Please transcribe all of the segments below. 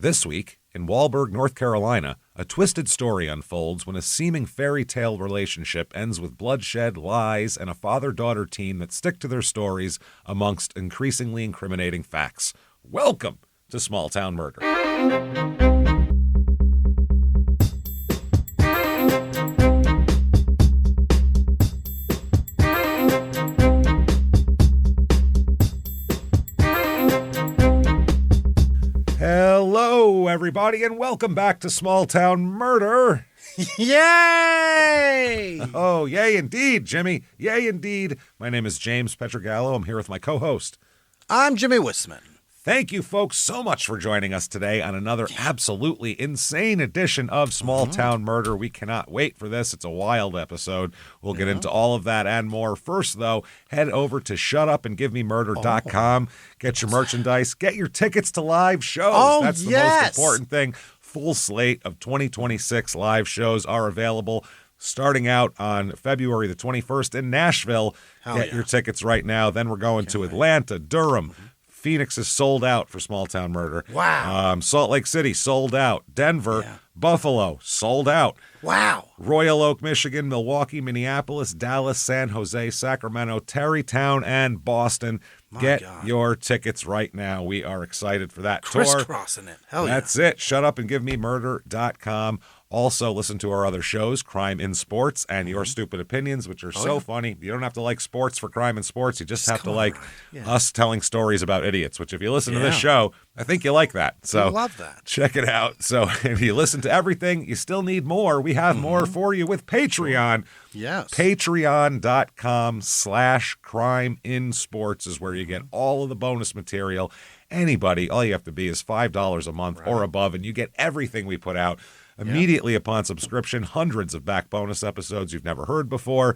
This week, in Wallburg, North Carolina, a twisted story unfolds when a seeming fairy tale relationship ends with bloodshed, lies, and a father-daughter team that stick to their stories amongst increasingly incriminating facts. Welcome to Small Town Murder. Hello, everybody, and welcome back to Small Town Murder. Yay! Oh, yay indeed, Jimmy. Yay indeed. My name is James Petrogallo. I'm here with my co-host. I'm Jimmy Wisman. Thank you, folks, so much for joining us today on another absolutely insane edition of Small Town Murder. We cannot wait for this. It's a wild episode. We'll get into all of that and more. First, though, head over to shutupandgivememurder.com. Get your merchandise. Get your tickets to live shows. That's the most important thing. Full slate of 2026 live shows are available. Starting out on February the 21st in Nashville. Get your tickets right now. Then we're going to Atlanta, Durham. Phoenix is sold out for Small Town Murder. Wow. Salt Lake City, sold out. Denver, Buffalo, sold out. Wow. Royal Oak, Michigan, Milwaukee, Minneapolis, Dallas, San Jose, Sacramento, Tarrytown, and Boston. Get your tickets right now. We are excited for that tour. Crisscrossing it. Hell yeah. That's it. Shutupandgivememurder.com. Also, listen to our other shows, Crime in Sports and Your Stupid Opinions, which are so funny. You don't have to like sports for Crime in Sports. You just have to like us telling stories about idiots, which if you listen to this show, I think you like that. So I love that. Check it out. So if you listen to everything, you still need more. We have more for you with Patreon. Yes. Patreon.com/CrimeInSports is where you get all of the bonus material. Anybody, all you have to be is $5 a month or above, and you get everything we put out. Immediately upon subscription, hundreds of back bonus episodes you've never heard before.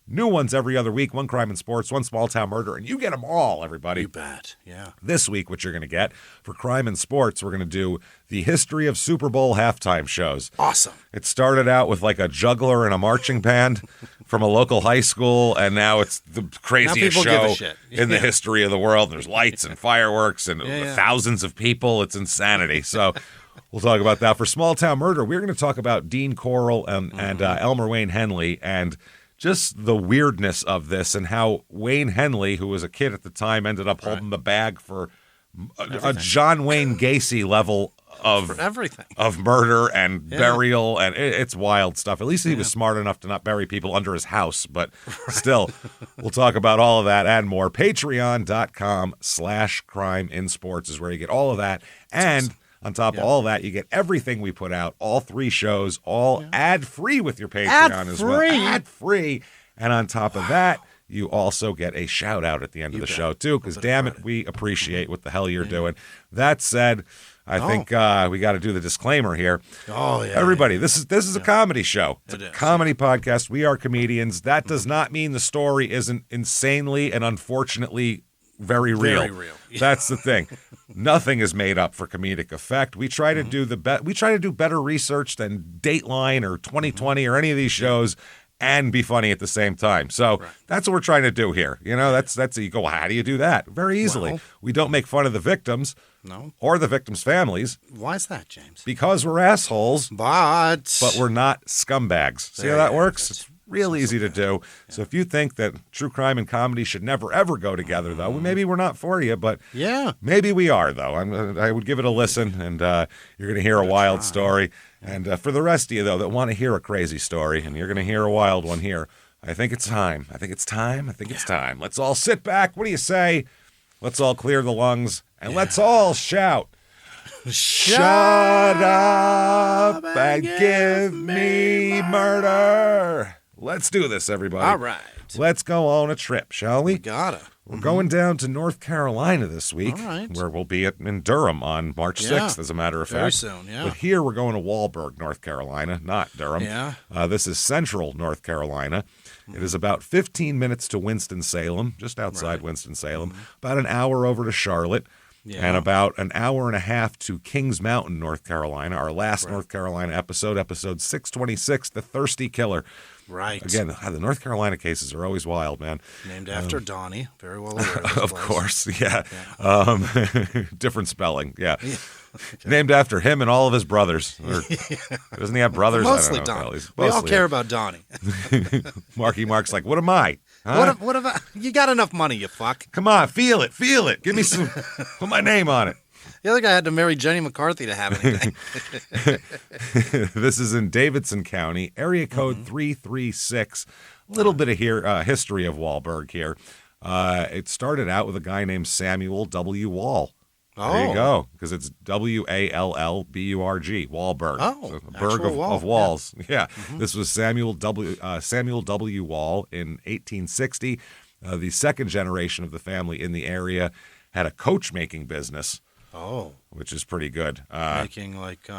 New ones every other week, one Crime in Sports, one Small Town Murder, and you get them all, everybody. You bet, This week, what you're going to get for Crime in Sports, we're going to do the history of Super Bowl halftime shows. Awesome. It started out with like a juggler and a marching band from a local high school, and now it's the craziest show in the history of the world. There's lights and fireworks and thousands of people. It's insanity. So we'll talk about that. For Small Town Murder, we're going to talk about Dean Corll and Elmer Wayne Henley and just the weirdness of this and how Wayne Henley, who was a kid at the time, ended up holding the bag for a John Wayne Gacy level of everything, of murder and burial, and it's wild stuff. At least he was smart enough to not bury people under his house, but still, we'll talk about all of that and more. Patreon.com/CrimeInSports is where you get all of that, and on top of all of that, you get everything we put out, all 3 shows, all ad-free with your Patreon as well. Ad-free. And on top of that, you also get a shout-out at the end of the show, too, because damn it, we appreciate what the hell you're doing. That said, I think we got to do the disclaimer here. Everybody, this is a comedy show. It's a comedy podcast. We are comedians. That does not mean the story isn't insanely and unfortunately very real. That's the thing. Nothing is made up for comedic effect. We try to do we try to do better research than Dateline or 2020 or any of these shows and be funny at the same time. So that's what we're trying to do here. You know, that's you go, how do you do that? Very easily. We don't make fun of the victims or the victims' families. Why is that, James? Because we're assholes. But we're not scumbags. See how that works? It's real easy to do. So if you think that true crime and comedy should never, ever go together, though, maybe we're not for you, but maybe we are, though. I would give it a listen, and you're going to hear a wild story. And for the rest of you, though, that want to hear a crazy story, and you're going to hear a wild one here, I think it's time. I think it's time. Let's all sit back. What do you say? Let's all clear the lungs, and let's all shout. Shut up and give me murder. Let's do this, everybody. All right. Let's go on a trip, shall we? We gotta. We're going down to North Carolina this week, where we'll be in Durham on March 6th, as a matter of fact. Very soon, But here we're going to Wallburg, North Carolina, not Durham. This is central North Carolina. It is about 15 minutes to Winston-Salem, just outside Winston-Salem, about an hour over to Charlotte, and about an hour and a half to Kings Mountain, North Carolina, our last North Carolina episode 626, The Thirsty Killer. Right. Again, the North Carolina cases are always wild, man. Named after Donnie. Very well aware of Of course, Different spelling, Named after him and all of his brothers. Or, doesn't he have brothers? Mostly I don't know. Donnie. We all care about Donnie. Marky Mark's like, what am I? Huh? What if you got enough money, you fuck? Come on, feel it. Give me some, put my name on it. The other guy had to marry Jenny McCarthy to have anything. This is in Davidson County, area code 336. A little bit of history of Wallburg here. It started out with a guy named Samuel W. Wall. There you go, because it's Wallburg, Wallburg. Oh, so a burg of walls. Yeah. This was Samuel W. Wall in 1860. The second generation of the family in the area had a coach-making business. Oh. Which is pretty good. Making like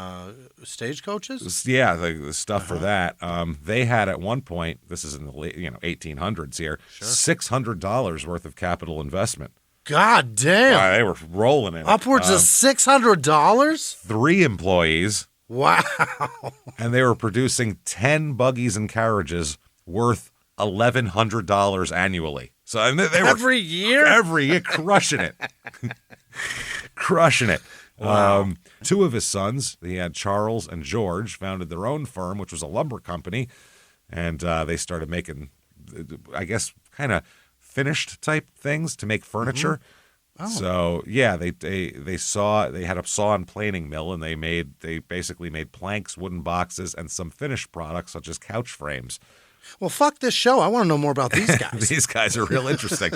stagecoaches? Yeah, the stuff for that. They had at one point, this is in the late 1800s here, $600 worth of capital investment. God damn. They were rolling in it. Upwards of $600? 3 employees. Wow. And they were producing 10 buggies and carriages worth $1,100 annually. So and they were every year, crushing it. Crushing it. Wow. 2 of his sons, he had Charles and George, founded their own firm, which was a lumber company, and they started making, I guess, kind of finished type things to make furniture. Oh. So yeah, they had a saw and planing mill, and they basically made planks, wooden boxes, and some finished products such as couch frames. Well, fuck this show. I want to know more about these guys. These guys are real interesting.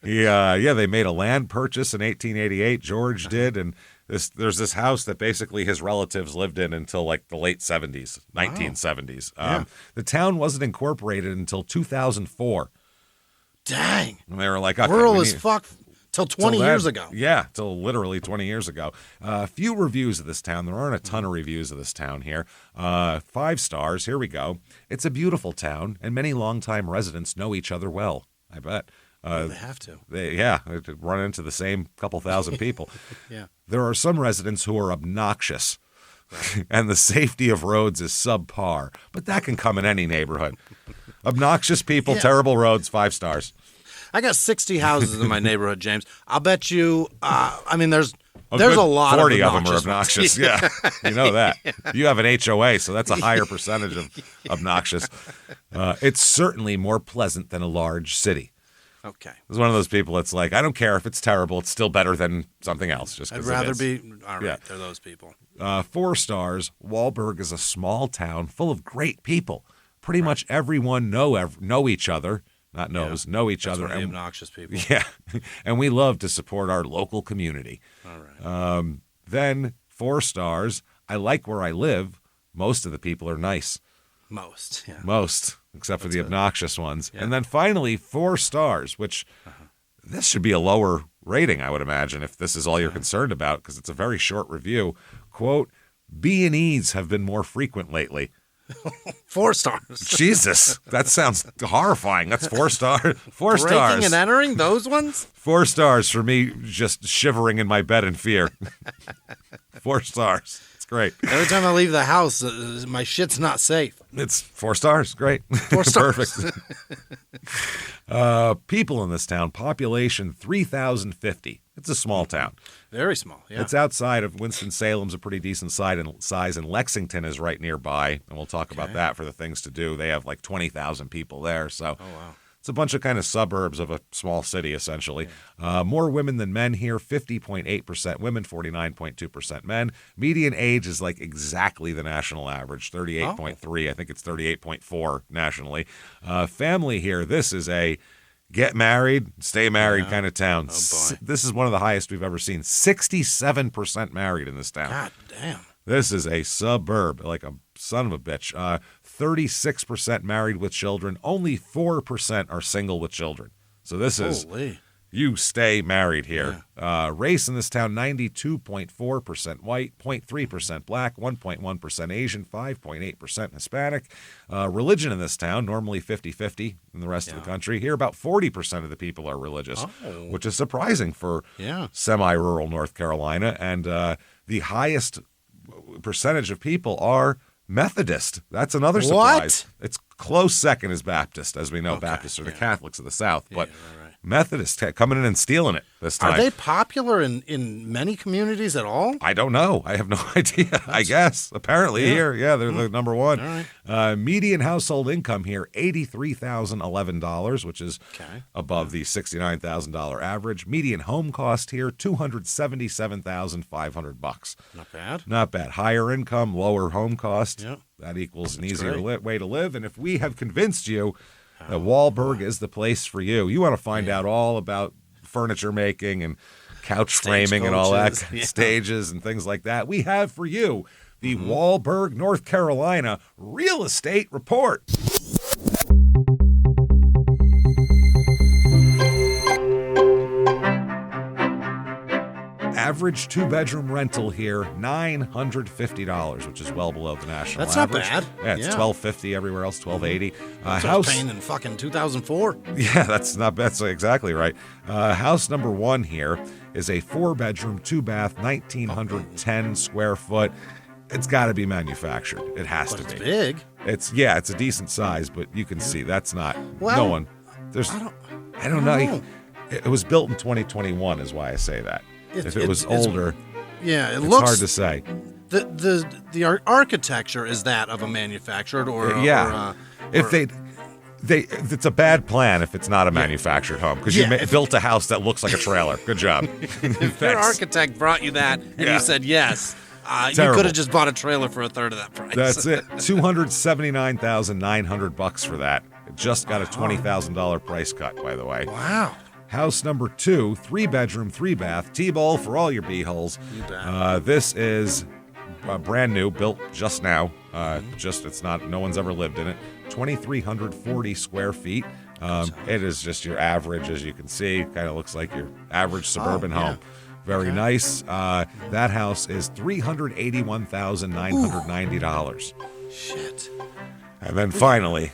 They made a land purchase in 1888. George did, and there's this house that basically his relatives lived in until like the late 70s, 1970s. Yeah. The town wasn't incorporated until 2004. Dang. And they were like, okay, rural as fuck. Till 20 years ago. Yeah, till literally 20 years ago. A few reviews of this town. There aren't a ton of reviews of this town here. 5 stars. Here we go. It's a beautiful town, and many longtime residents know each other well, I bet. They have to. They run into the same couple thousand people. Yeah. There are some residents who are obnoxious, right. And the safety of roads is subpar, but that can come in any neighborhood. Obnoxious people, terrible roads, 5 stars. I got 60 houses in my neighborhood, James. I'll bet you, there's a lot 40 of them are obnoxious. Yeah, you know that. You have an HOA, so that's a higher percentage of obnoxious. It's certainly more pleasant than a large city. Okay. It's one of those people that's like, I don't care if it's terrible. It's still better than something else. Just I'd rather be, all right, they're those people. 4 stars. Wallburg is a small town full of great people. Pretty much everyone know each other. Not knows, know each other. And obnoxious people. Yeah. And we love to support our local community. All right. Then 4 stars. I like where I live. Most of the people are nice. Most, yeah. Most, except for the obnoxious ones. Yeah. And then finally, 4 stars, which this should be a lower rating, I would imagine, if this is all you're concerned about, because it's a very short review. Quote, B&Es have been more frequent lately. 4 stars. Jesus, that sounds horrifying. That's 4 stars. 4 Breaking stars. Breaking and entering, those ones? 4 stars for me just shivering in my bed in fear. 4 stars. It's great. Every time I leave the house, my shit's not safe. It's 4 stars. Great. 4 stars. Perfect. People in this town, population 3,050. It's a small town. Very small, yeah. It's outside of Winston-Salem's a pretty decent size, and Lexington is right nearby, and we'll talk about that for the things to do. They have like 20,000 people there, so it's a bunch of kind of suburbs of a small city, essentially. Yeah. More women than men here, 50.8% women, 49.2% men. Median age is like exactly the national average, 38.3. I think it's 38.4 nationally. Family here, this is a get married, stay married kind of town. Oh, boy. This is one of the highest we've ever seen. 67% married in this town. God damn. This is a suburb, like a son of a bitch. 36% married with children. Only 4% are single with children. So this is, you stay married here. Yeah. Race in this town, 92.4% white, 0.3% black, 1.1% Asian, 5.8% Hispanic. Religion in this town, normally 50-50 in the rest of the country. Here, about 40% of the people are religious, which is surprising for semi-rural North Carolina. And the highest percentage of people are Methodist. That's another surprise. It's close second is Baptist, as we know. Baptists are the Catholics of the South. But Methodist coming in and stealing it this time. Are they popular in many communities at all? I don't know. I have no idea. I guess. Apparently here, they're the number one. All right. Median household income here, $83,011, which is above the $69,000 average. Median home cost here, $277,500. Not bad. Not bad. Higher income, lower home cost. Yep. That equals an easier way to live. And if we have convinced you that Wallburg is the place for you, you want to find out all about furniture making and couch framing and all that, stages and things like that, we have for you the Wallburg, North Carolina Real Estate Report. Average 2-bedroom rental here, $950, which is well below the national average. That's not bad. Yeah, it's $1,250 everywhere else, $1,280. House paying in fucking 2004. Yeah, that's not bad. That's exactly right. House number 1 here is a 4-bedroom, 2-bath, 1,910 square foot. It's got to be manufactured. It has to be. It's big. It's a decent size, but you can see that's not. Well, no one. There's. I don't know. It was built in 2021, is why I say that. If it was older, it looks hard to say. The architecture is that of a manufactured or if it's a bad plan if it's not a manufactured home because you built a house that looks like a trailer. Good job. If your architect brought you that and you said yes, you could have just bought a trailer for a third of that price. That's it. $279,900 for that. It just got a $20,000 price cut, by the way. Wow. House number 2, 3-bedroom, 3-bath, T-ball for all your b-holes. This is brand new, built just now. No one's ever lived in it. 2,340 square feet. It is just your average, as you can see. Kind of looks like your average suburban home. Very nice. That house is $381,990. Shit. And then finally,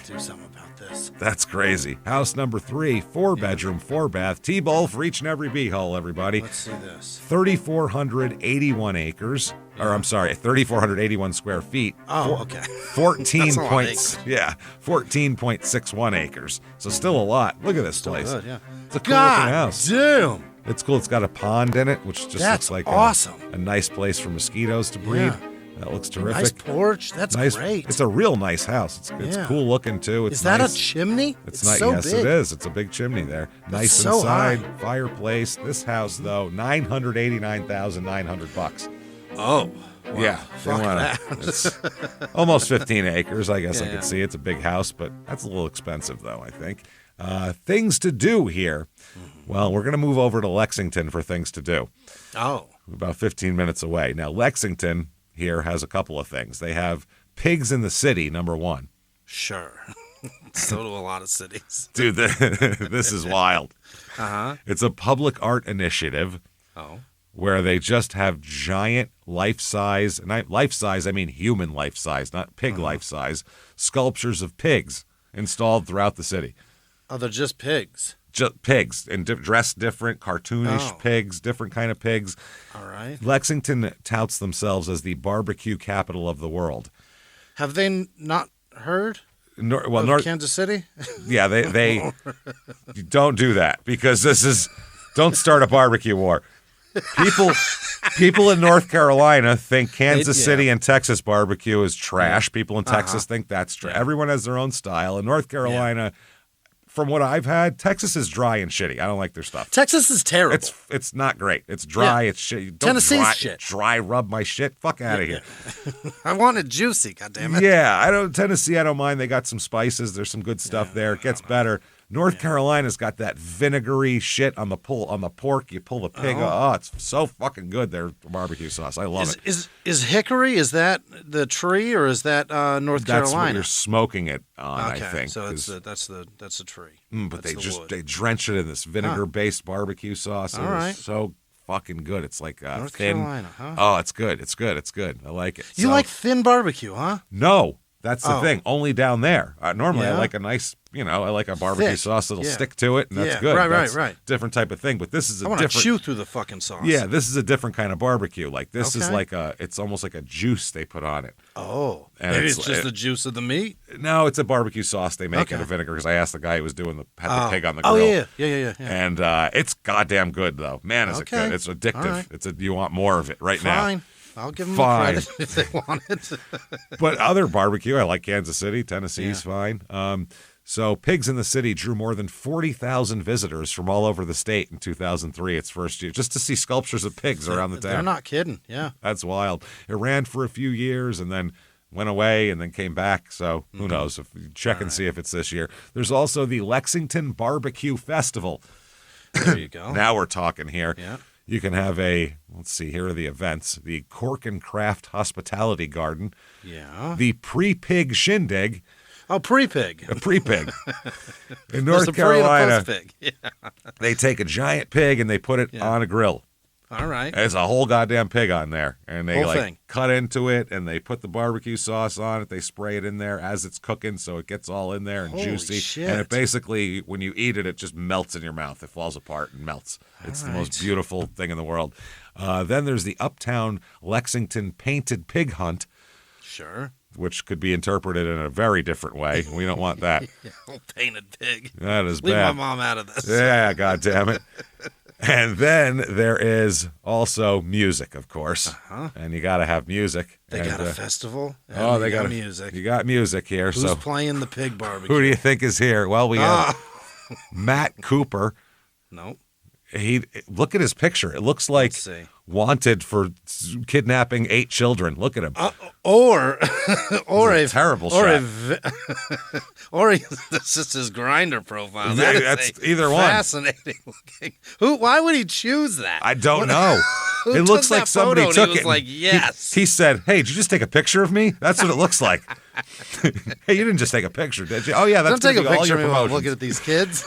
do something about this. That's crazy. House number 3, 4-bedroom, 4-bath, T-bowl for each and every b-hole, everybody. Let's see this. 3,481 acres. Or I'm sorry, 3,481 square feet. Oh, okay. 14.61 acres. So still a lot. Look at this place. Good, yeah. It's a cool looking house. Damn. It's cool. It's got a pond in it, which just looks like awesome. A nice place for mosquitoes to breed. Yeah. That looks terrific. Nice porch. That's great. It's a real nice house. It's cool looking too. It's Is that nice. a chimney? It's nice. Yes, big. it is. It's a big chimney there. Nice so inside. high. Fireplace. This house though, $989,900. Oh. Wow. Yeah. It's almost 15 acres. I guess I could see it's a big house, but that's a little expensive though, I think. Things to do here. Well, we're going to move over to Lexington for things to do. Oh. About 15 minutes away. Now, Lexington here has a couple of things. They have pigs in the city, number 1. Sure. So do a lot of cities. Dude, this is wild. Uh-huh. It's a public art initiative where they just have giant life-size, and life-size, I mean human life-size, not pig life-size, sculptures of pigs installed throughout the city. Oh, they're just pigs. Just pigs, and dressed different, cartoonish pigs, different kind of pigs. All right. Lexington touts themselves as the barbecue capital of the world. Have they not heard of Kansas City? Yeah, they don't do that because don't start a barbecue war. People in North Carolina think Kansas City and Texas barbecue is trash. People in Texas think that's trash. Everyone has their own style. In North Carolina, from what I've had, Texas is dry and shitty. I don't like their stuff. Texas is terrible. It's not great. It's dry. It's shit. Tennessee's shit. Dry rub my shit. Fuck out of here. I want it juicy. Goddammit. Yeah, Tennessee, I don't mind. They got some spices. There's some good stuff there. It gets better. North Carolina's got that vinegary shit on the pork. You pull the pig. Oh, it's so fucking good. Their barbecue sauce. I love it. Is hickory? Is that the tree or is that North Carolina? That's what you're smoking it on. I think. So that's the tree. But they drench it in this vinegar-based barbecue sauce. It's so fucking good. It's like North thin. Carolina, huh? Oh, it's good. It's good. It's good. I like it. You like thin barbecue, huh? No. That's the thing. Only down there. Normally, I Yeah. like a nice, I like a barbecue Thick. sauce that'll Yeah. stick to it, and that's Yeah. good. Right, That's right. different type of thing. But this is a I want to different. chew through the fucking sauce. Yeah, this is a different kind of barbecue. Like this is Okay. like it's almost like a juice they put on it. Oh, And maybe it's- it's just the juice of the meat. No, it's a barbecue sauce they make Okay. in a vinegar. Because I asked the guy who was doing had the pig on the Oh grill. yeah. And it's goddamn good though. Man, is it Okay. good? It's addictive. All right. You want more of it right now. Fine. I'll give them Fine. credit if they want it. But other barbecue, I like Kansas City. Tennessee's fine. So Pigs in the City drew more than 40,000 visitors from all over the state in 2003, its first year, just to see sculptures of pigs around the town. They're not kidding. Yeah. That's wild. It ran for a few years and then went away and then came back. So who knows? If you check and see if it's this year. There's also the Lexington Barbecue Festival. There you go. Now we're talking here. Yeah. You can have let's see, here are the events. The Cork and Craft Hospitality Garden. Yeah. The Pre-Pig Shindig. Oh, pre-pig. A pre-pig. In There's North a pre and a Carolina, post-pig. Yeah. they take a giant pig and they put it on a grill. All right. There's a whole goddamn pig on there. And they Whole thing. cut into it and they put the barbecue sauce on it. They spray it in there as it's cooking so it gets all in there and Holy juicy. shit. And it basically, when you eat it, it just melts in your mouth. It falls apart and melts. It's the most beautiful thing in the world. Then there's the Uptown Lexington Painted Pig Hunt, Sure. which could be interpreted in a very different way. We don't want that. Painted pig. That is Leave bad. my mom out of this. Yeah, God damn it. And then there is also music, of course. And you got to have music. They And, got a festival. And Oh, they got got music. You got music here. Who's So playing the pig barbecue? who do you think is here? Well, we have Ah. Matt Cooper. Nope. Look at his picture. It looks like Let's see. wanted for kidnapping 8 children. Look at him. Or a terrible or shot. that's just his grinder profile. Yeah, That is that's a either one. fascinating looking. Why would he choose that? I don't know. Who It took looks like that somebody photo and took he was it. like, yes. He said, "Hey, did you just take a picture of me? That's what it looks like." Hey, you didn't just take a picture, did you? Oh yeah, that's Don't take a gonna be all picture your of me while I'm promotions. looking at these kids.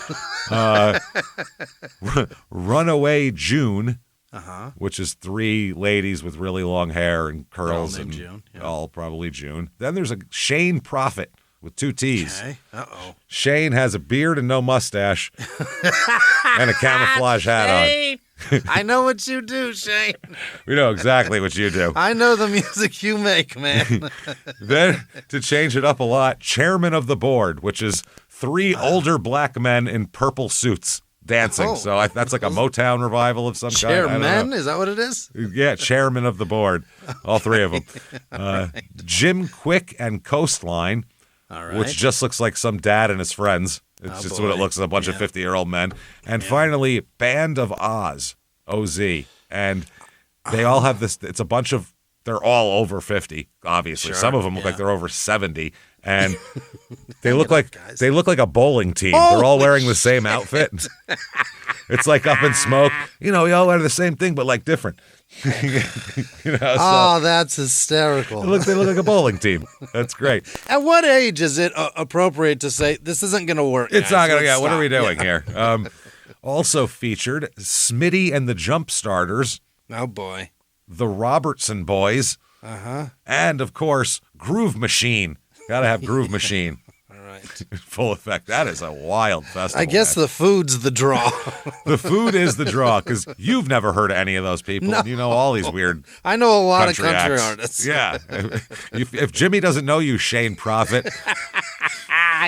Runaway June, Uh-huh. which is 3 ladies with really long hair and curls, named and June, yeah. all probably June. Then there's a Shane Prophet with 2 T's. Okay. Uh-oh. Shane has a beard and no mustache, and a camouflage hat on. Shane, I know what you do, Shane. We know exactly what you do. I know the music you make, man. Then, to change it up a lot, chairman of the board, which is 3 older black men in purple suits dancing. Oh. So that's like a Motown revival of some kind. I don't Chairman? know. Is that what it is? Yeah, chairman of the board. All 3 of them. Jim Quick and Coastline, All right. which just looks like some dad and his friends. It's just what it boy. looks like, a bunch of 50-year-old men. And finally, Band of Oz, OZ. And they all have this, it's a bunch of, they're all over 50, obviously. Sure, Some of them look yeah. like they're over 70. And they look like guys. a bowling team. They're all wearing the same outfit. It's like Up in Smoke. We all wear the same thing, but like different. Oh, that's hysterical. They look like a bowling team. That's great. At what age is it appropriate to say this isn't going to work? It's guys? not gonna. Let's Yeah, what are we stop." doing here? Also featured Smitty and the Jump Starters, Oh boy. the Robertson Boys, and of course Groove Machine. Got to have Groove Machine. All right. Full effect. That is a wild festival. I guess man. the food's the draw. the food is the draw because you've never heard of any of those people. No. You know all these weird I know a lot country of country acts. artists. Yeah. If Jimmy doesn't know you, Shane Prophet,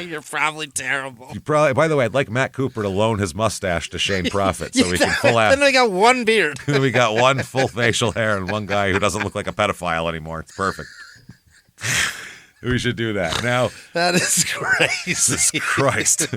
You're probably terrible. you probably. By the way, I'd like Matt Cooper to loan his mustache to Shane Prophet so we can pull out. Then I got one beard. We got one full facial hair and one guy who doesn't look like a pedophile anymore. It's perfect. We should do that. Now, That is crazy. Jesus Christ.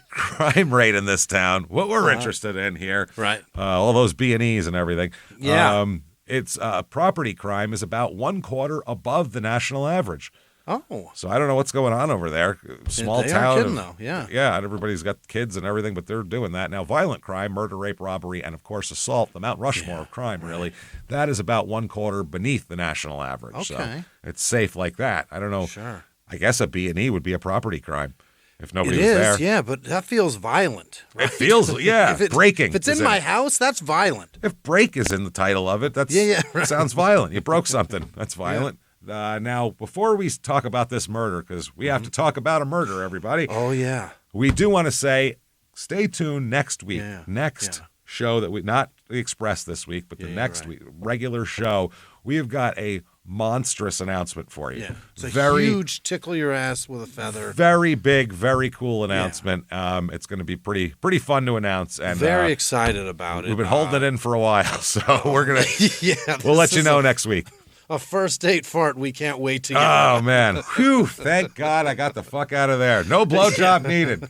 Crime rate in this town. What we're interested in here. Right. All those B&Es and everything. Yeah. It's property crime is about 1/4 above the national average. Oh. So I don't know what's going on over there. Small they town. aren't kidding, though. Yeah. Yeah, and everybody's got kids and everything, but they're doing that. Now, violent crime, murder, rape, robbery, and, of course, assault, the Mount Rushmore of crime, really, that is about 1/4 beneath the national average. So Okay. it's safe like that. I don't know. Sure. I guess a B&E would be a property crime if It nobody was is, there. yeah, but that feels violent. It feels, yeah, breaking. If it's is in my house, that's violent. If break is in the title of it, that's Yeah, right. sounds violent. You broke something. That's violent. Now, before we talk about this murder, because we have to talk about a murder, everybody. Oh, yeah. We do want to say, stay tuned next week. Next show that we, not the Express this week, but the next week, regular show, we have got a monstrous announcement for you. Yeah. It's a huge tickle your ass with a feather. Very big, very cool announcement. It's going to be pretty fun to announce. And very excited about it. We've been holding it in for a while, so we're going to, we'll let you know next week. A first date fart we can't wait to get. Oh, man. Whew, thank God I got the fuck out of there. No blowjob needed.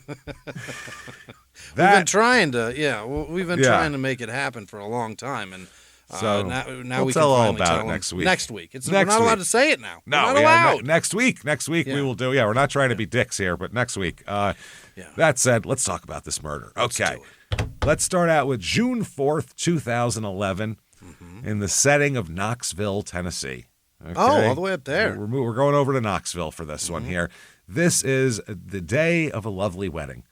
We've been trying to make it happen for a long time, and so now we'll we tell can all finally about tell it next week. Next week, we're not allowed to say it now. No, we're not allowed. Next week we will do. Yeah, we're not trying to be dicks here, but next week. That said, let's talk about this murder. Okay, let's start out with June 4th, 2011. In the setting of Knoxville, Tennessee. Okay? Oh, all the way up there. We're going over to Knoxville for this one here. This is the day of a lovely wedding.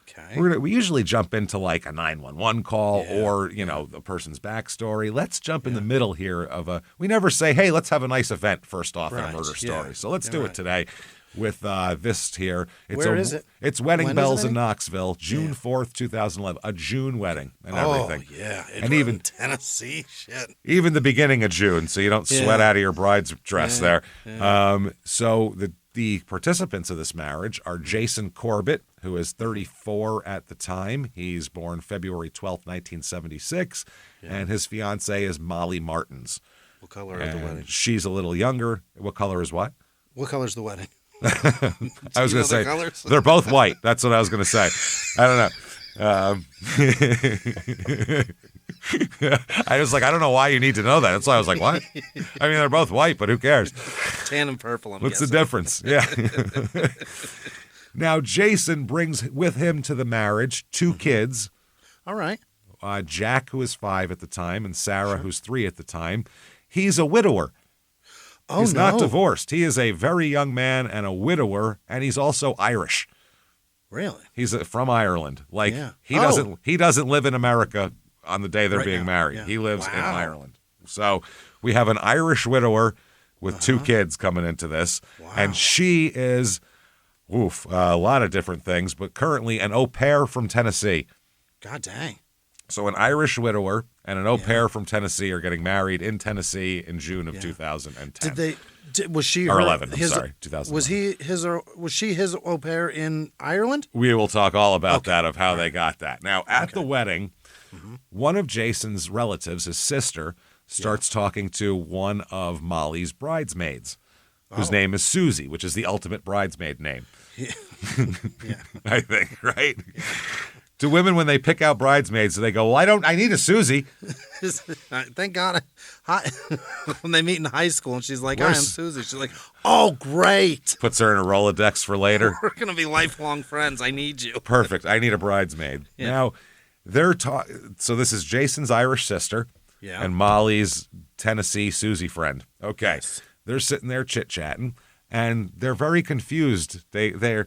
Okay. We usually jump into like a 911 call or, the person's backstory. Let's jump in the middle here of we never say, hey, let's have a nice event first off in a murder story. So let's do it today with this here. Where is it? It's Wedding Bells in Knoxville, June 4th, 2011. A June wedding and everything. Oh, yeah. And even Tennessee, shit. Even the beginning of June, so you don't sweat out of your bride's dress there. Yeah. So the participants of this marriage are Jason Corbett, who is 34 at the time. He's born February 12th, 1976, and his fiancée is Molly Martins. What color is the wedding? She's a little younger. What color is what? What color is the wedding? I was going to say, they're both white. That's what I was going to say. I don't know. I was like, I don't know why you need to know that. That's why I was like, what? I mean, they're both white, but who cares? Tan and purple, What's the difference? Yeah. Now, Jason brings with him to the marriage 2 kids. All right. Jack, who is 5 at the time, and Sarah, who's 3 at the time. He's a widower. Oh, he's not divorced. He is a very young man and a widower, and he's also Irish. Really? He's from Ireland. Like he doesn't live in America on the day they're being married. Yeah. He lives in Ireland. So we have an Irish widower with 2 kids coming into this, and she is a lot of different things, but currently an au pair from Tennessee. God dang. So an Irish widower and an au pair from Tennessee are getting married in Tennessee in June of 2010. Was she or her, 11? I'm his, sorry, 2011. Was she his au pair in Ireland? We will talk all about that of how they got that. Now at the wedding, one of Jason's relatives, his sister, starts talking to one of Molly's bridesmaids, whose name is Susie, which is the ultimate bridesmaid name. I think, right? Do women, when they pick out bridesmaids, do they go, well, I need a Susie? Thank God. When they meet in high school and she's like, hi, I'm Susie. She's like, oh, great. Puts her in a Rolodex for later. We're going to be lifelong friends. I need you. Perfect. I need a bridesmaid. Yeah. Now, so this is Jason's Irish sister and Molly's Tennessee Susie friend. Okay. Yes. They're sitting there chit-chatting, and they're very confused. They're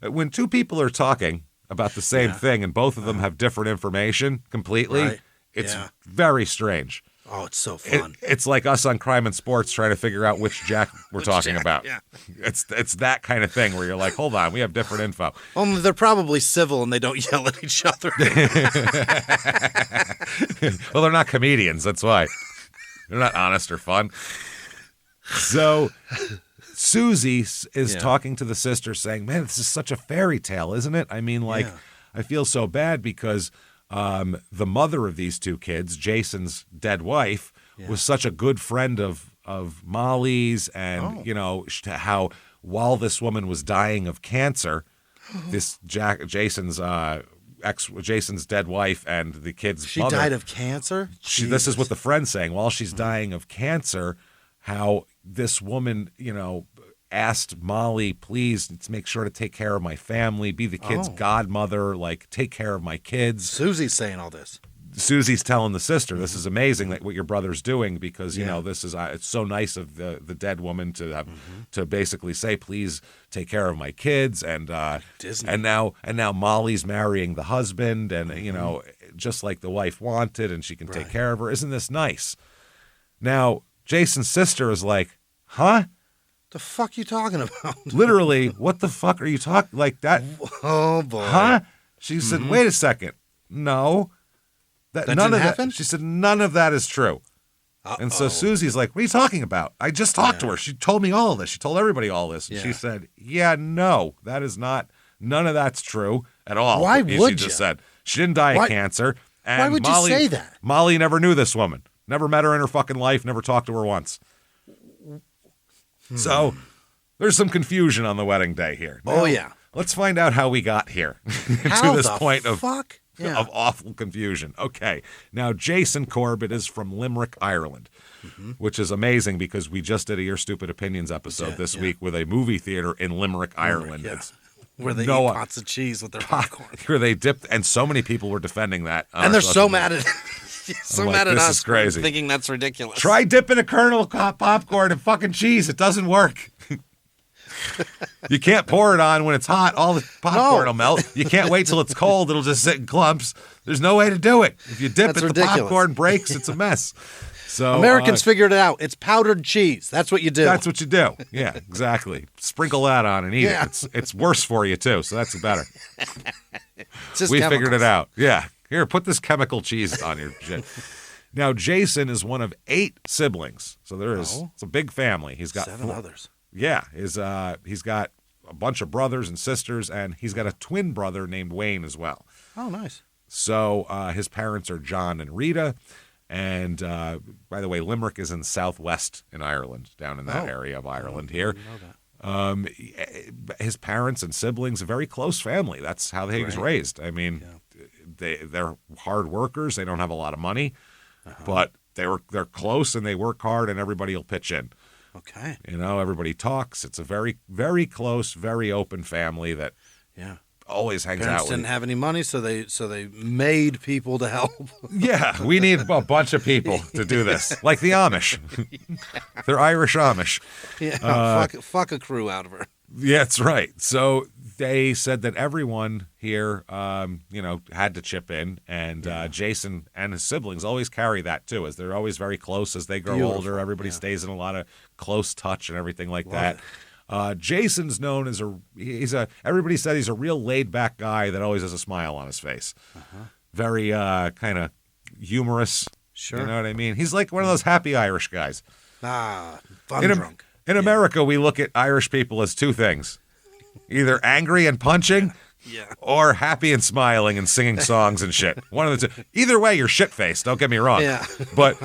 when 2 people are talking about the same thing, and both of them have different information completely. It's very strange. Oh, it's so fun. It's like us on Crime and Sports trying to figure out which Jack we're talking about. Yeah. It's that kind of thing where you're like, hold on, we have different info. Only they're probably civil and they don't yell at each other. Well, they're not comedians, that's why. They're not honest or fun. So Susie is talking to the sister saying, man, this is such a fairy tale, isn't it? I mean, I feel so bad because the mother of these 2 kids, Jason's dead wife, was such a good friend of Molly's, and how while this woman was dying of cancer, this Jason's dead wife and the kids' mother, died of cancer? This is what the friend's saying. While she's dying of cancer, how this woman, asked Molly, please make sure to take care of my family, be the kid's godmother, like take care of my kids. Susie's saying all this. Susie's telling the sister, this is amazing that what your brother's doing, because this is it's so nice of the dead woman to have to basically say, please take care of my kids, and Disney. and now Molly's marrying the husband, and just like the wife wanted, and she can take care of her. Isn't this nice? Now Jason's sister is like, huh? The fuck you talking about? Literally, what the fuck are you talking like that? Oh boy. Huh? She said, wait a second. No. That none didn't of happen? that. She said, none of that is true. Uh-oh. And so Susie's like, what are you talking about? I just talked to her. She told me all of this. She told everybody all this. And she said, yeah, no, that is not, none of that's true at all. Why would you? She just said, she didn't die of cancer. And why would you say that? Molly never knew this woman. Never met her in her fucking life. Never talked to her once. So there's some confusion on the wedding day here. Now, let's find out how we got here to this point of awful confusion. Okay. Now, Jason Corbett is from Limerick, Ireland, which is amazing because we just did a Your Stupid Opinions episode this week with a movie theater in Limerick, Ireland. It's where they eat pots of cheese with their popcorn. Where they dipped, and so many people were defending that. And they're so mad at mad at us is crazy. Thinking that's ridiculous. Try dipping a kernel of popcorn in fucking cheese. It doesn't work. You can't pour it on when it's hot. All the popcorn will melt. You can't wait till it's cold. It'll just sit in clumps. There's no way to do it. If you dip it, the popcorn breaks. It's a mess. So Americans figured it out. It's powdered cheese. That's what you do. That's what you do. Yeah, exactly. Sprinkle that on and eat it. It's worse for you, too, so that's better. We figured it out. Yeah. Here, put this chemical cheese on your shit. Now, Jason is one of 8 siblings. So it's a big family. He's got 7 others. Yeah, he's got a bunch of brothers and sisters, and he's got a twin brother named Wayne as well. Oh, nice. So his parents are John and Rita, and by the way, Limerick is in southwest in Ireland, down in that area of Ireland here. I didn't know that. His parents and siblings, a very close family. That's how he was raised. I mean, they're hard workers. They don't have a lot of money, but they're close and they work hard, and everybody will pitch in. Okay. You know, everybody talks. It's a very, very close, very open family that always hangs Parents out. Didn't have any money, so they made people to help. Yeah, we need a bunch of people to do this, like the Amish. They're Irish Amish. Yeah, fuck a crew out of her. Yeah, that's right. So they said that everyone here, had to chip in, and Jason and his siblings always carry that too, as they're always very close as they grow older. Everybody stays in a lot of close touch and everything like that. Jason's known as everybody said he's a real laid back guy that always has a smile on his face. Very kind of humorous. Sure. You know what I mean? He's like one of those happy Irish guys. Fun drunk. In America, we look at Irish people as 2 things. Either angry and punching, or happy and smiling and singing songs and shit. One of the 2. Either way, you're shit-faced, don't get me wrong. Yeah. But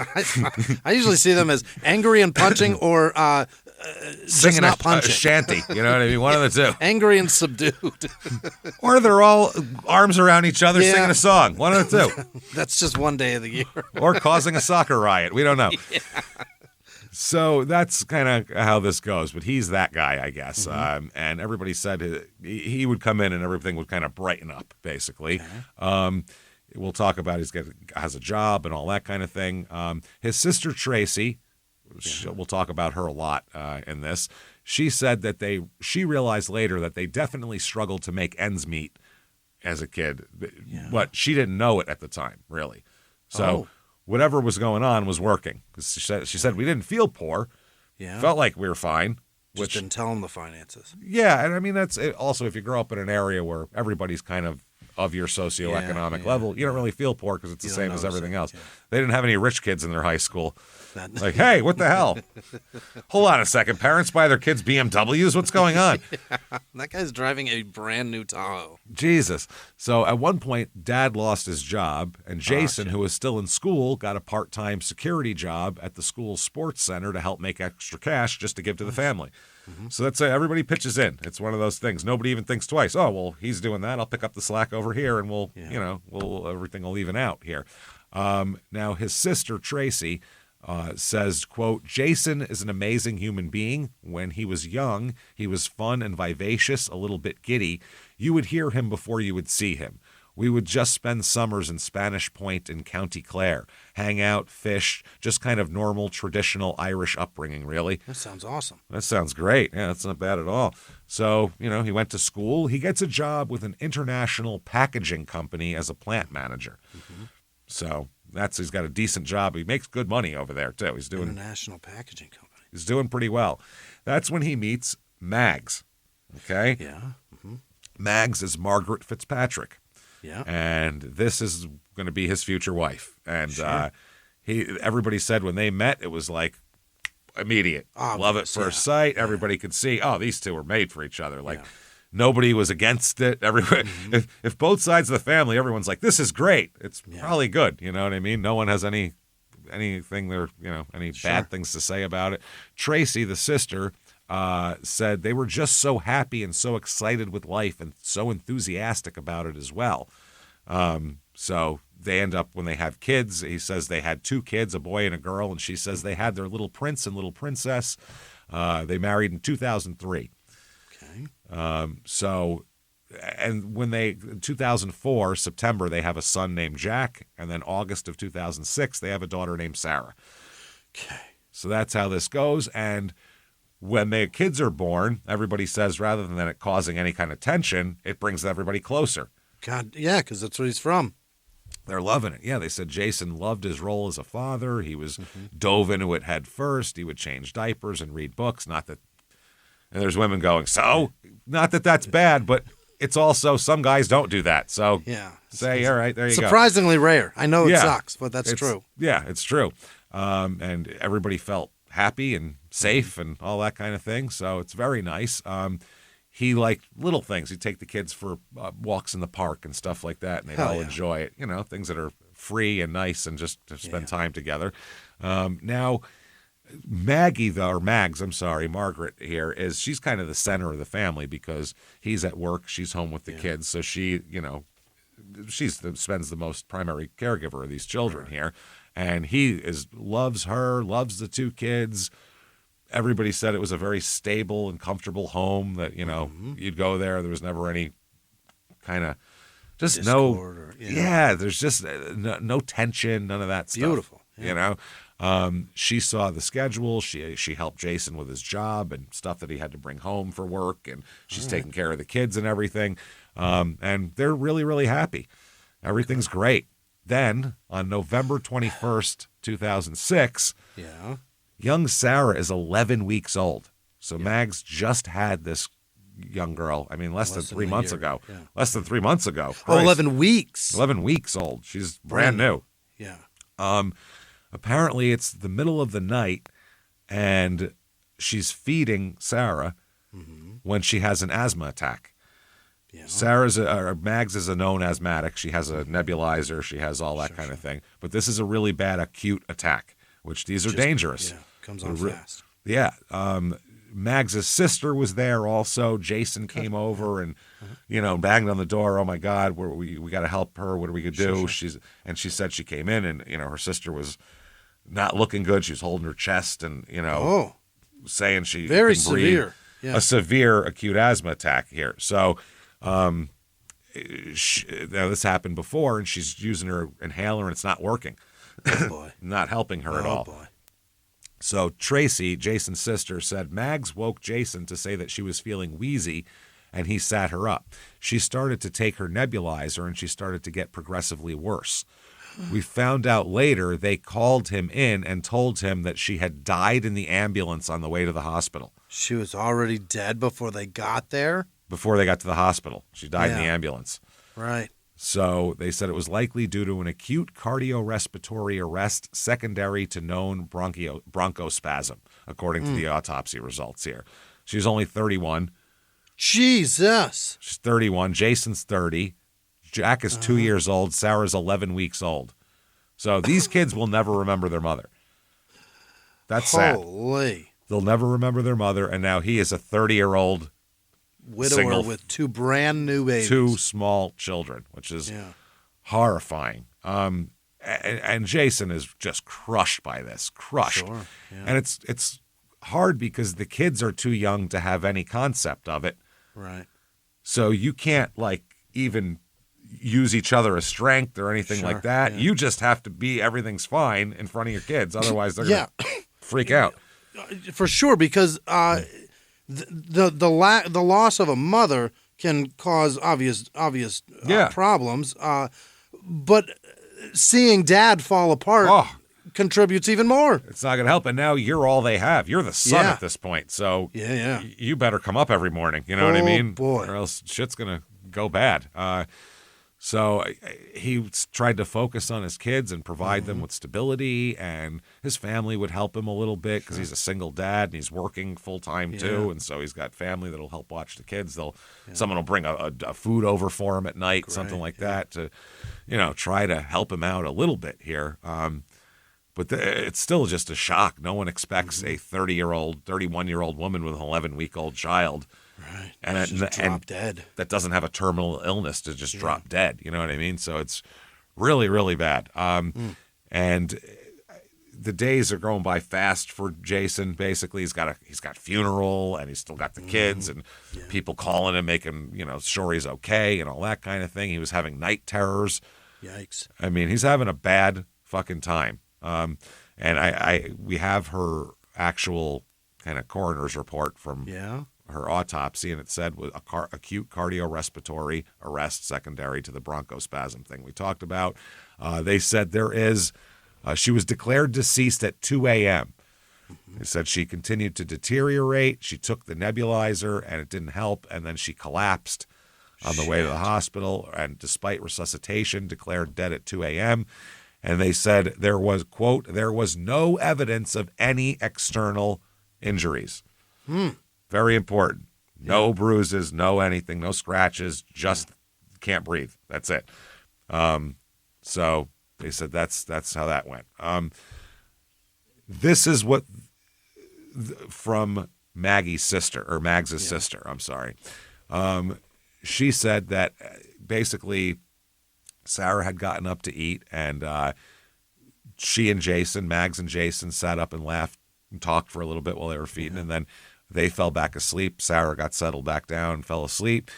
I usually see them as angry and punching, or singing not a shanty. You know what I mean? One of the 2. Angry and subdued. Or they're all arms around each other singing a song. One of the 2. That's just one day of the year. Or causing a soccer riot. We don't know. So that's kind of how this goes. But he's that guy, I guess. And everybody said he would come in and everything would kind of brighten up, basically. Okay. We'll talk about has a job and all that kind of thing. His sister, Tracy, we'll talk about her a lot in this. She said that she realized later that they definitely struggled to make ends meet as a kid. But she didn't know it at the time, really. So whatever was going on was working. She said we didn't feel poor. Yeah. Felt like we were fine. Just didn't tell them the finances. Yeah, and I mean, that's it. Also, if you grow up in an area where everybody's kind of your socioeconomic level, you don't really feel poor because it's the same as everything else. Yeah. They didn't have any rich kids in their high school. Like, hey, what the hell? Hold on a second. Parents buy their kids BMWs? What's going on? That guy's driving a brand new Tahoe. Jesus. So at one point, Dad lost his job, and Jason, who was still in school, got a part-time security job at the school's sports center to help make extra cash just to give to the family. So that's everybody pitches in. It's one of those things. Nobody even thinks twice. Oh, well, he's doing that. I'll pick up the slack over here, and everything will even out here. Now, his sister, Tracy, says, quote, Jason is an amazing human being. When he was young, he was fun and vivacious, a little bit giddy. You would hear him before you would see him. We would just spend summers in Spanish Point in County Clare, hang out, fish, just kind of normal, traditional Irish upbringing, really. That sounds awesome. That sounds great. Yeah, that's not bad at all. So, he went to school. He gets a job with an international packaging company as a plant manager. So he's got a decent job. He makes good money over there, too. He's doing international packaging company. He's doing pretty well. That's when he meets Mags. Okay? Yeah. Mm-hmm. Mags is Margaret Fitzpatrick. Yeah. And this is going to be his future wife. And Sure. everybody said when they met, it was like immediate. Obvious, Love at first sight. Everybody could see, these two were made for each other. Like, nobody was against it. Everybody, if both sides of the family, everyone's like, this is great. It's probably good. You know what I mean? No one has anything any bad things to say about it. Tracy, the sister, said they were just so happy and so excited with life and so enthusiastic about it as well. So they end up, when they have kids, he says they had 2 kids, a boy and a girl, and she says they had their little prince and little princess. They married in 2003. Okay. And when in 2004, September, they have a son named Jack, and then August of 2006, they have a daughter named Sarah. Okay. So that's how this goes, and when their kids are born, everybody says rather than it causing any kind of tension, it brings everybody closer. God, yeah, because that's where he's from. They're loving it. Yeah, they said Jason loved his role as a father. He was dove into it head first. He would change diapers and read books. And there's women going, so? Not that that's bad, but it's also some guys don't do that. So say, all right, there you go. Surprisingly rare. I know it sucks, but that's true. Yeah, it's true. And everybody felt happy and safe and all that kind of thing. So it's very nice. He liked little things. He'd take the kids for walks in the park and stuff like that, and they'd all enjoy it. You know, things that are free and nice and just to spend time together. Now, Margaret here she's kind of the center of the family because he's at work, she's home with the kids, so she spends the most primary caregiver of these children here, and he loves her, loves the 2 kids. Everybody said it was a very stable and comfortable home that, you'd go there. There was never any kind of just discord there's just no tension, none of that stuff. Beautiful. She saw the schedule. She helped Jason with his job and stuff that he had to bring home for work, and she's taking care of the kids and everything. And they're really, really happy. Everything's great. Then on November 21st, 2006, young Sarah is 11 weeks old. So Mags just had this young girl. I mean, less than 3 months ago. Yeah. Less than 3 months ago. Oh, 11 weeks. 11 weeks old. She's brand new. Yeah. Apparently, it's the middle of the night, and she's feeding Sarah when she has an asthma attack. Yeah. Mags is a known asthmatic. She has a nebulizer. She has all that kind of thing. But this is a really bad acute attack, which these are dangerous. Yeah, comes on fast. Yeah. Mags' sister was there also. Jason came over and, banged on the door. Oh, my God, we got to help her. What are we going to do? Sure. And she said she came in and, her sister was not looking good. She was holding her chest and, saying she very can breathe. Severe. Yeah. A severe acute asthma attack here. So this happened before, and she's using her inhaler, and it's not working. Oh, boy. Not helping her at all. Oh, boy. So Tracy, Jason's sister, said Mags woke Jason to say that she was feeling wheezy, and he sat her up. She started to take her nebulizer, and she started to get progressively worse. We found out later they called him in and told him that she had died in the ambulance on the way to the hospital. She was already dead before they got there? Before they got to the hospital. She died in the ambulance. Right. So they said it was likely due to an acute cardiorespiratory arrest secondary to known bronchospasm, according to the autopsy results here. She's only 31. Jesus. She's 31. Jason's 30. Jack is 2 years old. Sarah's 11 weeks old. So these kids will never remember their mother. That's sad. Holy. They'll never remember their mother, and now he is a 30-year-old widower with 2 brand new babies. 2 small children, which is horrifying. And Jason is just crushed by this, crushed. Sure, yeah. And it's hard because the kids are too young to have any concept of it. Right. So you can't even use each other as strength or anything like that. Yeah. You just have to be everything's fine in front of your kids. Otherwise, they're going to freak out. For sure, because the loss of a mother can cause obvious problems. But seeing dad fall apart contributes even more. It's not going to help. And now you're all they have. You're the son at this point. So you better come up every morning. You know what I mean? Boy. Or else shit's going to go bad. So he tried to focus on his kids and provide them with stability, and his family would help him a little bit because he's a single dad and he's working full time too, and so he's got family that'll help watch the kids. Someone will bring a food over for him at night, something like that, to try to help him out a little bit here. But it's still just a shock. No one expects a 31-year-old woman with an 11-week-old child. Right. And drop dead. That doesn't have a terminal illness to just drop dead. You know what I mean? So it's really, really bad. And the days are going by fast for Jason. Basically, he's got funeral, and he's still got the kids and people calling him, making sure he's okay and all that kind of thing. He was having night terrors. Yikes! I mean, he's having a bad fucking time. And we have her actual kind of coroner's report from her autopsy, and it said was acute cardiorespiratory arrest secondary to the bronchospasm thing we talked about. They said she was declared deceased at 2 a.m. They said she continued to deteriorate. She took the nebulizer, and it didn't help, and then she collapsed on the way to the hospital, and despite resuscitation, declared dead at 2 a.m., and they said there was, quote, there was no evidence of any external injuries. Very important. No bruises, no anything, no scratches, just can't breathe. That's it. So they said that's how that went. This is what from Magg's sister, I'm sorry. She said that basically Sarah had gotten up to eat, and she and Jason, Mags and Jason, sat up and laughed and talked for a little bit while they were feeding, and then they fell back asleep. Sarah got settled back down and fell asleep.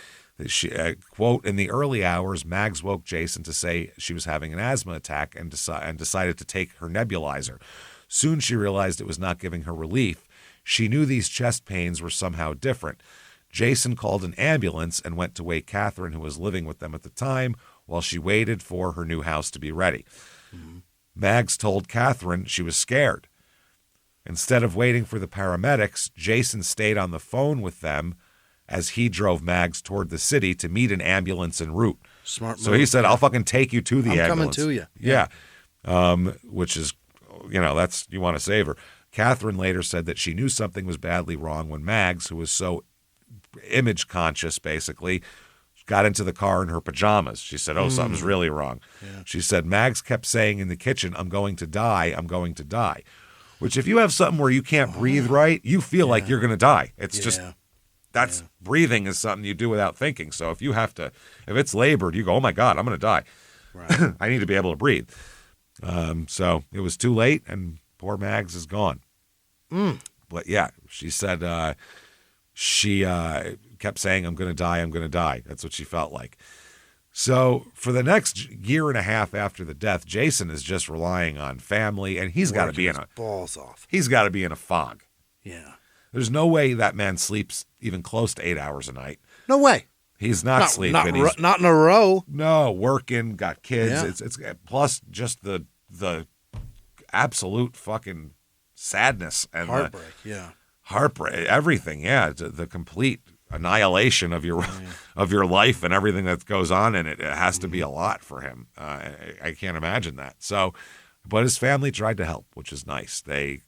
She, quote, in the early hours, Mags woke Jason to say she was having an asthma attack and decided to take her nebulizer. Soon she realized it was not giving her relief. She knew these chest pains were somehow different. Jason called an ambulance and went to wake Catherine, who was living with them at the time, while she waited for her new house to be ready. Mags told Catherine she was scared. Instead of waiting for the paramedics, Jason stayed on the phone with them as he drove Mags toward the city to meet an ambulance en route. Smart move. So he said, I'll fucking take you to the ambulance. I'm coming to you. Yeah. Which is, that's, you want to save her. Catherine later said that she knew something was badly wrong when Mags, who was so image conscious, basically, got into the car in her pajamas. She said, something's really wrong. Yeah. She said, Mags kept saying in the kitchen, I'm going to die, I'm going to die. Which if you have something where you can't breathe right, you feel like you're going to die. It's just, breathing is something you do without thinking. So if it's labored, you go, oh my God, I'm going to die. Right. I need to be able to breathe. So it was too late, and poor Mags is gone. But yeah, she said she kept saying, I'm going to die, I'm going to die. That's what she felt like. So for the next year and a half after the death, Jason is just relying on family, and he's got to be balls off. He's got to be in a fog. Yeah. There's no way that man sleeps even close to 8 hours a night. No way. He's not sleeping. Not in a row. No, working, got kids. Yeah. It's plus just the absolute fucking sadness and heartbreak, everything. Yeah, the complete annihilation of your life and everything that goes on in it. It has to be a lot for him. I can't imagine that. So, but his family tried to help, which is nice. They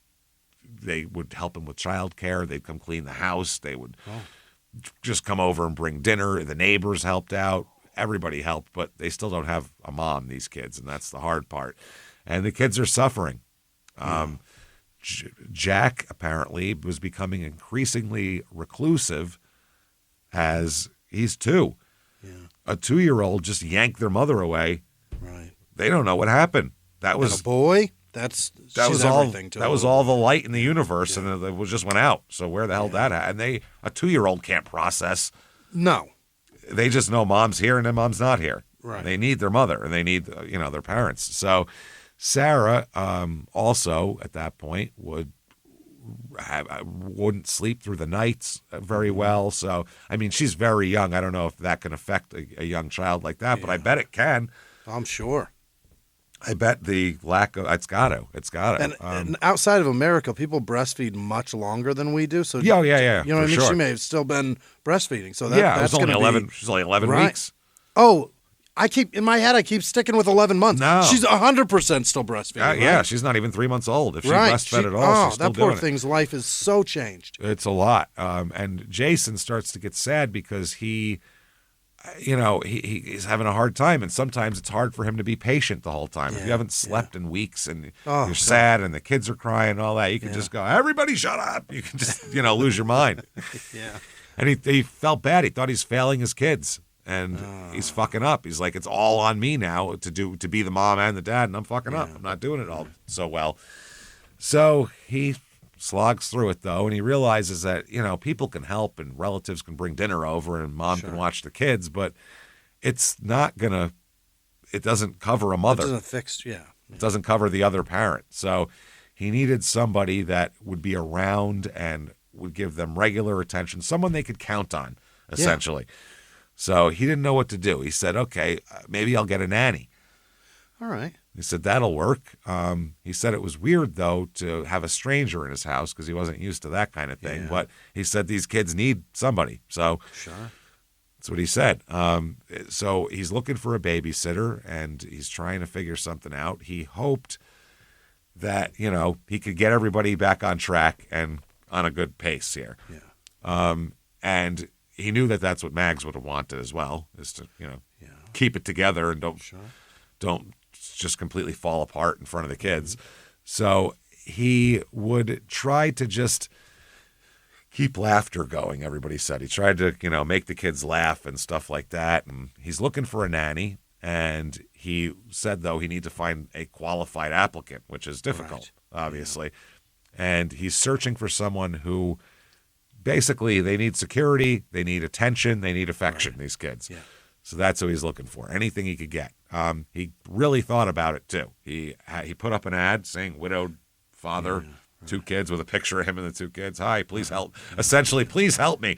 would help him with childcare. They'd come clean the house. They would just come over and bring dinner. The neighbors helped out. Everybody helped, but they still don't have a mom, these kids, and that's the hard part. And the kids are suffering. Jack apparently was becoming increasingly reclusive as he's 2. Yeah. A 2-year-old just yanked their mother away. Right. They don't know what happened. That was a boy. That was all. Everything to that was all the light in the universe, and it just went out. So where the hell did that happen? And a 2-year-old can't process. No. They just know mom's here and then mom's not here. Right. They need their mother and they need their parents. So Sarah also at that point wouldn't sleep through the nights very well. So I mean, she's very young. I don't know if that can affect a young child like that, but I bet it can. I'm sure. I bet the lack of it's got to. And outside of America, people breastfeed much longer than we do. So yeah. You know what I mean? Sure. She may have still been breastfeeding. So that's it was only 11. She's only 11 weeks. Oh, in my head, I keep sticking with 11 months. No, she's 100% still breastfeeding. Right? Yeah, she's not even 3 months old. If she breastfed at all, she's still that poor doing thing's life is so changed. It's a lot. And Jason starts to get sad because he's having a hard time, and sometimes it's hard for him to be patient the whole time. Yeah, if you haven't slept in weeks and you're sad and the kids are crying and all that, you can just go, everybody shut up. You can just, lose your mind. Yeah. And he felt bad. He thought he's failing his kids, and he's fucking up. He's like, it's all on me now to be the mom and the dad, and I'm fucking up. I'm not doing it all so well. So he slogs through it, though, and he realizes that, people can help and relatives can bring dinner over and mom can watch the kids, but it's not it doesn't cover a mother. It doesn't fix, It doesn't cover the other parent. So he needed somebody that would be around and would give them regular attention, someone they could count on, essentially. Yeah. So he didn't know what to do. He said, okay, maybe I'll get a nanny. All right. He said, that'll work. He said it was weird, though, to have a stranger in his house because he wasn't used to that kind of thing. Yeah. But he said these kids need somebody. So that's what he said. So he's looking for a babysitter, and he's trying to figure something out. He hoped that, he could get everybody back on track and on a good pace here. Yeah. And he knew that that's what Mags would have wanted as well, is to, keep it together and don't just completely fall apart in front of the kids. So he would try to just keep laughter going, everybody said. He tried to, make the kids laugh and stuff like that. And he's looking for a nanny. And he said, though, he needs to find a qualified applicant, which is difficult, obviously. Yeah. And he's searching for someone who basically they need security, they need attention, they need affection, these kids. Yeah. So that's who he's looking for, anything he could get. He really thought about it, too. He put up an ad saying widowed father, 2 kids with a picture of him and the 2 kids. Hi, please help. Essentially, please help me.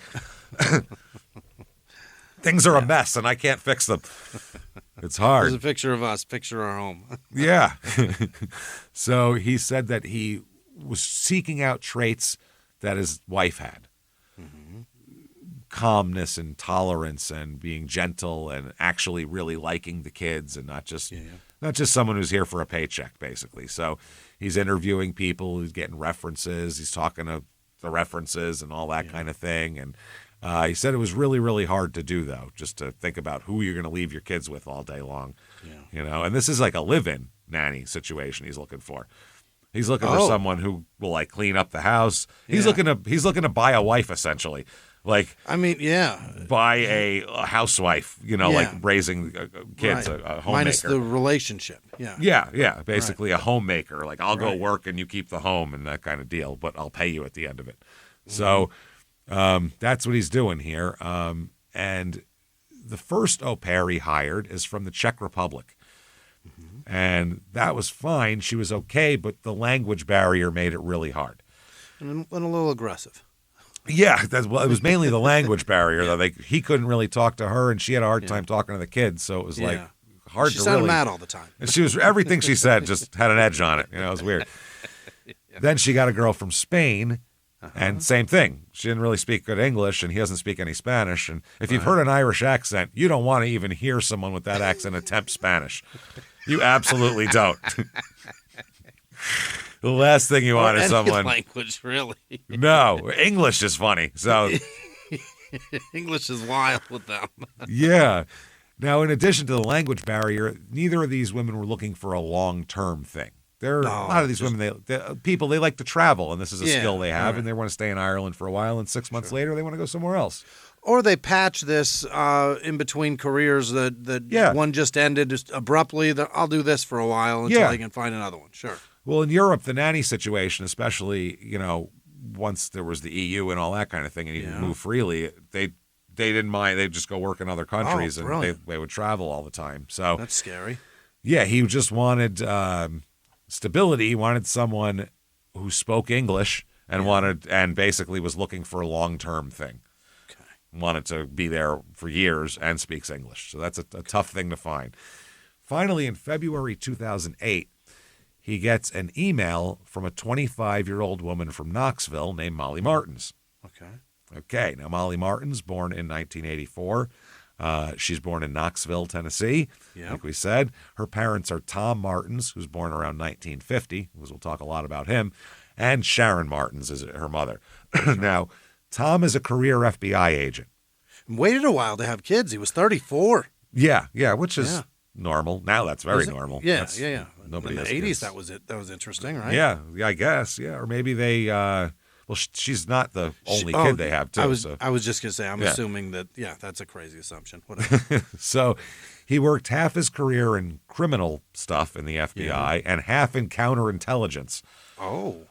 Things are a mess, and I can't fix them. It's hard. There's a picture of us, picture our home. Yeah. So he said that he was seeking out traits that his wife had. Mm-hmm. Calmness and tolerance and being gentle and actually really liking the kids and not just someone who's here for a paycheck, basically. So he's interviewing people, he's getting references, he's talking to the references and all that kind of thing. And he said it was really, really hard to do, though, just to think about who you're going to leave your kids with all day long. Yeah. And this is like a live-in nanny situation he's looking for. He's looking for someone who will clean up the house. He's looking to buy a wife, essentially. Buy a housewife, raising kids, a homemaker. Minus the relationship. Yeah. Basically a homemaker. I'll go work and you keep the home and that kind of deal, but I'll pay you at the end of it. Mm-hmm. So that's what he's doing here. And the first au pair he hired is from the Czech Republic. Mm-hmm. And that was fine. She was okay, but the language barrier made it really hard. And a little aggressive. Yeah, it was mainly the language barrier. Though he couldn't really talk to her, and she had a hard time talking to the kids. So it was hard to really. She sounded mad all the time. And everything she said just had an edge on it. It was weird. Then she got a girl from Spain, and same thing. She didn't really speak good English, and he doesn't speak any Spanish. And if you've heard an Irish accent, you don't want to even hear someone with that accent attempt Spanish. You absolutely don't. The last thing you want is someone. Language, really. No, English is funny. So English is wild with them. Yeah. Now, in addition to the language barrier, neither of these women were looking for a long-term thing. A lot of these women, they like to travel, and this is a skill they have, and they want to stay in Ireland for a while, and 6 months later, they want to go somewhere else. Or they patch this in between careers that one just ended just abruptly. I'll do this for a while until I can find another one. Sure. Well, in Europe, the nanny situation, especially, once there was the EU and all that kind of thing, and you could move freely, they didn't mind. They'd just go work in other countries, and they would travel all the time. So that's scary. Yeah, he just wanted stability. He wanted someone who spoke English and basically was looking for a long-term thing. Wanted to be there for years and speaks English. So that's a tough thing to find. finally, in February 2008, he gets an email from a 25-year-old woman from Knoxville named Molly Martins. Okay, now Molly Martins, born in 1984. She's born in Knoxville, Tennessee, like we said. Her parents are Tom Martins, who's born around 1950, because we'll talk a lot about him, and Sharon Martins is her mother. Now, Tom is a career FBI agent. Waited a while to have kids. He was 34. Yeah, which is normal. Now that's very normal. Yeah. Nobody in the 80s, that was interesting, right? Yeah, I guess. Yeah, or maybe they. Well, she's not the only kid they have too. I was just gonna say. I'm assuming that. Yeah, that's a crazy assumption. Whatever. So, he worked half his career in criminal stuff in the FBI and half in counterintelligence. Oh.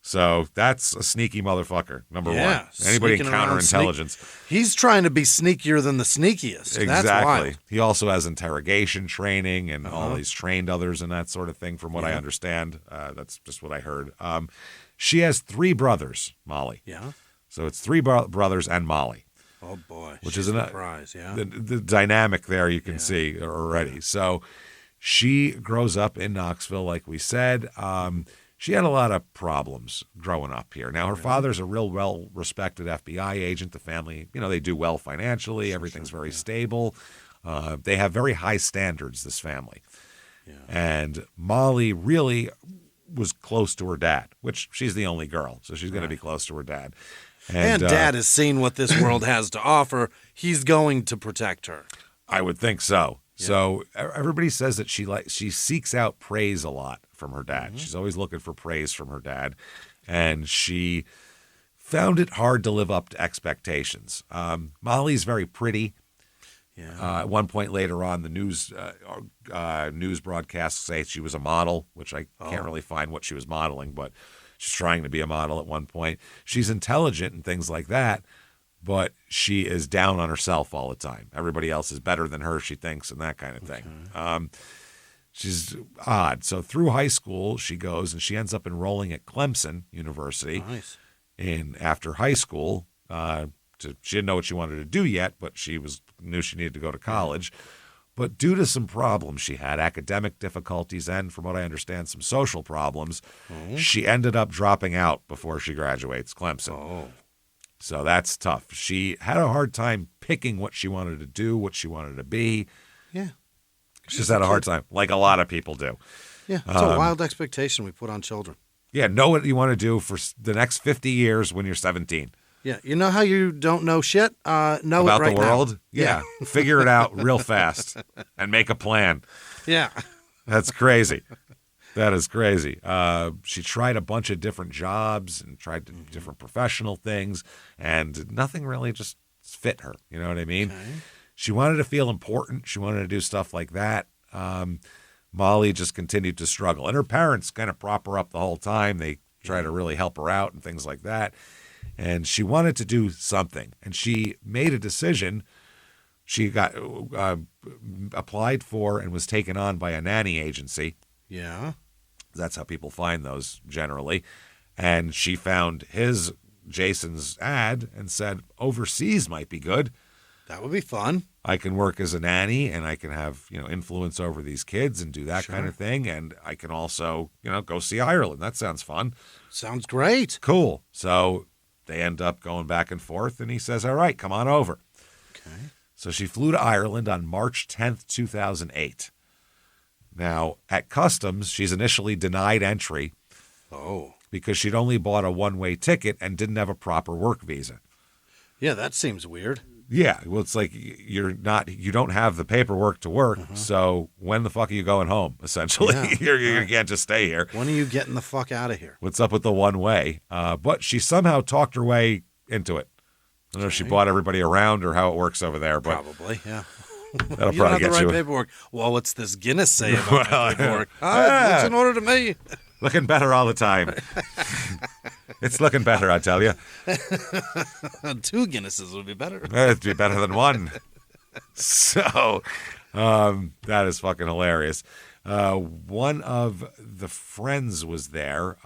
So that's a sneaky motherfucker, number one. Anybody in counterintelligence. He's trying to be sneakier than the sneakiest. Exactly. That's wild. He also has interrogation training and all these trained others and that sort of thing, from what I understand. That's just what I heard. She has 3 brothers, Molly. Yeah. So it's 3 brothers and Molly. Oh, boy. Which is a surprise, the dynamic there you can see already. Yeah. So she grows up in Knoxville, like we said. She had a lot of problems growing up here. Now, her father's a real well-respected FBI agent. The family, they do well financially. Everything's very stable. They have very high standards, this family. Yeah. And Molly really was close to her dad, which she's the only girl, so she's going to be close to her dad. And Dad has seen what this world has to offer. He's going to protect her. I would think so. Yeah. So everybody says that she seeks out praise a lot from her dad. Mm-hmm. She's always looking for praise from her dad, and she found it hard to live up to expectations. Molly's very pretty. Yeah. At one point later on, the news broadcasts say she was a model, which I can't really find what she was modeling, but she's trying to be a model at one point. She's intelligent and things like that, but she is down on herself all the time. Everybody else is better than her, she thinks, and that kind of thing. She's odd. So through high school, she goes and she ends up enrolling at Clemson University. Nice. After high school, she didn't know what she wanted to do yet, but she knew she needed to go to college. But due to some problems she had, academic difficulties, and from what I understand, some social problems, she ended up dropping out before she graduates Clemson. Oh. So that's tough. She had a hard time picking what she wanted to do, what she wanted to be. Yeah. She just had a hard time, like a lot of people do. Yeah, it's a wild expectation we put on children. Yeah, know what you want to do for the next 50 years when you're 17. Yeah, you know how you don't know shit? Know about it right the world? Now. Yeah. Figure it out real fast and make a plan. Yeah. That's crazy. That is crazy. She tried a bunch of different jobs and tried different professional things, and nothing really just fit her. You know what I mean? Okay. She wanted to feel important. She wanted to do stuff like that. Molly just continued to struggle. And her parents kind of prop her up the whole time. They try to really help her out and things like that. And she wanted to do something. And she made a decision. She got applied for and was taken on by a nanny agency. Yeah. That's how people find those generally. And she found Jason's ad and said, overseas might be good. That would be fun. I can work as a nanny and I can have, influence over these kids and do that kind of thing. And I can also, go see Ireland. That sounds fun. Sounds great. Cool. So they end up going back and forth and he says, all right, come on over. Okay. So she flew to Ireland on March 10th, 2008. Now, at customs, she's initially denied entry. Oh. Because she'd only bought a one-way ticket and didn't have a proper work visa. Yeah, that seems weird. Yeah, well, it's like you don't have the paperwork to work, so when the fuck are you going home, essentially? Yeah. You can't just stay here. When are you getting the fuck out of here? What's up with the one-way? But she somehow talked her way into it. I don't know if she bought everybody around or how it works over there. But probably, yeah. That'll you probably don't have get the you. right paperwork. Well, what's this Guinness say about my paperwork? Looks in order to me. Looking better all the time. It's looking better, I tell you. 2 Guinnesses would be better. It'd be better than 1. So that is fucking hilarious. One of the friends was there,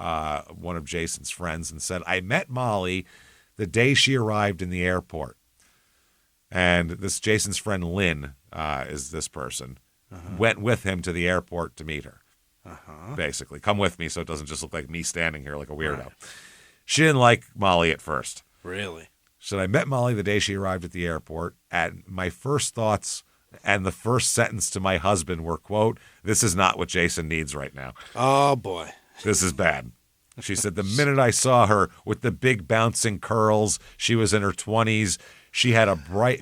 one of Jason's friends, and said, I met Molly the day she arrived in the airport. And this Jason's friend Lynn is this person. went with him to the airport to meet her. Basically, come with me so it doesn't just look like me standing here like a weirdo. Right. She didn't like Molly at first. Really? So I met Molly the day she arrived at the airport, and my first thoughts and the first sentence to my husband were, quote, "This is not what Jason needs right now." Oh, boy. This is bad. She said, the minute I saw her with the big bouncing curls, she was in her 20s. She had a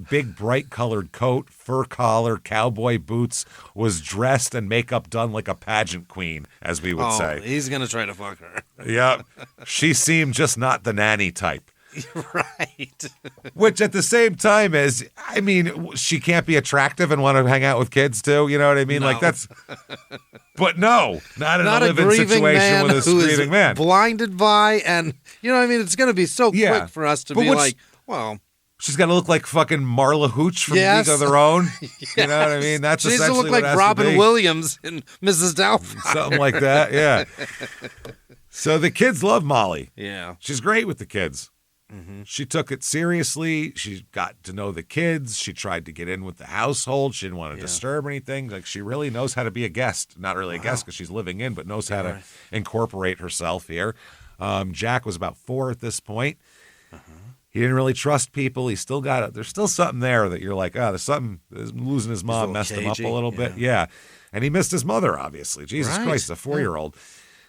big, bright-colored coat, fur collar, cowboy boots, was dressed and makeup done like a pageant queen, as we would say. He's going to try to fuck her. Yeah. She seemed just not the nanny type. Right. Which at the same time is, I mean, she can't be attractive and want to hang out with kids too. You know what I mean? No. Like that's, but no, not in not a living situation with a grieving man. Blinded by, and you know what I mean? It's going to be so quick for us to be like, well. She's got to look like fucking Marla Hooch from League of Their Own. Yes. You know what I mean? That's she needs essentially to look like Robin Williams in Mrs. Doubtfire. Something like that, yeah. So the kids love Molly. Yeah. She's great with the kids. Mm-hmm. She took it seriously. She got to know the kids. She tried to get in with the household. She didn't want to disturb anything. Like, she really knows how to be a guest. Not really a guest because she's living in, but knows how to incorporate herself here. Jack was about 4 at this point. He didn't really trust people. He still got it. There's still something there that you're like, there's something. Losing his mom messed him up a little bit. Yeah. And he missed his mother, obviously. Jesus Christ, a 4-year-old.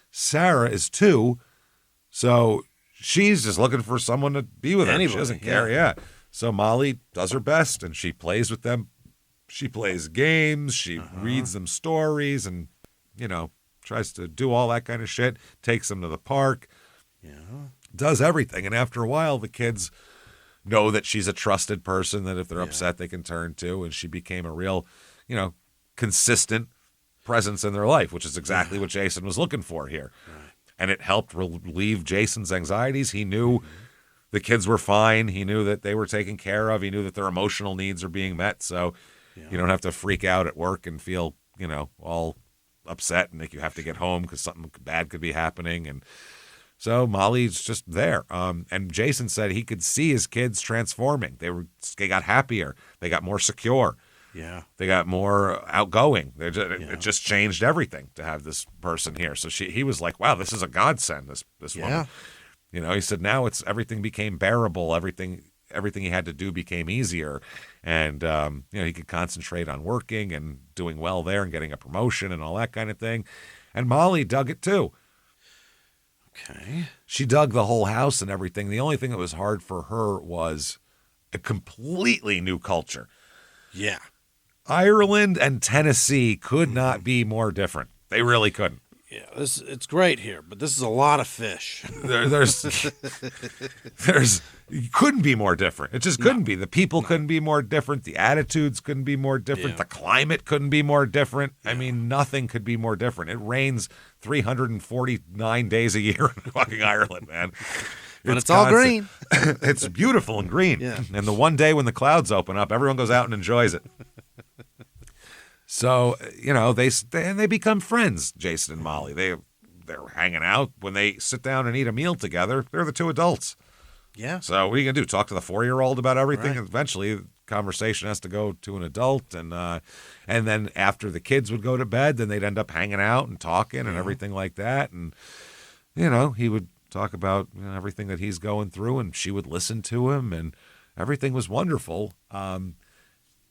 Sarah is 2. So she's just looking for someone to be with her. She doesn't care. Yeah. So Molly does her best, and she plays with them. She plays games. She reads them stories and, tries to do all that kind of shit. Takes them to the park. Yeah. Does everything. And after a while, the kids know that she's a trusted person that if they're upset, they can turn to. And she became a real, consistent presence in their life, which is exactly what Jason was looking for here. Right. And it helped relieve Jason's anxieties. He knew the kids were fine. He knew that they were taken care of. He knew that their emotional needs are being met. So you don't have to freak out at work and feel, all upset and think you have to get home because something bad could be happening. And so Molly's just there. And Jason said he could see his kids transforming. They got happier. They got more secure. Yeah. They got more outgoing. It just changed everything to have this person here. So he was like, wow, this is a godsend, this woman. He said now everything became bearable. Everything he had to do became easier. And, he could concentrate on working and doing well there and getting a promotion and all that kind of thing. And Molly dug it too. Okay. She dug the whole house and everything. The only thing that was hard for her was a completely new culture. Yeah. Ireland and Tennessee could not be more different. They really couldn't. Yeah, it's great here, but this is a lot of fish. You couldn't be more different. It just couldn't be. The people couldn't be more different. The attitudes couldn't be more different. The climate couldn't be more different. I mean, nothing could be more different. It rains 349 days a year in fucking Ireland, man. But it's all green. It's beautiful and green. Yeah. And the one day when the clouds open up, everyone goes out and enjoys it. So, they become friends, Jason and Molly. They're hanging out. When they sit down and eat a meal together, they're the 2 adults. Yeah. So what are you going to do? Talk to the 4-year-old about everything? Right. Eventually, the conversation has to go to an adult. And then after the kids would go to bed, then they'd end up hanging out and talking and everything like that. And, he would talk about everything that he's going through, and she would listen to him, and everything was wonderful.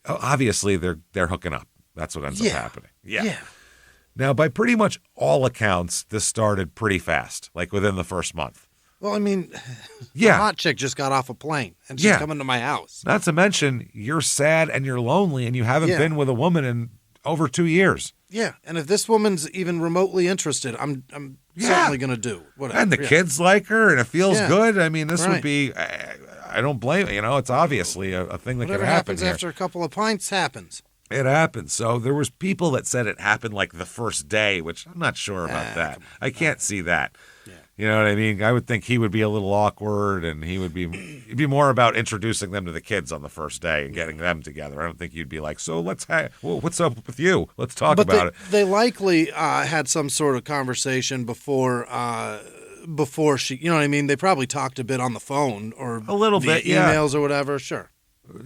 Obviously, they're hooking up. That's what ends up happening. Yeah. Now, by pretty much all accounts, this started pretty fast, like within the first month. Well, I mean, the hot chick just got off a plane and she's coming to my house. Not to mention, you're sad and you're lonely and you haven't been with a woman in over 2 years. Yeah, and if this woman's even remotely interested, I'm certainly going to do whatever. And the kids like her and it feels good. I mean, this would be, I don't blame it. It's obviously a thing that could happen happens after a couple of pints happens. It happened. So there was people that said it happened like the first day, which I'm not sure about that. I can't see that. Yeah. You know what I mean? I would think he would be a little awkward, and it'd be more about introducing them to the kids on the first day and getting them together. I don't think you'd be like, so what's up with you? Let's talk about it. They likely had some sort of conversation before she, you know what I mean? They probably talked a bit on the phone or a little bit, emails or whatever. Sure.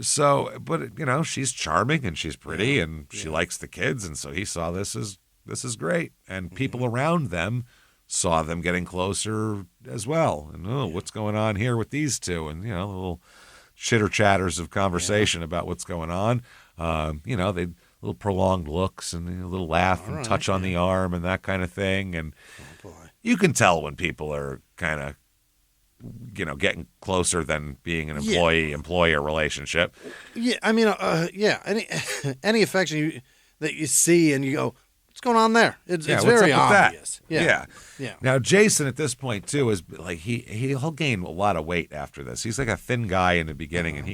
So, but she's charming and she's pretty and she likes the kids, and so he saw this is great, and people around them saw them getting closer as well, and what's going on here with these two, and little chitter chatters of conversation about what's going on. They little prolonged looks and a little laugh and touch on the arm and that kind of thing, and you can tell when people are kind of getting closer than being an employee-employer relationship. Yeah, I mean, any affection that you see and you go, what's going on there? It's very obvious. Yeah. Now, Jason at this point, too, is like he'll gain a lot of weight after this. He's like a thin guy in the beginning, and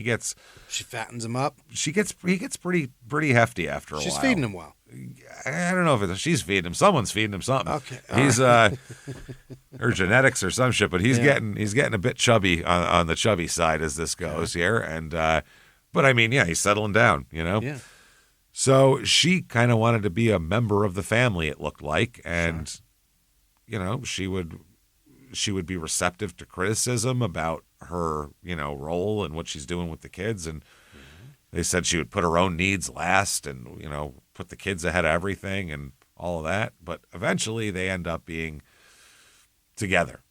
she fattens him up. He gets pretty hefty after a while. She's feeding him well. I don't know if she's feeding him. Someone's feeding him something. Okay. He's her genetics or some shit, but he's getting a bit chubby on the chubby side as this goes here. And but I mean, he's settling down, Yeah. So she kind of wanted to be a member of the family, it looked like, and she would be receptive to criticism about her, role and what she's doing with the kids, and they said she would put her own needs last and, put the kids ahead of everything and all of that. But eventually they end up being together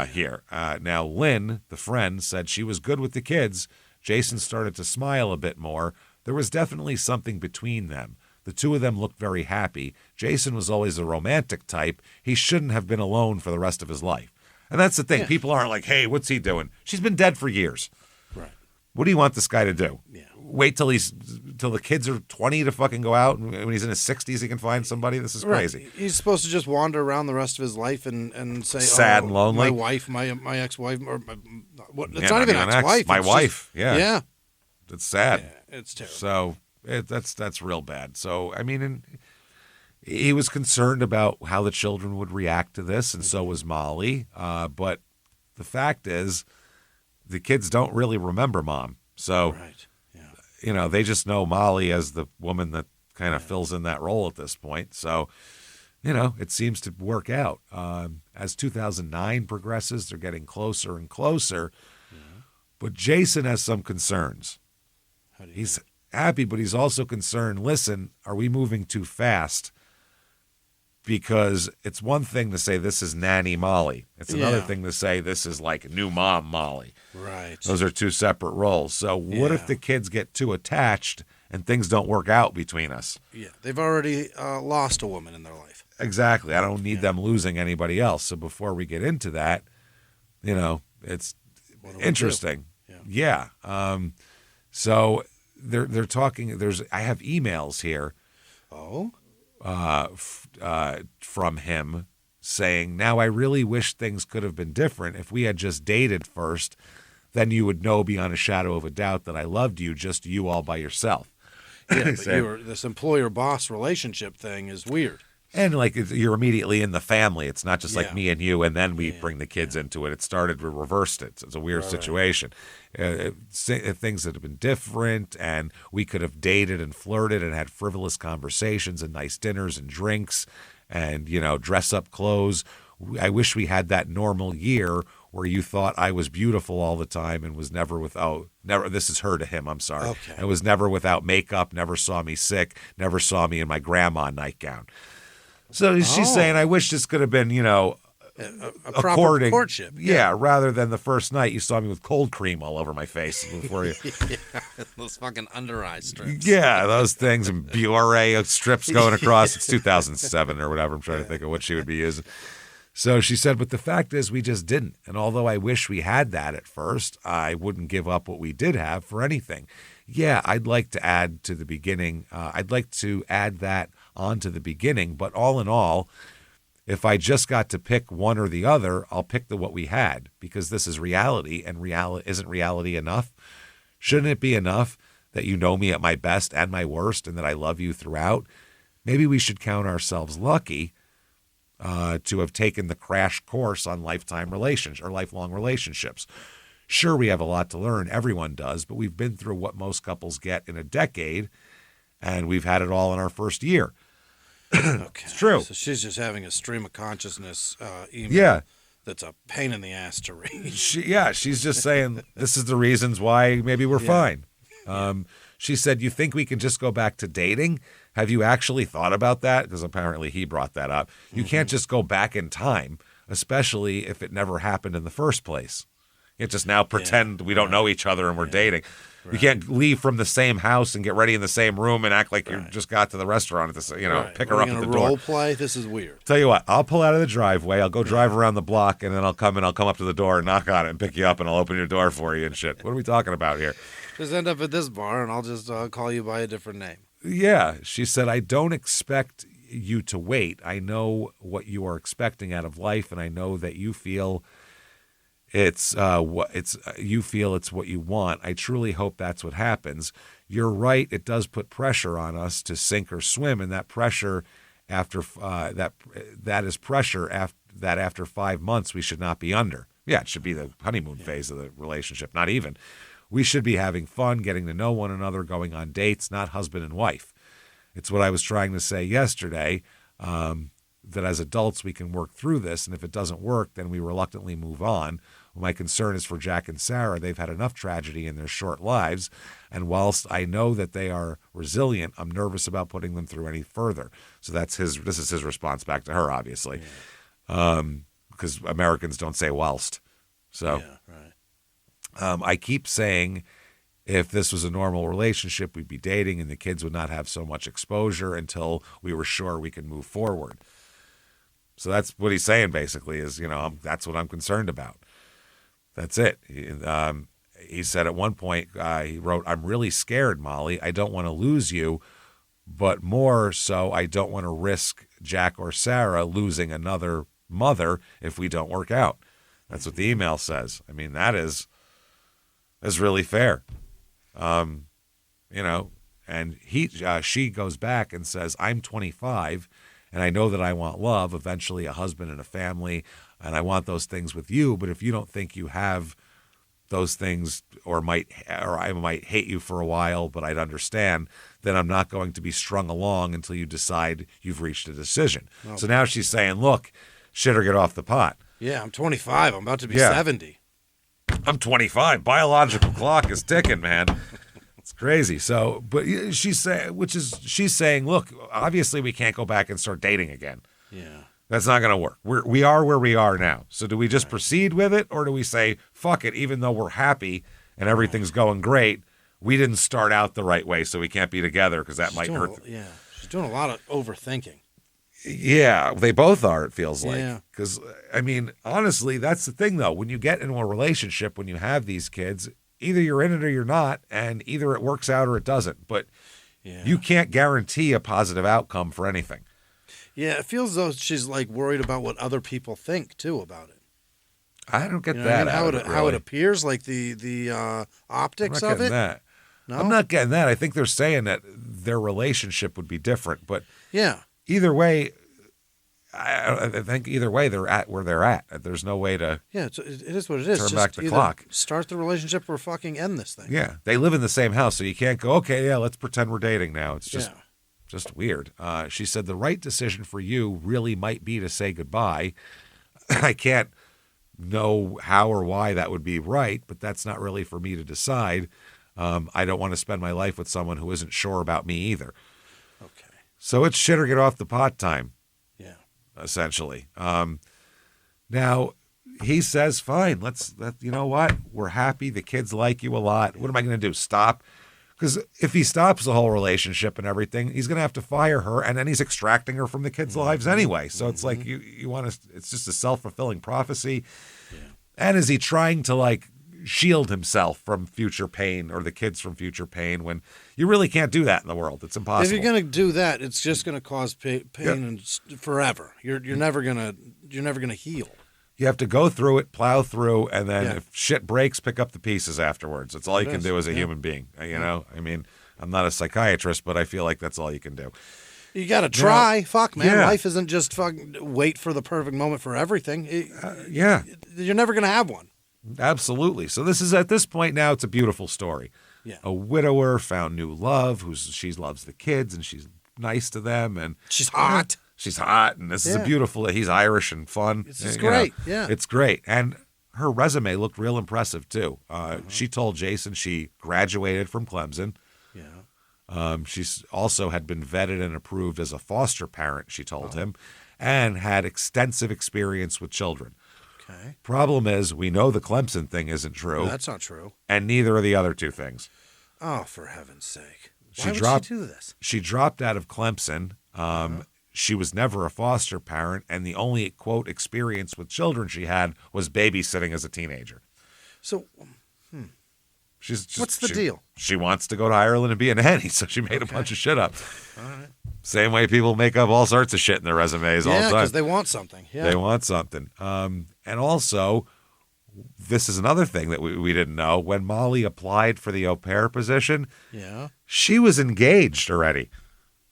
here. Now, Lynn, the friend, said she was good with the kids. Jason started to smile a bit more. There was definitely something between them. The two of them looked very happy. Jason was always a romantic type. He shouldn't have been alone for the rest of his life. And that's the thing. Yeah. People aren't like, hey, what's he doing? She's been dead for years. Right. What do you want this guy to do? Yeah. Wait till the kids are 20 to fucking go out, and when he's in his 60s he can find somebody? This is crazy. Right. He's supposed to just wander around the rest of his life and say, sad and lonely. My wife, my ex-wife, or it's not even ex-wife. My wife, Yeah. It's sad. Yeah, it's terrible. So that's real bad. So, I mean, he was concerned about how the children would react to this, and so was Molly. But the fact is, the kids don't really remember Mom. So, they just know Molly as the woman that kind of fills in that role at this point. So, it seems to work out. As 2009 progresses, they're getting closer and closer. Yeah. But Jason has some concerns. He's happy, but he's also concerned. Listen, are we moving too fast? Because it's one thing to say this is nanny Molly. It's another thing to say this is like new mom Molly. Right. Those are two separate roles. So what if the kids get too attached and things don't work out between us? Yeah, they've already lost a woman in their life. Exactly. I don't need them losing anybody else. So before we get into that, it's interesting. Yeah. So they're talking. I have emails here. Oh. From him saying, now I really wish things could have been different. If we had just dated first, then you would know beyond a shadow of a doubt that I loved you, just you all by yourself. Yeah, but this employer-boss relationship thing is weird. And like you're immediately in the family. It's not just like me and you, and then we bring the kids into it. It started, we reversed it. It's a weird situation. Things that have been different, and we could have dated and flirted and had frivolous conversations and nice dinners and drinks and, dress up clothes. I wish we had that normal year where you thought I was beautiful all the time and was never without, this is her to him, I'm sorry. Okay. I was never without makeup, never saw me sick, never saw me in my grandma nightgown. So she's saying, I wish this could have been, a proper courtship. Yeah, rather than the first night you saw me with cold cream all over my face before you. Those fucking under eye strips. Yeah, those things and Biore strips going across. It's 2007 or whatever. I'm trying to think of what she would be using. So she said, but the fact is we just didn't. And although I wish we had that at first, I wouldn't give up what we did have for anything. Yeah, I'd like to add to the beginning. I'd like to add that onto the beginning. But all in all, if I just got to pick one or the other, I'll pick what we had, because this is reality, and isn't reality enough? Shouldn't it be enough that you know me at my best and my worst and that I love you throughout? Maybe we should count ourselves lucky to have taken the crash course on lifelong relationships. Sure, we have a lot to learn. Everyone does, but we've been through what most couples get in a decade, and we've had it all in our first year. Okay. It's true. So she's just having a stream of consciousness email. Yeah. That's a pain in the ass to read. She's just saying this is the reasons why maybe we're fine. She said, you think we can just go back to dating? Have you actually thought about that? Because apparently he brought that up. You can't just go back in time, especially if it never happened in the first place. You can't just now pretend we don't know each other and we're dating. Right. You can't leave from the same house and get ready in the same room and act like you just got to the restaurant at the, pick her up at the door. Role play? This is weird. Tell you what, I'll pull out of the driveway. I'll go drive around the block, and then I'll come up to the door and knock on it and pick you up, and I'll open your door for you and shit. What are we talking about here? Just end up at this bar, and I'll just call you by a different name. Yeah, she said, I don't expect you to wait. I know what you are expecting out of life, and I know that you feel it's what you want. I truly hope that's what happens. You're right. It does put pressure on us to sink or swim, and that pressure after that is pressure after 5 months we should not be under. Yeah, it should be the honeymoon phase of the relationship. Not even. We should be having fun, getting to know one another, going on dates, not husband and wife. It's what I was trying to say yesterday. That as adults we can work through this, and if it doesn't work, then we reluctantly move on. My concern is for Jack and Sarah. They've had enough tragedy in their short lives, and whilst I know that they are resilient, I'm nervous about putting them through any further. So this is his response back to her, obviously, because Americans don't say whilst. So I keep saying if this was a normal relationship, we'd be dating, and the kids would not have so much exposure until we were sure we could move forward. So that's what he's saying, basically, is, that's what I'm concerned about. That's it. He said at one point, he wrote, I'm really scared, Molly. I don't want to lose you, but more so I don't want to risk Jack or Sarah losing another mother if we don't work out. That's what the email says. I mean, that's really fair. And she goes back and says, I'm 25 and I know that I want love, eventually a husband and a family, and I want those things with you. But if you don't think you have those things, or I might hate you for a while, but I'd understand, then I'm not going to be strung along until you decide you've reached a decision. Oh. So now she's saying, look, shit or get off the pot. Yeah, I'm 25. I'm about to be 70. I'm 25. Biological clock is ticking, man. It's crazy. So, but she's saying, look, obviously we can't go back and start dating again. Yeah. That's not going to work. We are where we are now. So do we just proceed with it, or do we say, fuck it, even though we're happy and everything's going great, we didn't start out the right way, so we can't be together because that might hurt. Yeah. She's doing a lot of overthinking. Yeah, they both are, it feels like. Because, honestly, that's the thing, though. When you get into a relationship, when you have these kids, either you're in it or you're not, and either it works out or it doesn't. But you can't guarantee a positive outcome for anything. Yeah, it feels as though she's worried about what other people think too about it. I don't get that. How it appears, like the optics of it. That. No? I'm not getting that. I think they're saying that their relationship would be different, but either way, I think either way they're at where they're at. There's no way to. Yeah, it is what it is. Turn back the clock. Start the relationship or fucking end this thing. Yeah, they live in the same house, so you can't go. Okay, yeah, let's pretend we're dating now. It's just. Just weird. She said the right decision for you really might be to say goodbye. I can't know how or why that would be right, but that's not really for me to decide. I don't want to spend my life with someone who isn't sure about me either. Okay. So it's shit or get off the pot time. Yeah. Essentially. Now, he says, fine, you know what? We're happy. The kids like you a lot. What am I going to do? Stop? Because if he stops the whole relationship and everything, he's going to have to fire her, and then he's extracting her from the kids' lives anyway. So it's like you want to. It's just a self-fulfilling prophecy. Yeah. And is he trying to shield himself from future pain or the kids from future pain when you really can't do that in the world? It's impossible. If you're going to do that, it's just going to cause pain and forever. You're never gonna heal. You have to go through it, plow through, and then if shit breaks, pick up the pieces afterwards. That's all you can do as a human being. I'm not a psychiatrist, but I feel like that's all you can do. You got to try. Fuck, man. Yeah. Life isn't just fucking wait for the perfect moment for everything. You're never going to have one. Absolutely. So at this point now, it's a beautiful story. Yeah. A widower found new love, she loves the kids, and she's nice to them. And she's hot. She's hot, and this is a beautiful. He's Irish and fun. This is great. Yeah, it's great. And her resume looked real impressive, too. She told Jason she graduated from Clemson. Yeah. She also had been vetted and approved as a foster parent, she told him, and had extensive experience with children. Okay. Problem is, we know the Clemson thing isn't true. No, that's not true. And neither are the other two things. Oh, for heaven's sake. She Why would she do this? She dropped out of Clemson. She was never a foster parent, and the only, quote, experience with children she had was babysitting as a teenager. So, what's the deal? deal? She wants to go to Ireland and be a nanny, so she made a bunch of shit up. All right. Same way people make up all sorts of shit in their resumes all the time. Yeah, because they want something. Yeah. They want something. And also, this is another thing that we didn't know. When Molly applied for the au pair position, she was engaged already.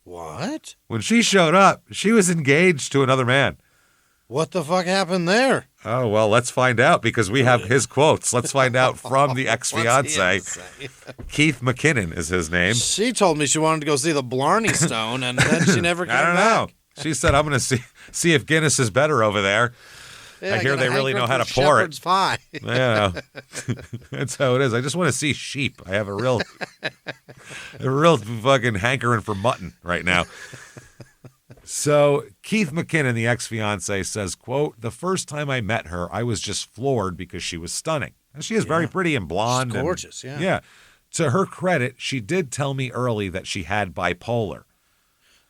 What? When she showed up, she was engaged to another man. What the fuck happened there? Oh, well, let's find out because we have his quotes. Let's find out from the ex-fiance. Keith McKinnon is his name. She told me she wanted to go see the Blarney Stone, and then she never came back. I don't know. She said, I'm going to see if Guinness is better over there. Yeah, I hear they really know how to pour it. Pie. Yeah, that's how it is. I just want to see sheep. I have a real fucking hankering for mutton right now. So Keith McKinnon, the ex-fiance, says, quote, the first time I met her, I was just floored because she was stunning. And she is very pretty and blonde. She's gorgeous, Yeah. To her credit, she did tell me early that she had bipolar.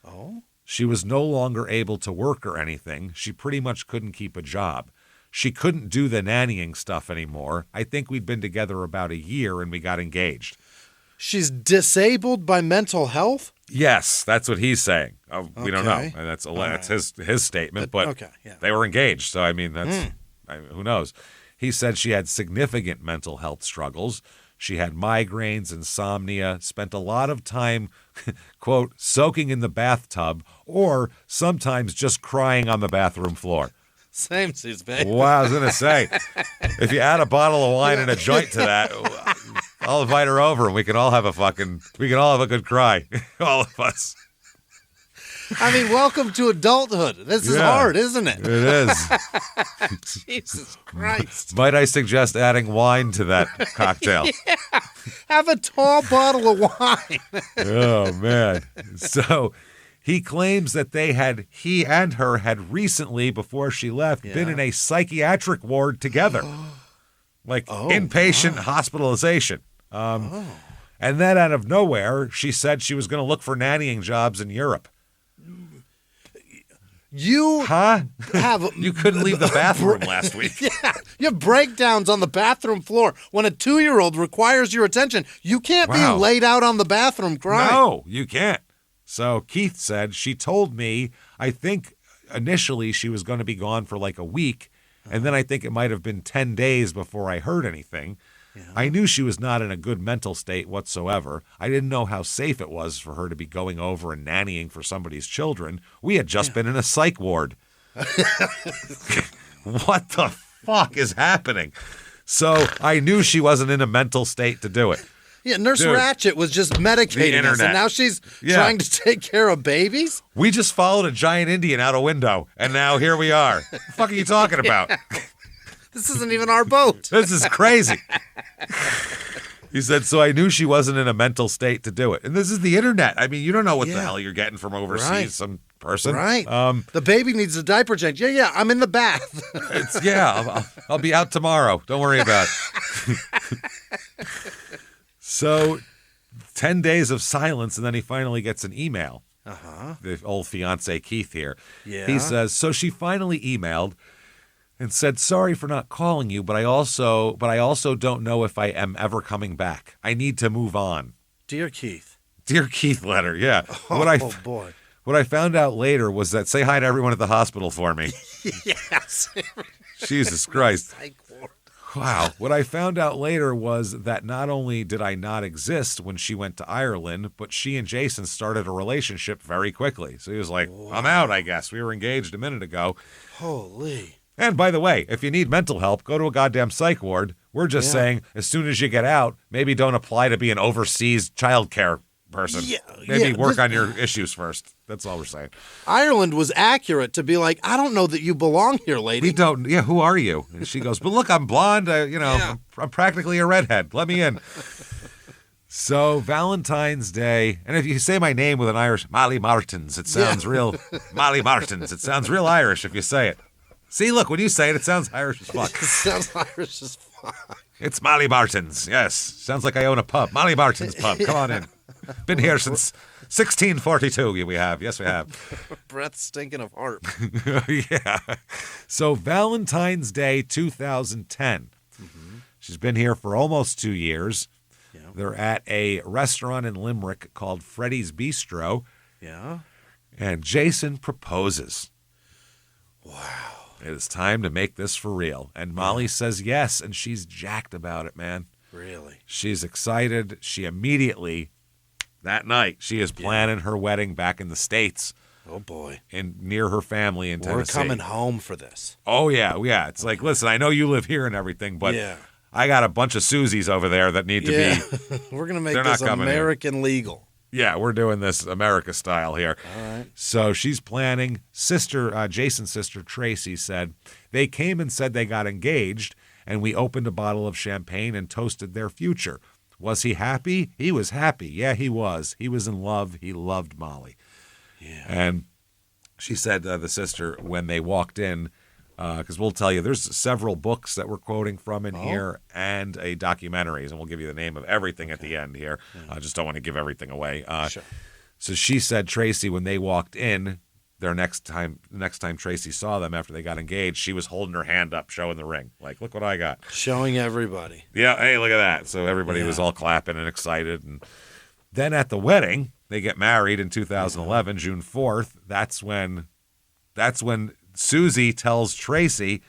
Oh? She was no longer able to work or anything. She pretty much couldn't keep a job. She couldn't do the nannying stuff anymore. I think we'd been together about a year and we got engaged. She's disabled by mental health? Yes, that's what he's saying. We don't know. And that's his statement, but they were engaged. So, I mean, who knows? He said she had significant mental health struggles. She had migraines, insomnia, spent a lot of time, quote, soaking in the bathtub, or sometimes just crying on the bathroom floor. Same, babe. Wow, I was going to say, if you add a bottle of wine and a joint to that, I'll invite her over and we can all have a good cry. All of us. I mean, welcome to adulthood. This is hard, isn't it? It is. Jesus Christ. Might I suggest adding wine to that cocktail? Yeah. Have a tall bottle of wine. Oh, man. So he claims that he and her had recently, before she left, been in a psychiatric ward together. Like inpatient hospitalization. And then out of nowhere, she said she was going to look for nannying jobs in Europe. You have you couldn't leave the bathroom last week. Yeah, you have breakdowns on the bathroom floor. When a 2-year-old requires your attention, you can't be laid out on the bathroom crying. No, you can't. So Keith said, she told me, I think initially she was going to be gone for like a week, and then I think it might have been 10 days before I heard anything. Yeah. I knew she was not in a good mental state whatsoever. I didn't know how safe it was for her to be going over and nannying for somebody's children. We had just been in a psych ward. What the fuck is happening? So I knew she wasn't in a mental state to do it. Yeah, Nurse Ratched was just medicating us, and now she's trying to take care of babies? We just followed a giant Indian out a window, and now here we are. What the fuck are you talking about? This isn't even our boat. This is crazy. He said, so I knew she wasn't in a mental state to do it. And this is the internet. I mean, you don't know what the hell you're getting from overseas, some person. Right. The baby needs a diaper change. Yeah, I'm in the bath. I'll be out tomorrow. Don't worry about it. So 10 days of silence, and then he finally gets an email. The old fiance Keith here. Yeah. He says, so she finally emailed and said, sorry for not calling you, but I also don't know if I am ever coming back. I need to move on. Dear Keith. Dear Keith letter, yeah. Oh, boy. What I found out later was that, say hi to everyone at the hospital for me. Yes. Jesus Christ. Wow. What I found out later was that not only did I not exist when she went to Ireland, but she and Jason started a relationship very quickly. So he was like, I'm out, I guess. We were engaged a minute ago. Holy. And by the way, if you need mental help, go to a goddamn psych ward. We're just saying, as soon as you get out, maybe don't apply to be an overseas child care person. Maybe work on your issues first. That's all we're saying. Ireland was accurate to be like, I don't know that you belong here, lady. We don't. Yeah, who are you? And she goes, but look, I'm blonde. I'm practically a redhead. Let me in. So Valentine's Day, and if you say my name with an Irish, Molly Martins, it sounds real. Molly Martins, it sounds real Irish if you say it. See, look, when you say it, it sounds Irish as fuck. It sounds Irish as fuck. It's Molly Martins. Yes, sounds like I own a pub. Molly Martins pub. Come on in. Been here since 1642. We have. Yes, we have. Breath stinking of harp. Yeah. So Valentine's Day 2010. Mm-hmm. She's been here for almost 2 years. Yeah. They're at a restaurant in Limerick called Freddy's Bistro. Yeah. And Jason proposes. Wow. It is time to make this for real. And Molly says yes, and she's jacked about it, man. Really? She's excited. She immediately, that night, she is planning her wedding back in the States. Oh, boy. Near her family in Tennessee. We're coming home for this. Oh, yeah. Yeah. It's like, listen, I know you live here and everything, but I got a bunch of Susies over there that need to be. We're going to make this American legal. Yeah, we're doing this America style here. All right. So she's planning. Jason's sister, Tracy, said, they came and said they got engaged, and we opened a bottle of champagne and toasted their future. Was he happy? He was happy. Yeah, he was. He was in love. He loved Molly. Yeah. And she said, the sister, when they walked in, because we'll tell you, there's several books that we're quoting from in here and a documentaries, and we'll give you the name of everything at the end here. I just don't want to give everything away. Sure. So she said, Tracy, when they walked in, the next time Tracy saw them after they got engaged, she was holding her hand up, showing the ring. Like, look what I got. Showing everybody. Yeah, hey, look at that. So everybody was all clapping and excited. And then at the wedding, they get married in 2011, June 4th. That's when Susie tells Tracy,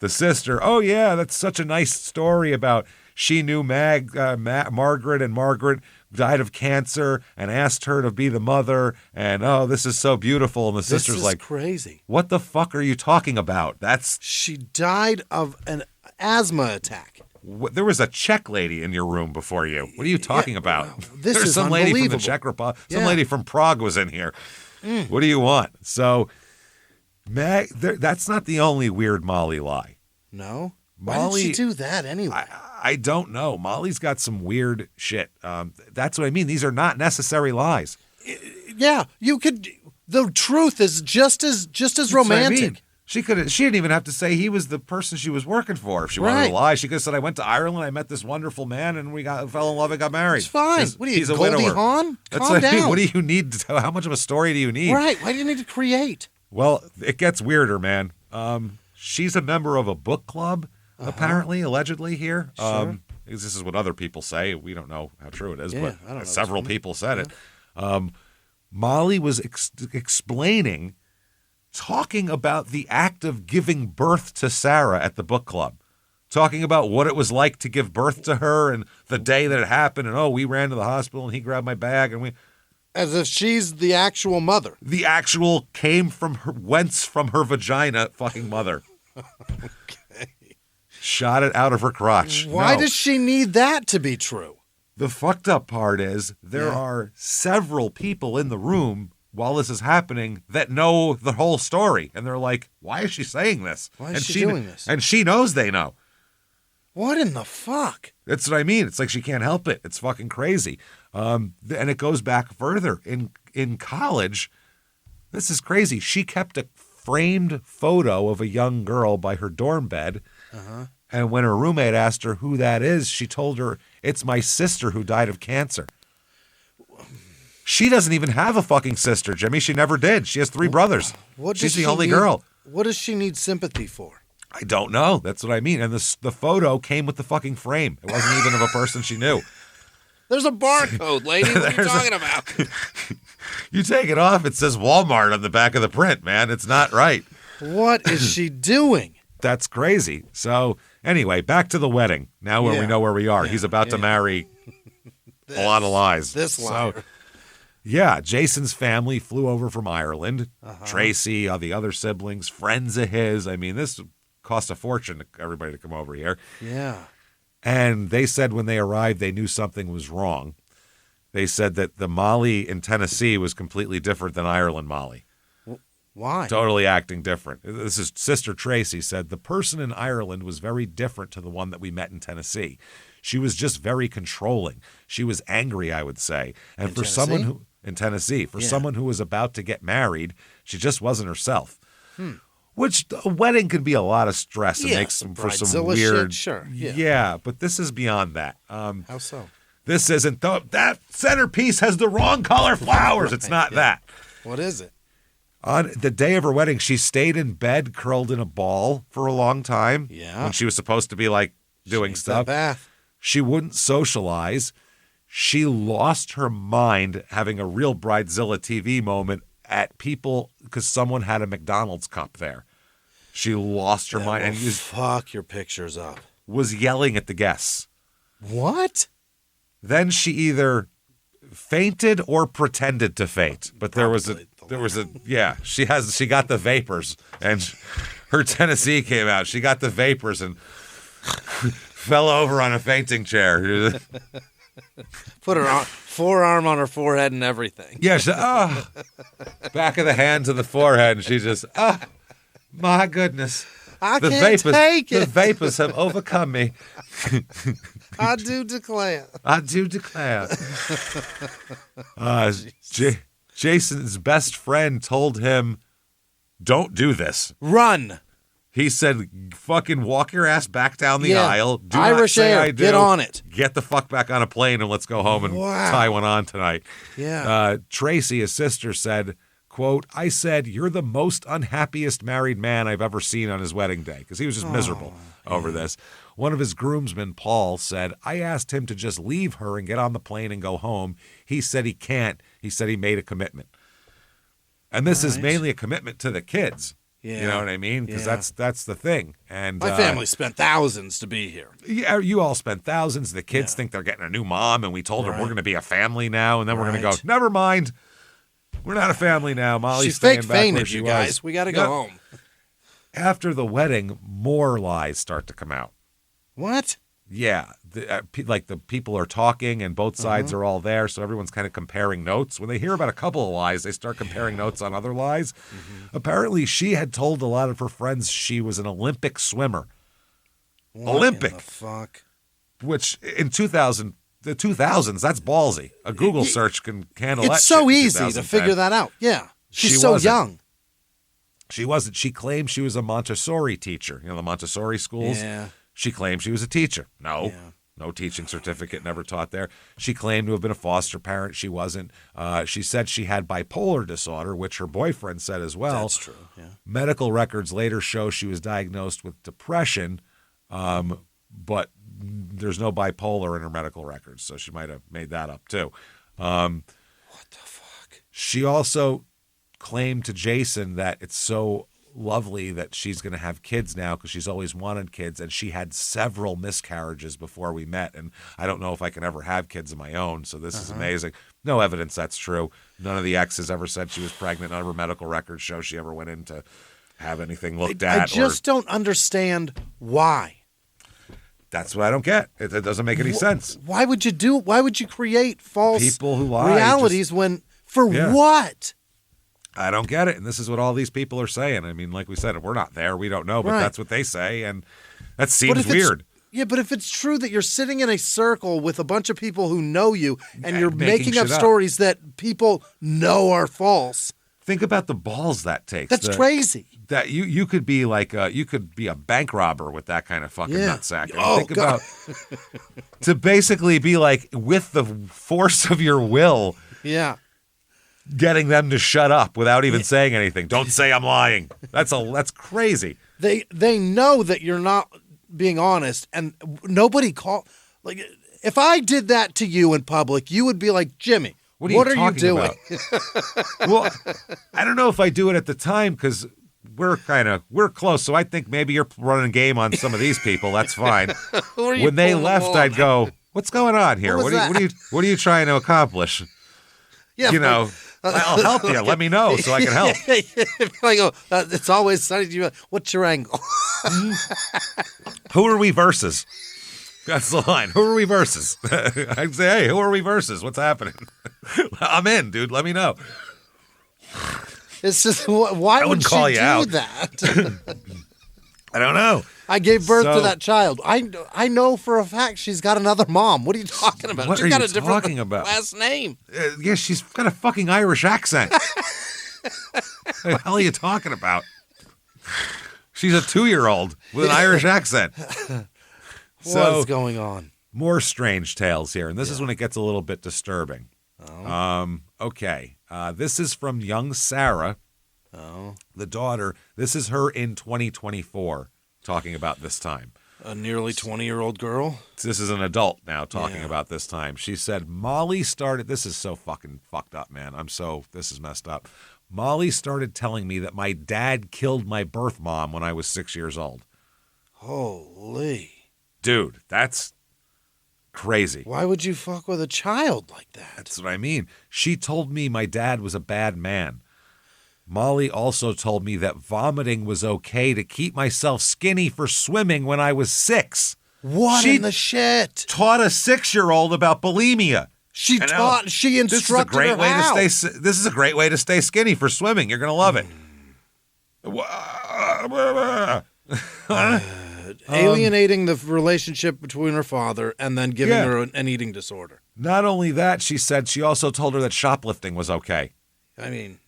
the sister, oh, yeah, that's such a nice story about she knew Margaret, and Margaret died of cancer and asked her to be the mother, and, oh, this is so beautiful. And the sister's like, crazy. What the fuck are you talking about? She died of an asthma attack. There was a Czech lady in your room before you. What are you talking about? There's some lady from the Czech Republic. Some lady from Prague was in here. What do you want? So that's not the only weird Molly lie. No? Why did she do that anyway? I don't know. Molly's got some weird shit. That's what I mean. These are not necessary lies. Yeah, you could. The truth is just as romantic. I mean. She didn't even have to say he was the person she was working for. If she wanted to lie, she could have said, I went to Ireland, I met this wonderful man, and we fell in love and got married. It's fine. What are you, he's a Goldie widower. Hawn? Calm down. What do you need to tell? How much of a story do you need? Right. Why do you need to create? Well, it gets weirder, man. She's a member of a book club, apparently, allegedly here. Sure. This is what other people say. We don't know how true it is, I don't but know several people said it. Molly was explaining, talking about the act of giving birth to Sarah at the book club, talking about what it was like to give birth to her and the day that it happened. And, we ran to the hospital and he grabbed my bag and as if she's the actual mother. The actual went from her vagina fucking mother. Okay. Shot it out of her crotch. Why does she need that to be true? The fucked up part is there are several people in the room while this is happening that know the whole story. And they're like, why is she saying this? Why is she doing this? And she knows they know. What in the fuck? That's what I mean. It's like she can't help it. It's fucking crazy. And it goes back further. In college, this is crazy. She kept a framed photo of a young girl by her dorm bed. And when her roommate asked her who that is, she told her, it's my sister who died of cancer. She doesn't even have a fucking sister, Jimmy. She never did. She has 3 brothers. She's the only girl. What does she need sympathy for? I don't know. That's what I mean. And the photo came with the fucking frame. It wasn't even of a person she knew. There's a barcode, lady. What are you talking about? You take it off, it says Walmart on the back of the print, man. It's not right. What is she doing? That's crazy. So anyway, back to the wedding. Now we know where we are. He's about to marry a lot of lies. This liar. So, yeah, Jason's family flew over from Ireland. Tracy, the other siblings, friends of his. I mean, this cost a fortune to everybody to come over here. Yeah. And they said when they arrived, they knew something was wrong. They said that the Molly in Tennessee was completely different than Ireland Molly. Why? Totally acting different. This is Sister Tracy said, the person in Ireland was very different to the one that we met in Tennessee. She was just very controlling. She was angry, I would say. And for someone who, in Tennessee, for someone who was about to get married, she just wasn't herself. Which a wedding could be a lot of stress and makes for some weird. Shit, sure. Yeah, but this is beyond that. How so? This isn't that centerpiece has the wrong color flowers. It's not that. What is it? On the day of her wedding, she stayed in bed, curled in a ball for a long time. Yeah. When she was supposed to be like doing stuff. Bath. She wouldn't socialize. She lost her mind having a real Bridezilla TV moment at people because someone had a McDonald's cup there. She lost her mind and fuck your pictures up. Was yelling at the guests. What? Then she either fainted or pretended to faint, but there was a she got the vapors and her Tennessee came out. She got the vapors and fell over on a fainting chair. Put her forearm on her forehead and everything. Yeah, back of the hand to the forehead, and she just my goodness. I can't take it. The vapors have overcome me. I do declare. Jason's best friend told him, don't do this. Run. He said, fucking walk your ass back down the aisle. Do Irish not say air. I do. Get on it. Get the fuck back on a plane and let's go home and tie one on tonight. Yeah. Tracy, his sister, said, quote, I said, you're the most unhappiest married man I've ever seen on his wedding day, because he was just miserable over this. One of his groomsmen, Paul, said, I asked him to just leave her and get on the plane and go home. He said he can't. He said he made a commitment. And this is mainly a commitment to the kids. Yeah. You know what I mean? Because that's the thing. And my family spent thousands to be here. Yeah, you all spent thousands. The kids think they're getting a new mom, and we told them we're going to be a family now, and then we're going to go, never mind. We're not a family now. Molly's staying back where she you was. Guys. We got to go home. After the wedding, more lies start to come out. What? Yeah. The people are talking and both sides are all there, so everyone's kind of comparing notes. When they hear about a couple of lies, they start comparing notes on other lies. Apparently, she had told a lot of her friends she was an Olympic swimmer. Olympic. In the fuck? Which in the 2000s, that's ballsy. A Google search can handle that. It's so easy to figure that out. Yeah. She's so young. She wasn't. She claimed she was a Montessori teacher. You know, the Montessori schools? Yeah. She claimed she was a teacher. No teaching certificate, never taught there. She claimed to have been a foster parent. She wasn't. She said she had bipolar disorder, which her boyfriend said as well. That's true, yeah. Medical records later show she was diagnosed with depression, but there's no bipolar in her medical records, so she might have made that up too. What the fuck? She also claimed to Jason that it's so lovely that she's going to have kids now because she's always wanted kids, and she had several miscarriages before we met, and I don't know if I can ever have kids of my own, so this is amazing. No evidence that's true. None of the exes ever said she was pregnant. None of her medical records show she ever went in to have anything looked at. I just don't understand why. That's what I don't get. It doesn't make any sense. Why would you create false people who lie realities what? I don't get it. And this is what all these people are saying. I mean, like we said, we're not there. We don't know, but that's what they say. And that seems weird. Yeah, but if it's true that you're sitting in a circle with a bunch of people who know you and you're making up stories that people know are false. Think about the balls that takes. That's crazy. That you could be like you could be a bank robber with that kind of fucking nutsack. Think God. about to basically be like with the force of your will. Yeah. Getting them to shut up without even saying anything. Don't say I'm lying. That's crazy. They know that you're not being honest, and nobody like if I did that to you in public, you would be like, Jimmy, what are you doing? Well, I don't know if I do it at the time because we're close. So I think maybe you're running game on some of these people. That's fine. When they left, I'd go, what's going on here? What are you trying to accomplish? Yeah, I'll help you. Let me know so I can help. It's always sunny. What's your angle? Who are we versus? That's the line. Who are we versus? I'd say, hey, who are we versus? What's happening? I'm in, dude. Let me know. It's just, why would she do that? I don't know. I gave birth to that child. I know for a fact she's got another mom. What are you talking about? What she's are got you a different talking about? last name. Yeah, she's got a fucking Irish accent. What the hell are you talking about? She's a 2-year-old with an Irish accent. What is going on? More strange tales here, and this is when it gets a little bit disturbing. Oh. Okay. This is from young Sarah, the daughter. This is her in 2024 talking about this time. A nearly 20-year-old girl? This is an adult now talking about this time. She said, Molly started, this is so fucking fucked up, man. This is messed up. Molly started telling me that my dad killed my birth mom when I was 6 years old. Holy. Dude, that's crazy. Why would you fuck with a child like that? That's what I mean. She told me my dad was a bad man. Molly also told me that vomiting was okay to keep myself skinny for swimming when I was 6. What in the shit? Taught a 6-year-old about bulimia. She instructed her how. This is a great way to stay skinny for swimming. You're going to love it. Alienating the relationship between her father and then giving her an eating disorder. Not only that, she said she also told her that shoplifting was okay. I mean,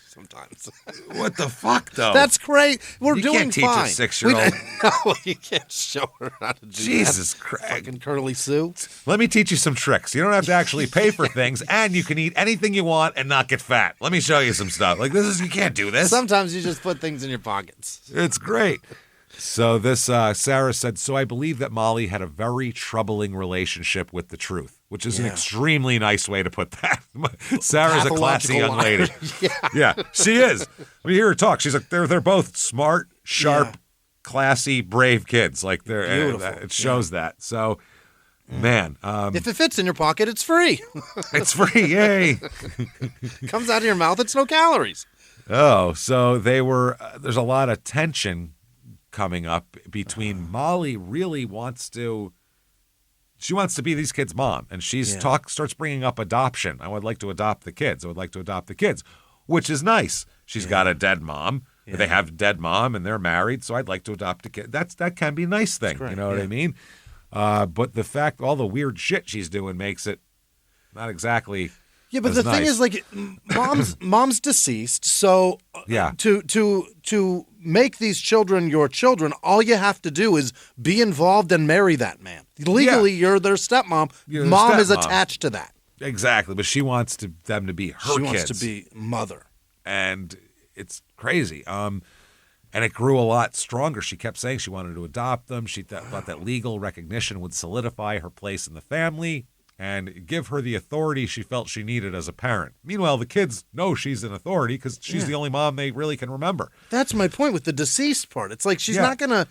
sometimes. What the fuck, though? That's great. We're you doing can't teach fine. a 6-year-old. No, you can't show her how to do Jesus that. Christ. Fucking Curly Sue. Let me teach you some tricks. You don't have to actually pay for things, and you can eat anything you want and not get fat. Let me show you some stuff. Like, you can't do this. Sometimes you just put things in your pockets. It's great. So this, Sarah said, so I believe that Molly had a very troubling relationship with the truth, which is an extremely nice way to put that. Sarah's a classy young lady. Yeah, she is. When you hear her talk, she's like, they're both smart, sharp, classy, brave kids. Like it shows that. So, man. If it fits in your pocket, it's free. It's free. Yay. Comes out of your mouth, it's no calories. Oh, so there's a lot of tension coming up between Molly really wants to be these kids' mom, and starts bringing up adoption. I would like to adopt the kids. Which is nice. She's got a dead mom. Yeah. They have a dead mom, and they're married, so I'd like to adopt a kid. That can be a nice thing. You know what I mean? But the fact all the weird shit she's doing makes it not exactly. Yeah, but the thing is, like, mom's deceased, so to make these children your children, all you have to do is be involved and marry that man. Legally, you're their stepmom. Mom is attached to that. Exactly, but she wants them to be her kids. She wants to be mother. And it's crazy. And it grew a lot stronger. She kept saying she wanted to adopt them. She thought that legal recognition would solidify her place in the family and give her the authority she felt she needed as a parent. Meanwhile, the kids know she's an authority because she's the only mom they really can remember. That's my point with the deceased part. It's like she's not gonna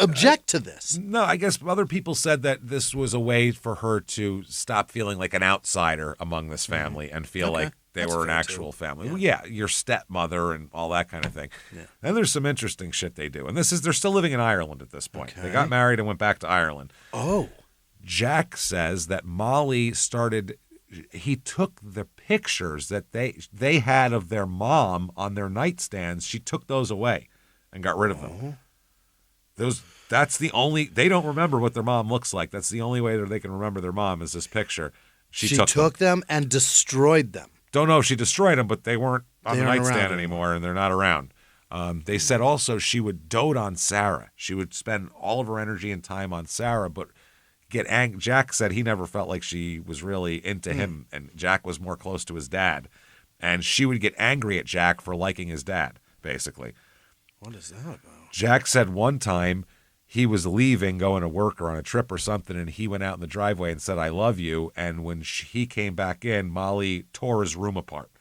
object to this. No, I guess other people said that this was a way for her to stop feeling like an outsider among this family and feel like they were an actual family. Well, your stepmother and all that kind of thing. Yeah. And there's some interesting shit they do. And they're still living in Ireland at this point. Okay. They got married and went back to Ireland. Oh. Jack says that Molly he took the pictures that they had of their mom on their nightstands. She took those away and got rid of them. That's the only, they don't remember what their mom looks like. That's the only way that they can remember their mom is this picture. She took them and destroyed them. Don't know if she destroyed them, but they weren't on the nightstand anymore and they're not around. They said also she would dote on Sarah. She would spend all of her energy and time on Sarah, but Jack said he never felt like she was really into him, and Jack was more close to his dad. And she would get angry at Jack for liking his dad, basically. What is that about? Jack said one time he was leaving, going to work or on a trip or something, and he went out in the driveway and said, "I love you." And when he came back in, Molly tore his room apart.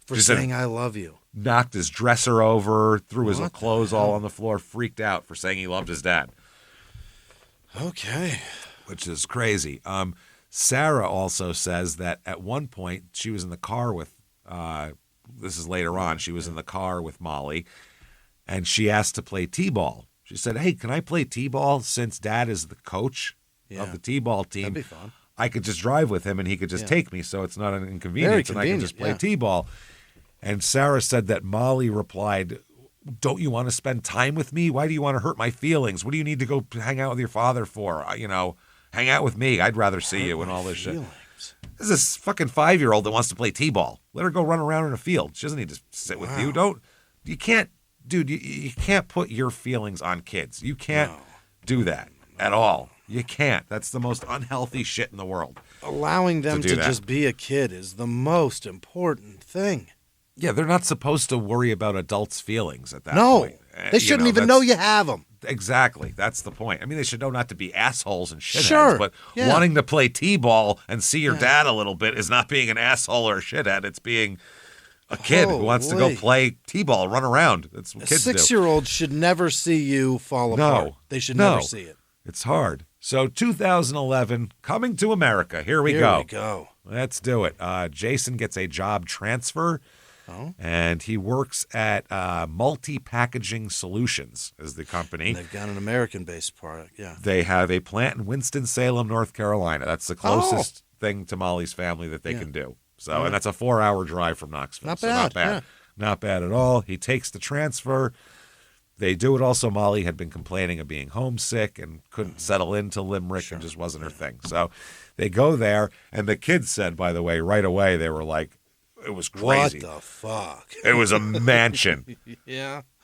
For saying, "I love you." Knocked his dresser over, threw his clothes all on the floor, freaked out for saying he loved his dad. Okay. Which is crazy. Sarah also says that at one point she was in the car with, this is later on, she was in the car with Molly, and she asked to play t-ball. She said, hey, can I play T-ball since Dad is the coach of the T-ball team? That'd be fun. I could just drive with him and he could just take me, so it's not an inconvenience. Very and convenient, I can just play T-ball. And Sarah said that Molly replied, don't you want to spend time with me? Why do you want to hurt my feelings? What do you need to go hang out with your father for? Hang out with me. I'd rather see you and all this shit. This is this fucking 5-year-old that wants to play T-ball. Let her go run around in a field. She doesn't need to sit with you. You can't, dude, you can't put your feelings on kids. You can't do that at all. You can't. That's the most unhealthy shit in the world. Allowing them to just be a kid is the most important thing. Yeah, they're not supposed to worry about adults' feelings at that point. No, they shouldn't even know you have them. Exactly. That's the point. I mean, they should know not to be assholes and shitheads, but wanting to play T-ball and see your dad a little bit is not being an asshole or a shithead. It's being a kid who wants to go play T-ball, run around. That's what kids do. A 6-year-old should never see you fall apart. They should never see it. It's hard. So 2011, coming to America. Here we go. Let's do it. Jason gets a job transfer. And he works at Multi-Packaging Solutions is the company. And they've got an American-based product, They have a plant in Winston-Salem, North Carolina. That's the closest thing to Molly's family that they can do. So, and that's a 4-hour drive from Knoxville. Not bad. Not bad. Not bad at all. He takes the transfer. They do it also. Molly had been complaining of being homesick and couldn't settle into Limerick and just wasn't her thing. So they go there. And the kids said, by the way, right away, they were like, it was crazy. What the fuck? It was a mansion.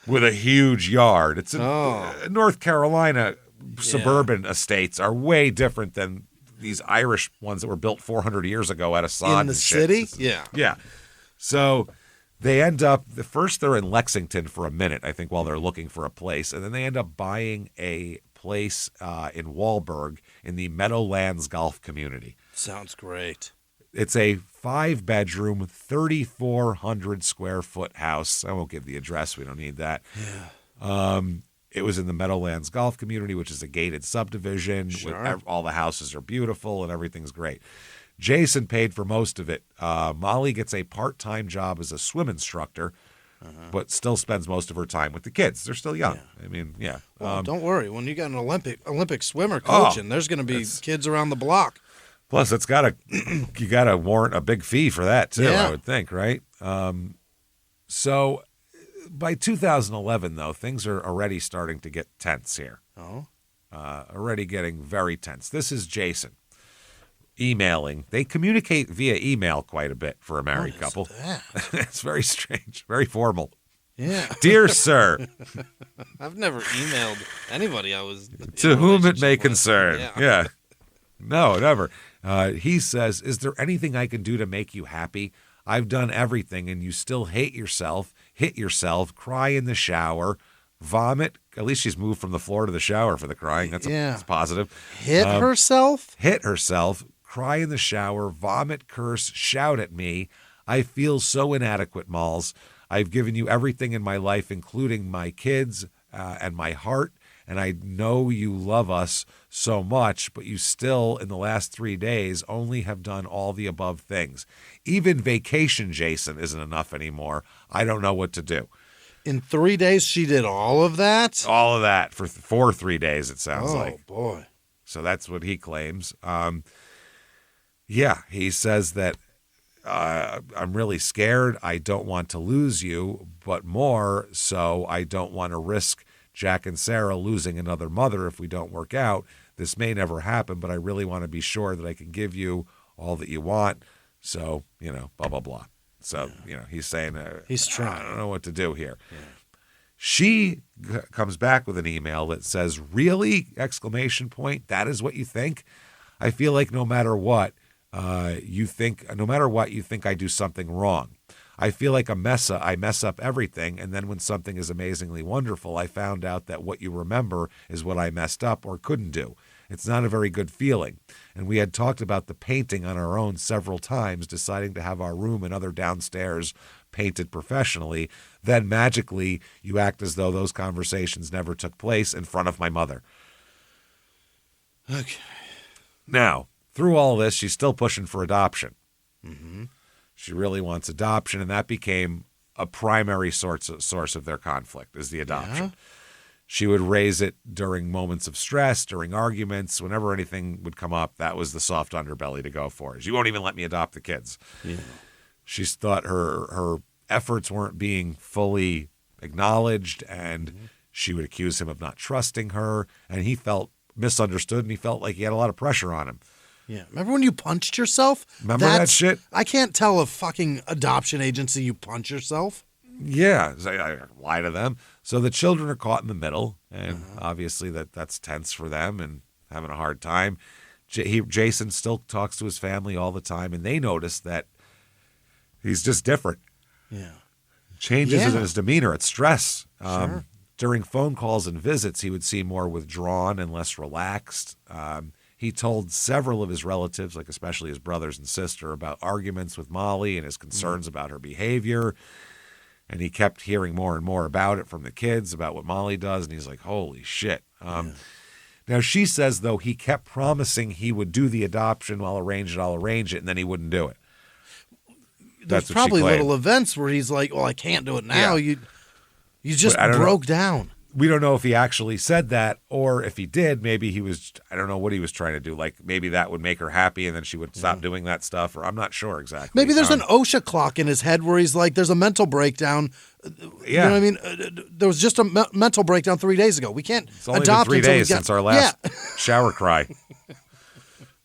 With a huge yard. It's in North Carolina. Suburban estates are way different than these Irish ones that were built 400 years ago out of sod. In the city? Yeah. So they end up, first they're in Lexington for a minute, I think, while they're looking for a place. And then they end up buying a place in Wallburg in the Meadowlands Golf Community. Sounds great. It's a 5-bedroom, 3,400 square foot house. I won't give the address. We don't need that. It was in the Meadowlands Golf Community, which is a gated subdivision. All the houses are beautiful and everything's great. Jason paid for most of it. Molly gets a part-time job as a swim instructor, but still spends most of her time with the kids. They're still young. I mean, Well, don't worry. When you got an Olympic swimmer coaching, there's going to be kids around the block. Plus, you gotta warrant a big fee for that too. I would think, right? So, by 2011, though, things are already starting to get tense here. Already getting very tense. This is Jason emailing. They communicate via email quite a bit for a married couple. It's very strange, very formal. Dear sir, I've never emailed anybody. To whom it may concern. No, never. He says, is there anything I can do to make you happy? I've done everything and you still hate yourself, hit yourself, cry in the shower, vomit. At least she's moved from the floor to the shower for the crying. That's positive. Hit herself? Hit herself, cry in the shower, vomit, curse, shout at me. I feel so inadequate, Malls. I've given you everything in my life, including my kids and my heart. And I know you love us so much, but you still, in the last 3 days, only have done all the above things. Even vacation, Jason, isn't enough anymore. I don't know what to do. In 3 days, she did all of that? All of that for 3 days, it sounds like. Oh, boy. So that's what he claims. He says that I'm really scared. I don't want to lose you, but more so I don't want to risk Jack and Sarah losing another mother if we don't work out. This may never happen, but I really want to be sure that I can give you all that you want. So, blah, blah, blah. So, he's saying, he's trying. I don't know what to do here. She comes back with an email that says, really? ! That is what you think? I feel like no matter what you think I do something wrong. I feel like I mess up everything, and then when something is amazingly wonderful, I found out that what you remember is what I messed up or couldn't do. It's not a very good feeling. And we had talked about the painting on our own several times, deciding to have our room and other downstairs painted professionally. Then magically, you act as though those conversations never took place in front of my mother. Okay. Now, through all this, she's still pushing for adoption. She really wants adoption, and that became a primary source of their conflict, is the adoption. She would raise it during moments of stress, during arguments, whenever anything would come up. That was the soft underbelly to go for. You won't even let me adopt the kids. Yeah. She thought her efforts weren't being fully acknowledged, and she would accuse him of not trusting her, and he felt misunderstood, and he felt like he had a lot of pressure on him. Yeah. Remember when you punched yourself? Remember that shit? I can't tell a fucking adoption agency you punch yourself. Yeah. I lie to them. So the children are caught in the middle, and obviously that's tense for them and having a hard time. Jason still talks to his family all the time, and they notice that he's just different. Yeah. Changes in his demeanor. It's stress. Sure. During phone calls and visits, he would seem more withdrawn and less relaxed. He told several of his relatives, like especially his brothers and sister, about arguments with Molly and his concerns about her behavior. And he kept hearing more and more about it from the kids, about what Molly does. And he's like, holy shit. Now, she says, though, he kept promising he would do the adoption. I'll arrange it. And then he wouldn't do it. There's probably little events where he's like, well, I can't do it now. Yeah. You just broke down. We don't know if he actually said that, or if he did, maybe he was, I don't know what he was trying to do. Like maybe that would make her happy and then she would stop doing that stuff, or I'm not sure exactly. Maybe there's an OSHA clock in his head where he's like, there's a mental breakdown. You know what I mean? There was just a mental breakdown 3 days ago. We can't it's only adopt been 3 days since our last shower cry.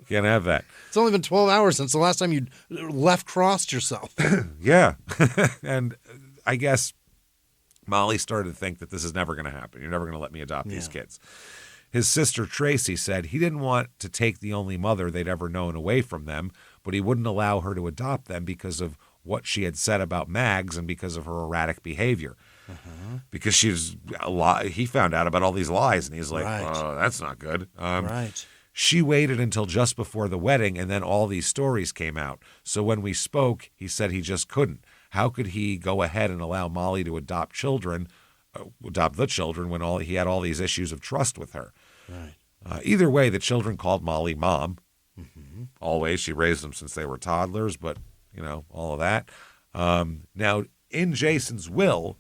Can't have that. It's only been 12 hours since the last time you left-crossed yourself. Yeah. And I guess Molly started to think that this is never going to happen. You're never going to let me adopt these kids. His sister Tracy said he didn't want to take the only mother they'd ever known away from them, but he wouldn't allow her to adopt them because of what she had said about Mags and because of her erratic behavior. Because he found out about all these lies, and he's like, oh, that's not good. Right. She waited until just before the wedding, and then all these stories came out. So when we spoke, he said he just couldn't. How could he go ahead and allow Molly to adopt the children when he had all these issues of trust with her? Right. Either way, the children called Molly Mom. Always. She raised them since they were toddlers, but, all of that. Now, in Jason's will,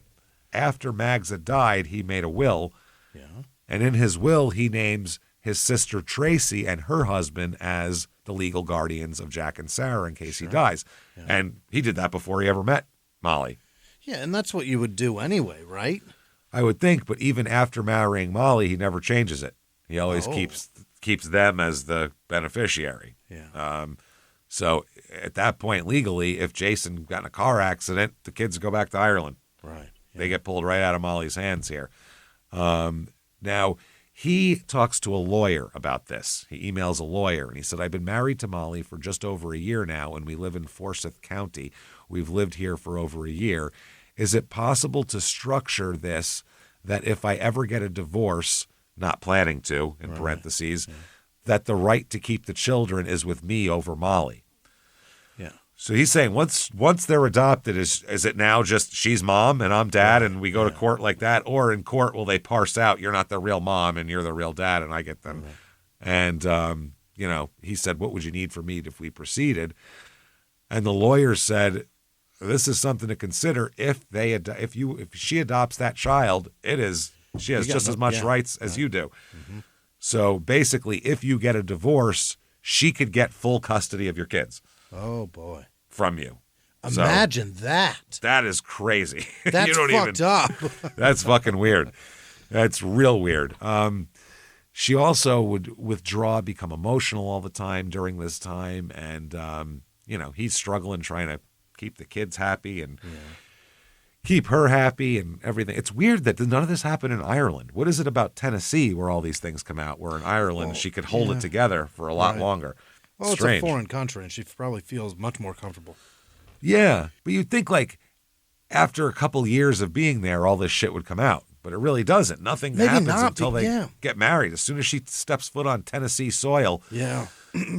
after Mags had died, he made a will. Yeah. And in his will, he names his sister Tracy and her husband as the legal guardians of Jack and Sarah in case he dies. Yeah. And he did that before he ever met Molly. Yeah, and that's what you would do anyway, right? I would think, but even after marrying Molly, he never changes it. He always keeps them as the beneficiary. Yeah. So at that point, legally, if Jason got in a car accident, the kids go back to Ireland. Right. Yeah. They get pulled right out of Molly's hands here. Now, he talks to a lawyer about this. He emails a lawyer, and he said, I've been married to Molly for just over a year now, and we live in Forsyth County. We've lived here for over a year. Is it possible to structure this that if I ever get a divorce, not planning to, in parentheses, that the right to keep the children is with me over Molly? Yeah. So he's saying once they're adopted, is it now just she's mom and I'm dad and we go to court like that? Or in court, will they parse out, you're not the real mom and you're the real dad and I get them? And, he said, what would you need from me if we proceeded? And the lawyer said, this is something to consider. If she adopts that child, she has just as much rights as you do. So basically, if you get a divorce, she could get full custody of your kids. Oh, boy. From you. Imagine that. That is crazy. That's fucked up. That's fucking weird. That's real weird. She also would withdraw, become emotional all the time during this time. And, he's struggling trying to keep the kids happy and keep her happy and everything. It's weird that none of this happened in Ireland. What is it about Tennessee where all these things come out, where in Ireland she could hold it together for a lot longer? Well, Strange. It's a foreign country, and she probably feels much more comfortable. Yeah, but you'd think, after a couple years of being there, all this shit would come out. But it really doesn't. Nothing happens until they get married. As soon as she steps foot on Tennessee soil,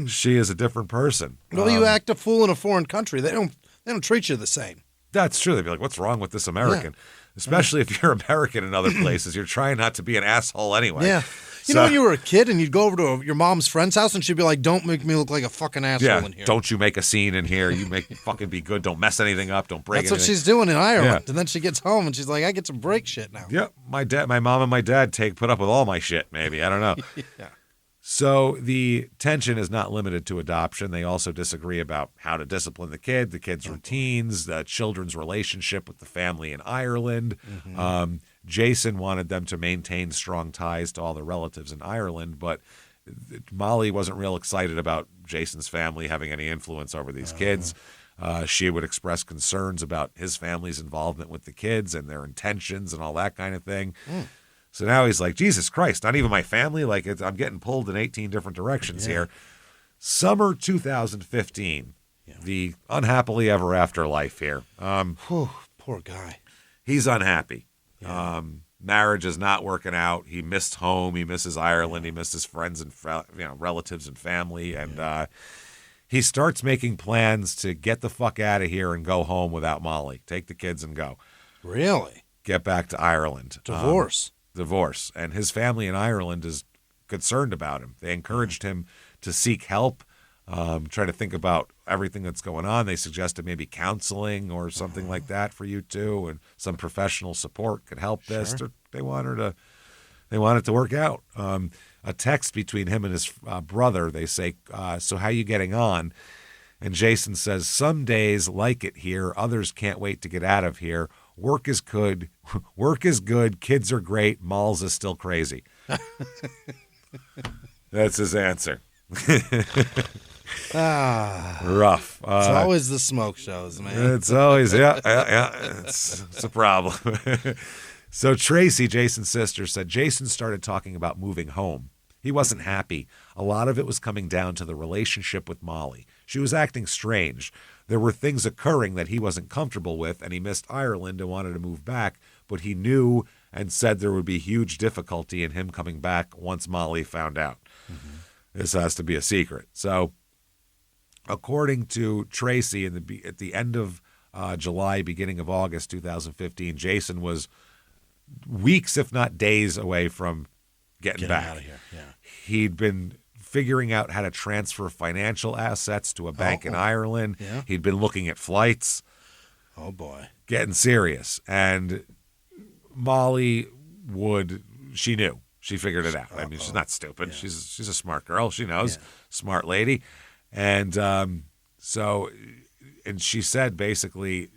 she is a different person. Well, you act a fool in a foreign country. They don't treat you the same. That's true. They'd be like, what's wrong with this American? Especially if you're American in other places. You're trying not to be an asshole anyway. Yeah. You know when you were a kid and you'd go over to your mom's friend's house and she'd be like, "Don't make me look like a fucking asshole in here. Don't you make a scene in here. You make fucking be good. Don't mess anything up. Don't break anything." That's what she's doing in Ireland. And then she gets home and she's like, "I get to break shit now." Yeah, my mom and my dad put up with all my shit, maybe. I don't know. Yeah. So the tension is not limited to adoption. They also disagree about how to discipline the kid's routines, the children's relationship with the family in Ireland. Jason wanted them to maintain strong ties to all their relatives in Ireland, but Molly wasn't real excited about Jason's family having any influence over these kids. She would express concerns about his family's involvement with the kids and their intentions and all that kind of thing. So now he's like, Jesus Christ, not even my family? Like, I'm getting pulled in 18 different directions here. Summer 2015, the unhappily ever after life here. Poor guy. He's unhappy. Marriage is not working out. He missed home. He misses Ireland. He misses friends and relatives and family. And he starts making plans to get the fuck out of here and go home without Molly. Take the kids and go. Really? Get back to Ireland. Divorce. And his family in Ireland is concerned about him. They encouraged him to seek help, try to think about everything that's going on. They suggested maybe counseling or something like that for you too, and some professional support could help this. They want it to work out. A text between him and his brother, they say, "So how you getting on?" And Jason says, "Some days like it here. Others can't wait to get out of here. Work is good. Kids are great. Malls is still crazy." That's his answer. Rough. It's always the smoke shows, man. It's always, it's a problem. So Tracy, Jason's sister, said Jason started talking about moving home. He wasn't happy. A lot of it was coming down to the relationship with Molly. She was acting strange. There were things occurring that he wasn't comfortable with, and he missed Ireland and wanted to move back, but he knew and said there would be huge difficulty in him coming back once Molly found out. This has to be a secret. So, according to Tracy, at the end of July, beginning of August 2015, Jason was weeks, if not days, away from getting back out of here. Yeah. He'd been figuring out how to transfer financial assets to a bank in Ireland. Yeah. He'd been looking at flights. Oh, boy. Getting serious. And Molly she knew. She figured it out. I mean, she's not stupid. Yeah. She's a smart girl. She knows. Smart lady. And and she said basically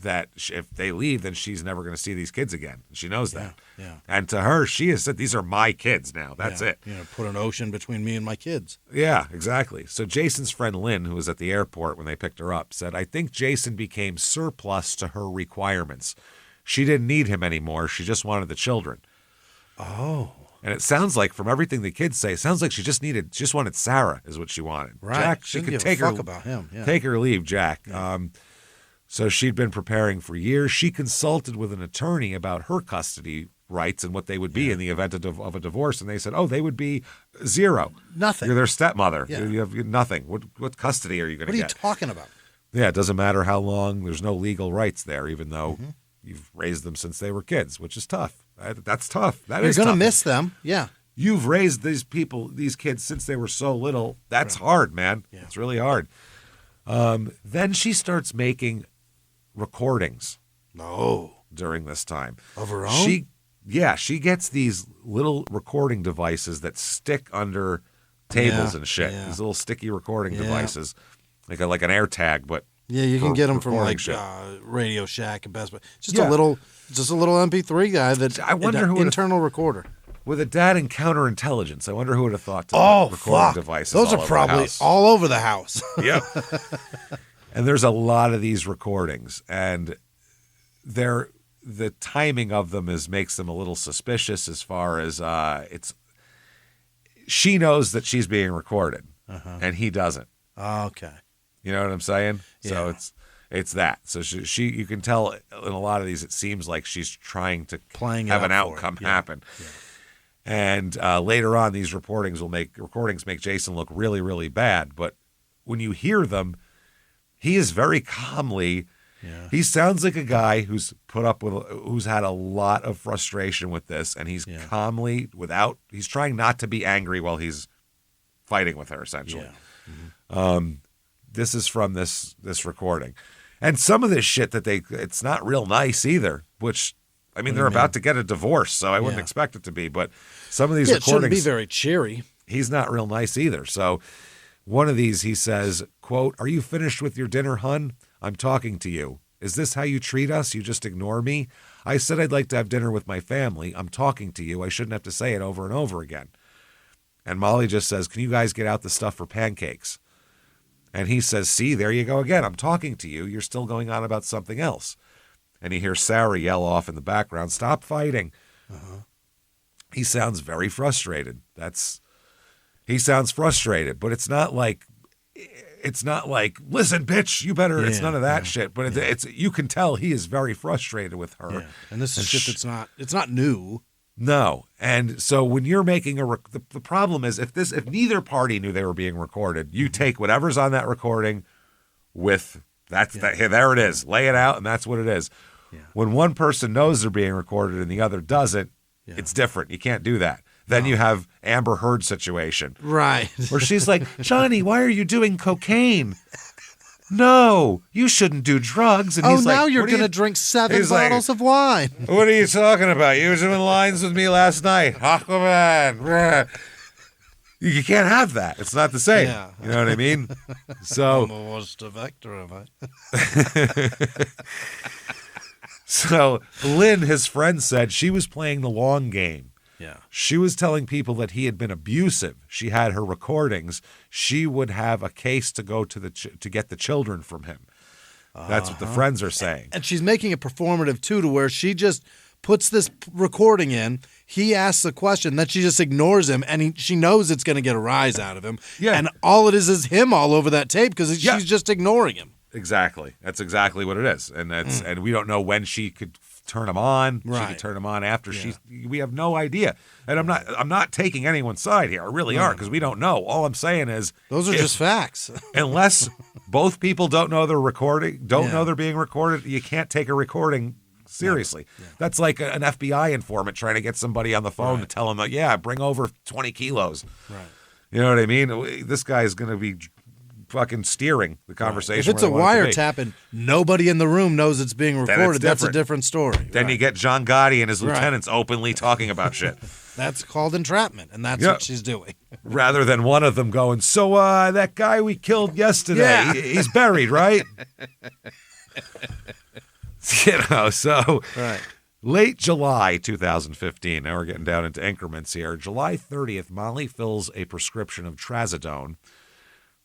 that if they leave, then she's never going to see these kids again. She knows that. Yeah. And to her, she has said, these are my kids now. That's it. Put an ocean between me and my kids. Yeah, exactly. So Jason's friend Lynn, who was at the airport when they picked her up, said, "I think Jason became surplus to her requirements. She didn't need him anymore. She just wanted the children." Oh. And it sounds like, from everything the kids say, it sounds like she just wanted Sarah, is what she wanted. Right. Jack, she could take her about him. Yeah. Take or leave Jack. Yeah. So she'd been preparing for years. She consulted with an attorney about her custody rights and what they would be in the event of a divorce. And they said, they would be zero. Nothing. You're their stepmother. Yeah. You have nothing. What custody are you going to get? What are you talking about? Yeah, it doesn't matter how long. There's no legal rights there, even though you've raised them since they were kids, which is tough. That's tough. You're going to miss them. Yeah. You've raised these kids since they were so little. That's hard, man. Yeah. It's really hard. Then she starts making recordings. During this time. Of her own? She gets these little recording devices that stick under tables and shit. Yeah. These little sticky recording devices. Like an AirTag, but you can get them from like Radio Shack and Best Buy. Just a little MP3 guy that I wonder who internal recorder. With a dad in counterintelligence, I wonder who would have thought to put recording devices. Those are probably all over the house. Yep. And there's a lot of these recordings, and the timing of them makes them a little suspicious as far as she knows that she's being recorded, and he doesn't. Okay. You know what I'm saying? Yeah. So it's that. So she you can tell in a lot of these, it seems like she's trying to have an outcome happen. Yeah. And later on, these recordings make Jason look really, really bad. But when you hear them, he is very calmly Yeah. He sounds like a guy who's who's had a lot of frustration with this, and he's calmly, he's trying not to be angry while he's fighting with her, essentially. Yeah. Mm-hmm. This is from this recording. And some of this shit it's not real nice either, which, I mean, they're about to get a divorce, so I wouldn't expect it to be. But some of these recordings, it shouldn't be very cheery. He's not real nice either. So one of these, he says, quote, "Are you finished with your dinner, hun? I'm talking to you. Is this how you treat us? You just ignore me? I said I'd like to have dinner with my family. I'm talking to you. I shouldn't have to say it over and over again." And Molly just says, "Can you guys get out the stuff for pancakes?" And he says, "See, there you go again. I'm talking to you. You're still going on about something else." And you hear Sarah yell off in the background, "Stop fighting." Uh-huh. He sounds very frustrated. He sounds frustrated, but it's not like, "Listen, bitch, you better." It's none of that shit. But it's you can tell he is very frustrated with her. Yeah. And this is shit it's not new. No. And so when you're making the problem is if neither party knew they were being recorded, you take whatever's on that recording with there it is. Lay it out, and that's what it is. Yeah. When one person knows they're being recorded and the other doesn't, it's different. You can't do that. Then you have Amber Heard situation. Right. Where she's like, "Johnny, why are you doing cocaine?" "No, you shouldn't do drugs." And he's now like, you're going to drink 7 bottles of wine. "What are you talking about? You were doing lines with me last night. Aquaman." You can't have that. It's not the same. Yeah. You know what I mean? So I'm the worst actor, am I? So Lynn, his friend, said she was playing the long game. Yeah. She was telling people that he had been abusive. She had her recordings. She would have a case to go to get the children from him. That's what the friends are saying. And she's making it performative, too, to where she just puts this recording in. He asks a question, then she just ignores him, and she knows it's going to get a rise out of him. Yeah. And all it is him all over that tape because she's just ignoring him. Exactly. That's exactly what it is. And and we don't know when she could turn him on. Right. She could turn him on after we have no idea. And I'm not taking anyone's side here. I really aren't, because we don't know. All I'm saying is those are just facts. Unless both people don't know they're recording, know they're being recorded, you can't take a recording seriously. Yeah. That's like an FBI informant trying to get somebody on the phone to tell them, bring over 20 kilos. Right. You know what I mean? This guy's going to be fucking steering the conversation. If it's a wiretap and nobody in the room knows it's being recorded, that's a different story. Then you get John Gotti and his lieutenants openly talking about shit. That's called entrapment, and that's what she's doing. Rather than one of them going, "So that guy we killed yesterday, he's buried, right?" So late July 2015, now we're getting down into increments here. July 30th, Molly fills a prescription of trazodone,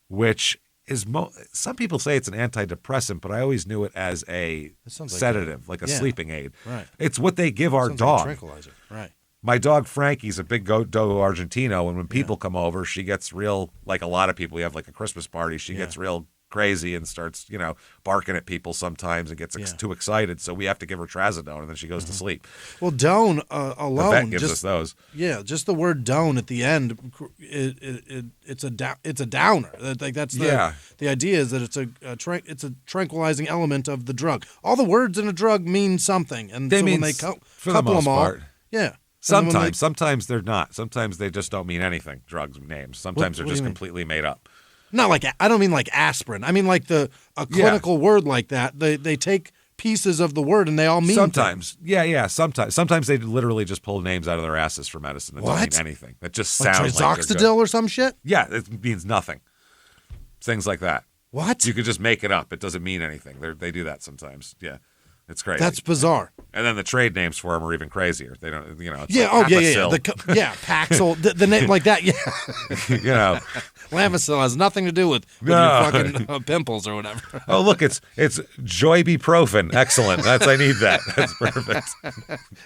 which is some people say it's an antidepressant, but I always knew it as a sedative, like a sleeping aid. Right. It's what they give our dog. Like a tranquilizer. Right. My dog Frankie's a big Dogo Argentino, and when people come over, she gets real, like a lot of people. We have like a Christmas party. She gets real crazy and starts, barking at people sometimes and gets too excited. So we have to give her trazodone, and then she goes to sleep. Well, Doan alone, the vet gives us those. Yeah, just the word Doan at the end, it's a downer. Like that's the idea is that it's a tranquilizing element of the drug. All the words in a drug mean something, and when they couple them all, Sometimes they're not. Sometimes they just don't mean anything. Drugs names. Sometimes they're just completely made up. Not like, I don't mean like aspirin. I mean like a clinical word like that. They take pieces of the word and they all mean sometimes. Things. Sometimes they literally just pull names out of their asses for medicine that don't mean anything. That just sounds like Trizoxidil or some shit? Yeah, it means nothing. Things like that. What? You could just make it up. It doesn't mean anything. They do that sometimes. Yeah. It's crazy. That's bizarre. And then the trade names for them are even crazier. They don't, it's Paxil, the name like that. Yeah. Lamisil has nothing to do with your fucking pimples or whatever. Oh, look, it's Joibuprofen. Excellent. I need that. That's perfect.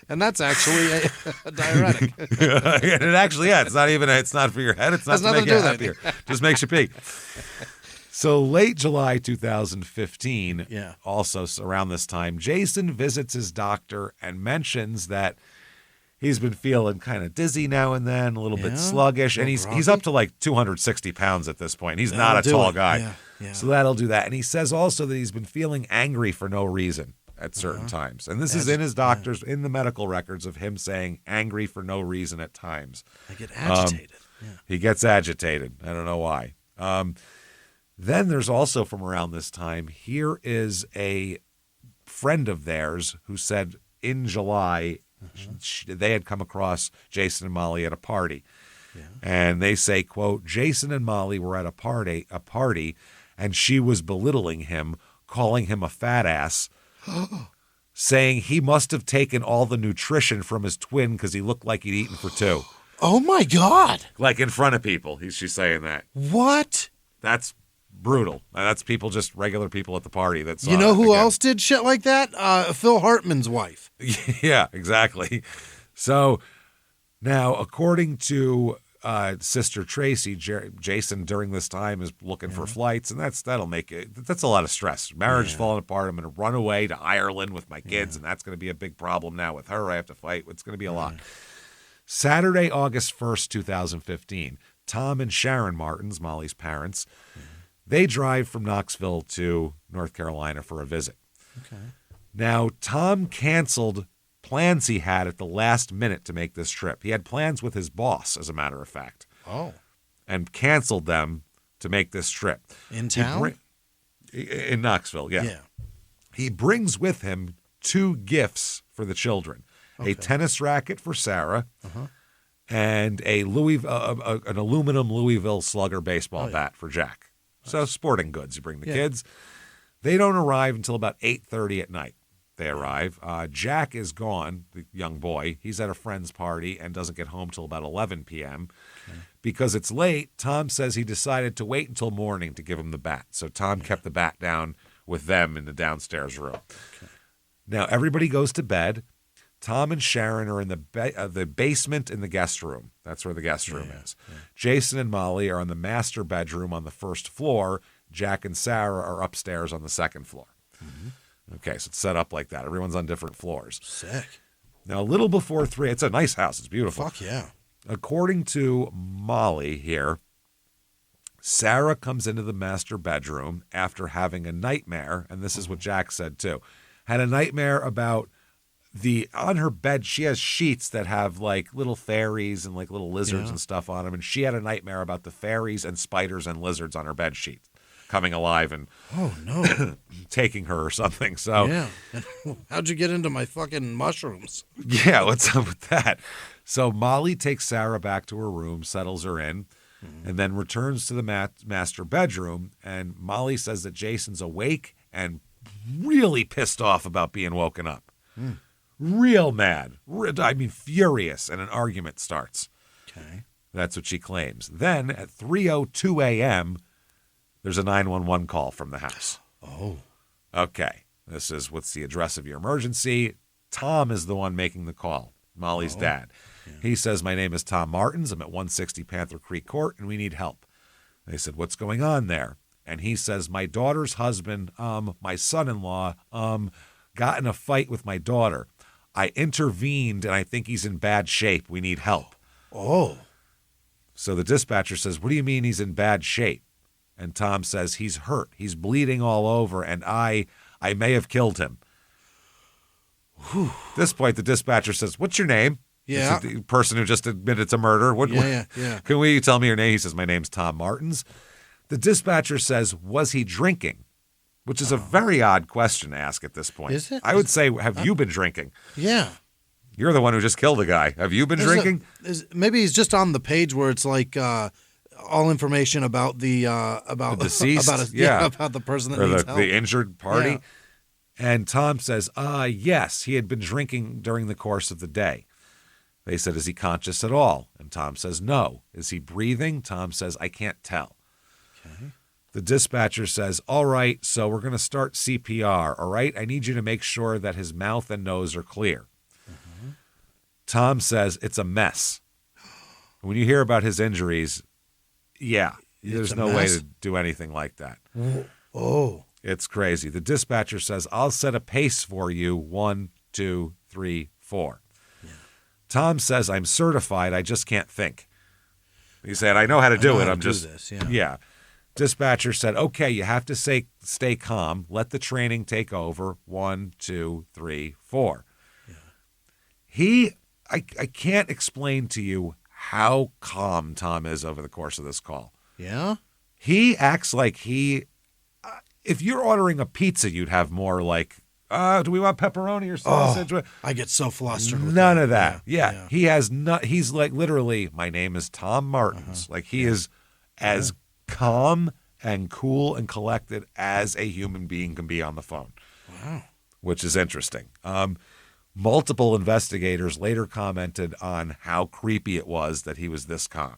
And that's actually a diuretic. It actually, it's not for your head. It's not to make you happier. Just makes you pee. So late July 2015, also around this time, Jason visits his doctor and mentions that he's been feeling kind of dizzy now and then, a little bit sluggish, and he's up to like 260 pounds at this point. He's not a tall guy. Yeah. So that'll do that. And he says also that he's been feeling angry for no reason at certain times. And this is in his doctor's, in the medical records of him saying angry for no reason at times. I get agitated. He gets agitated. I don't know why. Then there's also from around this time, here is a friend of theirs who said in July they had come across Jason and Molly at a party. Yeah. And they say, quote, Jason and Molly were at a party, and she was belittling him, calling him a fat ass, saying he must have taken all the nutrition from his twin because he looked like he'd eaten for two. Oh, my God. Like in front of people, she's saying that. What? That's brutal. That's people, just regular people at the party. That's you know who else did shit like that? Phil Hartman's wife. Yeah, exactly. So now, according to Sister Tracy, Jason during this time is looking for flights, and that's a lot of stress. Marriage is falling apart. I'm going to run away to Ireland with my kids, and that's going to be a big problem now with her. I have to fight. It's going to be a lot. Saturday, August 1st, 2015, Tom and Sharon Martins, Molly's parents, they drive from Knoxville to North Carolina for a visit. Okay. Now, Tom canceled plans he had at the last minute to make this trip. He had plans with his boss, as a matter of fact. Oh. And canceled them to make this trip. In town? In Knoxville, yeah. Yeah. He brings with him 2 gifts for the children. Okay. A tennis racket for Sarah and an aluminum Louisville Slugger baseball bat for Jack. So sporting goods, you bring the kids. They don't arrive until about 8:30 at night. They arrive. Jack is gone, the young boy. He's at a friend's party and doesn't get home till about 11 p.m. Okay. Because it's late, Tom says he decided to wait until morning to give him the bat. So Tom kept the bat down with them in the downstairs room. Okay. Now, everybody goes to bed. Tom and Sharon are in the basement in the guest room. That's where the guest room is. Yeah. Jason and Molly are in the master bedroom on the first floor. Jack and Sarah are upstairs on the second floor. Mm-hmm. Okay, so it's set up like that. Everyone's on different floors. Sick. Now, a little before 3, it's a nice house. It's beautiful. Fuck yeah. According to Molly here, Sarah comes into the master bedroom after having a nightmare, and this is what Jack said too. Had a nightmare about on her bed, she has sheets that have like little fairies and like little lizards and stuff on them. And she had a nightmare about the fairies and spiders and lizards on her bed sheet coming alive and taking her or something. So yeah. How'd you get into my fucking mushrooms? Yeah, what's up with that? So Molly takes Sarah back to her room, settles her in, and then returns to the master bedroom. And Molly says that Jason's awake and really pissed off about being woken up. Real mad. I mean, furious. And an argument starts. Okay. That's what she claims. Then at 3:02 a.m., there's a 911 call from the house. Oh. Okay. This is what's the address of your emergency. Tom is the one making the call, Molly's dad. Yeah. He says, my name is Tom Martins. I'm at 160 Panther Creek Court, and we need help. They said, what's going on there? And he says, my daughter's husband, my son-in-law, got in a fight with my daughter. I intervened, and I think he's in bad shape. We need help. Oh. So the dispatcher says, what do you mean he's in bad shape? And Tom says, he's hurt. He's bleeding all over, and I may have killed him. Whew. At this point, the dispatcher says, what's your name? Yeah. The person who just admitted to murder. Yeah. Can you tell me your name? He says, my name's Tom Martins. The dispatcher says, was he drinking? Which is a very odd question to ask at this point. Is it? I would say, have you been drinking? Yeah. You're the one who just killed a guy. Have you been drinking? Maybe he's just on the page where it's like all information about the deceased, about the person that needs help. The injured party. Yeah. And Tom says, yes, he had been drinking during the course of the day. They said, is he conscious at all? And Tom says, no. Is he breathing? Tom says, I can't tell. Okay. The dispatcher says, all right, so we're going to start CPR, all right? I need you to make sure that his mouth and nose are clear. Mm-hmm. Tom says, it's a mess. When you hear about his injuries, there's no way to do anything like that. Oh. It's crazy. The dispatcher says, I'll set a pace for you, 1, 2, 3, 4. Yeah. Tom says, I'm certified, I just can't think. He said, I know how to do it. I'm just, this, yeah. dispatcher said, okay, you have to stay calm. Let the training take over. 1, 2, 3, 4. Yeah. I can't explain to you how calm Tom is over the course of this call. Yeah? He acts like if you're ordering a pizza, you'd have more like, do we want pepperoni or sausage? I get so flustered with None of that. Yeah. He has he's like literally, my name is Tom Martins. Like he is as calm and cool and collected as a human being can be on the phone. Wow. Which is interesting. Multiple investigators later commented on how creepy it was that he was this calm.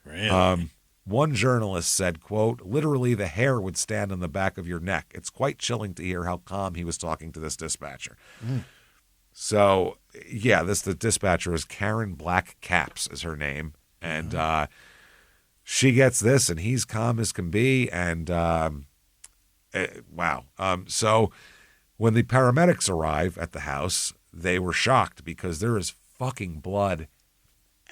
Really? One journalist said, quote, literally the hair would stand on the back of your neck. It's quite chilling to hear how calm he was talking to this dispatcher. So, yeah, the dispatcher is Karen Black Caps is her name. And she gets this, and he's calm as can be. And, wow. So when the paramedics arrive at the house, they were shocked because there is fucking blood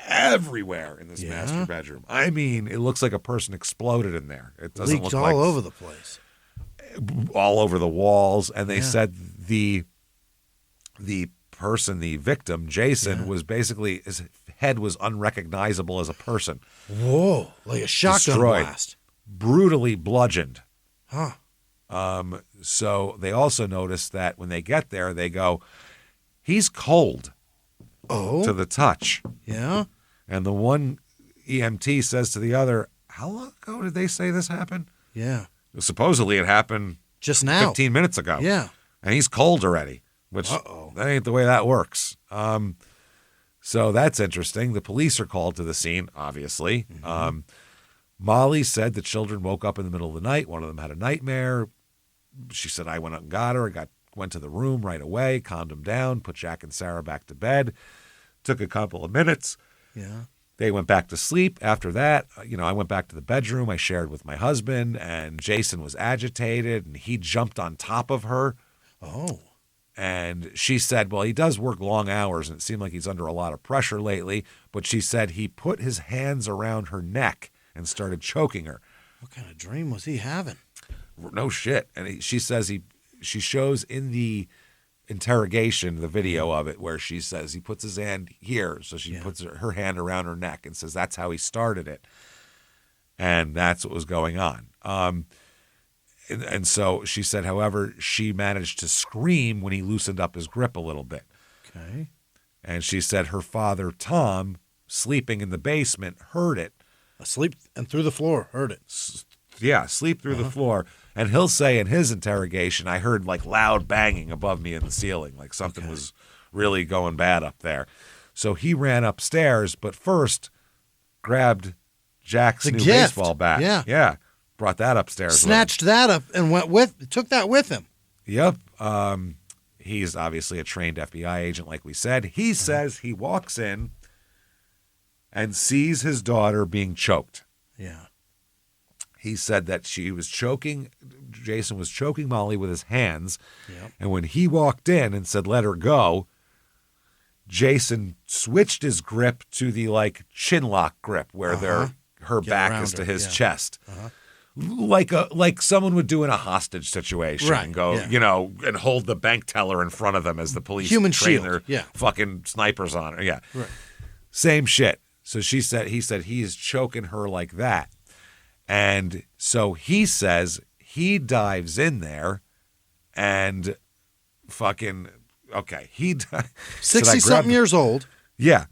everywhere in this master bedroom. I mean, it looks like a person exploded in there. It doesn't leaked look all over the place, all over the walls. And they said the person, the victim, Jason, was basically his head was unrecognizable as a person. Whoa! Like a shotgun blast. Brutally bludgeoned. Huh. So they also noticed that when they get there, they go, he's cold. Oh. To the touch. Yeah. And the one EMT says to the other, how long ago did they say this happened? Yeah. Supposedly it happened just now. 15 minutes ago. Yeah. And he's cold already, which that ain't the way that works. So that's interesting. The police are called to the scene, obviously. Molly said the children woke up in the middle of the night. One of them had a nightmare. She said, I went up and got her. Went to the room right away, calmed them down, put Jack and Sarah back to bed. Took a couple of minutes. Yeah. They went back to sleep. After that, I went back to the bedroom. I shared with my husband, and Jason was agitated, and he jumped on top of her. Oh. And she said, well, he does work long hours, and it seemed like he's under a lot of pressure lately. But she said he put his hands around her neck and started choking her. What kind of dream was he having? No shit. And she says she shows in the interrogation the video of it where she says he puts his hand here. So she puts her hand around her neck and says that's how he started it. And that's what was going on. And so she said, however, she managed to scream when he loosened up his grip a little bit. Okay. And she said her father, Tom, sleeping in the basement, heard it. Asleep and through the floor, heard it. Yeah, sleep through the floor. And he'll say in his interrogation, I heard like loud banging above me in the ceiling, like something was really going bad up there. So he ran upstairs, but first grabbed Jack's new baseball bat. Yeah. Brought that upstairs. Snatched that up and took that with him. Yep. He's obviously a trained FBI agent, like we said. He says he walks in and sees his daughter being choked. Yeah. He said that Jason was choking Molly with his hands. Yep. And when he walked in and said, let her go, Jason switched his grip to the like chin lock grip where her back is to his chest. Like someone would do in a hostage situation and go, and hold the bank teller in front of them as the police human train shield. their fucking snipers on her. Yeah. Right. Same shit. So he said he is choking her like that. And so he says he dives in there and fucking, he 60-something years old. Yeah.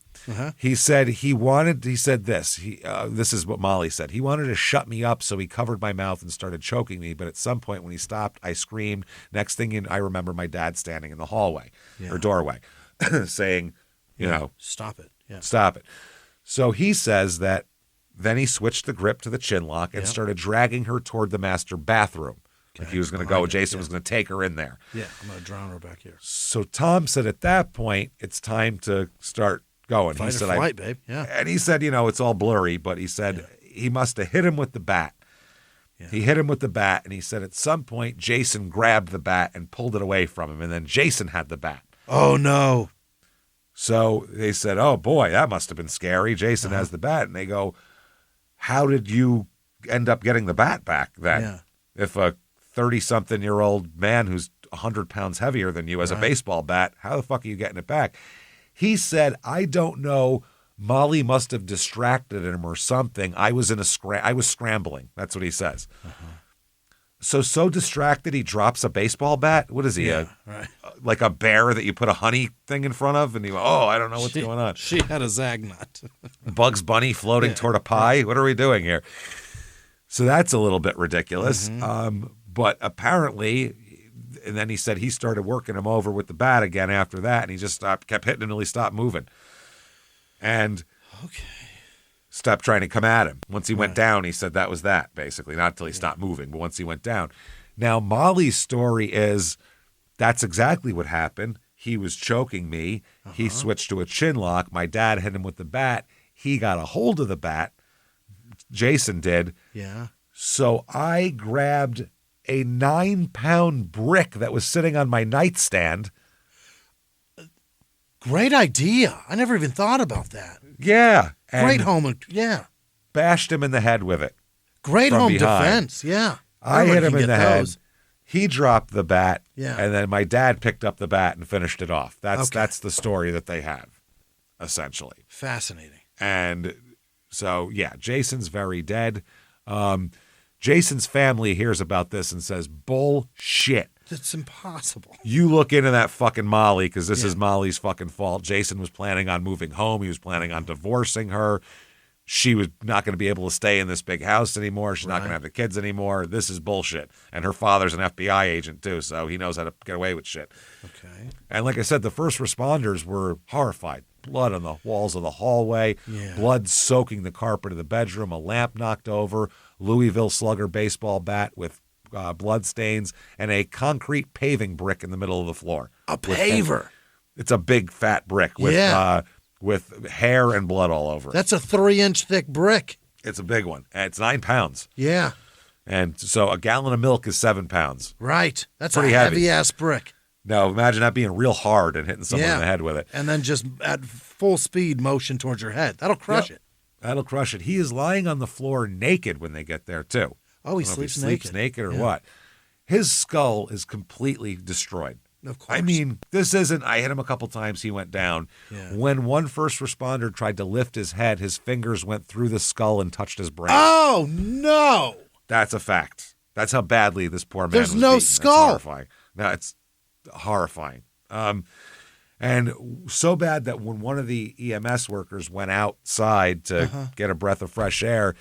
He said this. This is what Molly said. He wanted to shut me up, so he covered my mouth and started choking me. But at some point when he stopped, I screamed. Next thing I remember my dad standing in the hallway or doorway saying, stop it. Yeah. Stop it. So he says that then he switched the grip to the chin lock and started dragging her toward the master bathroom. Like he was going to go. Jason was going to take her in there. Yeah, I'm going to drown her back here. So Tom said at that point, it's time to start going. Fight or flight, babe. Yeah. And he said, it's all blurry, but he said he must have hit him with the bat. Yeah. He hit him with the bat, and he said at some point Jason grabbed the bat and pulled it away from him, and then Jason had the bat. Oh, no. So they said, oh, boy, that must have been scary. Jason has the bat. And they go, how did you end up getting the bat back then. Yeah. If a 30-something-year-old man who's 100 pounds heavier than you has a baseball bat, how the fuck are you getting it back? He said, I don't know. Molly must have distracted him or something. I was scrambling. That's what he says. So distracted he drops a baseball bat. What is he? Like a bear that you put a honey thing in front of, and you I don't know what's going on. She had a Zagnut. Bugs Bunny floating toward a pie. What are we doing here? So that's a little bit ridiculous. But apparently, and then he said he started working him over with the bat again after that, and he just kept hitting him until he stopped moving. And stopped trying to come at him. Once he went down, he said that was that, basically. Not until he stopped moving, but once he went down. Now, Molly's story is that's exactly what happened. He was choking me. He switched to a chin lock. My dad hit him with the bat. He got a hold of the bat. Jason did. Yeah. So I grabbed a 9-pound brick that was sitting on my nightstand. Great idea. I never even thought about that. Yeah. Great home. Yeah. Bashed him in the head with it. Great home defense. Yeah. I hit him in the head. He dropped the bat. Yeah. And then my dad picked up the bat and finished it off. That's the story that they have, essentially. Fascinating. And so, yeah, Jason's very dead. Jason's family hears about this and says, bullshit. It's impossible. You look into that fucking Molly because this is Molly's fucking fault. Jason was planning on moving home. He was planning on divorcing her. She was not going to be able to stay in this big house anymore. She's not going to have the kids anymore. This is bullshit. And her father's an FBI agent too, so he knows how to get away with shit. Okay. And like I said, the first responders were horrified. Blood on the walls of the hallway, blood soaking the carpet of the bedroom, a lamp knocked over, Louisville Slugger baseball bat with blood stains, and a concrete paving brick in the middle of the floor. A paver. It's a big fat brick with hair and blood all over it. That's a 3-inch thick brick. It's a big one. And it's 9 pounds. Yeah. And so a gallon of milk is 7 pounds. Right. That's pretty a heavy. heavy-ass brick. Now, imagine that being real hard and hitting someone in the head with it. And then just at full speed motion towards your head. That'll crush it. That'll crush it. He is lying on the floor naked when they get there, too. Oh, he sleeps naked. Sleeps naked or what. His skull is completely destroyed. Of course. I mean, this isn't, I hit him a couple times, he went down. Yeah. When one first responder tried to lift his head, his fingers went through the skull and touched his brain. Oh, no. That's a fact. That's how badly this poor man There's was no beaten. skull. It's horrifying. No, it's horrifying. And so bad that when one of the EMS workers went outside to get a breath of fresh air,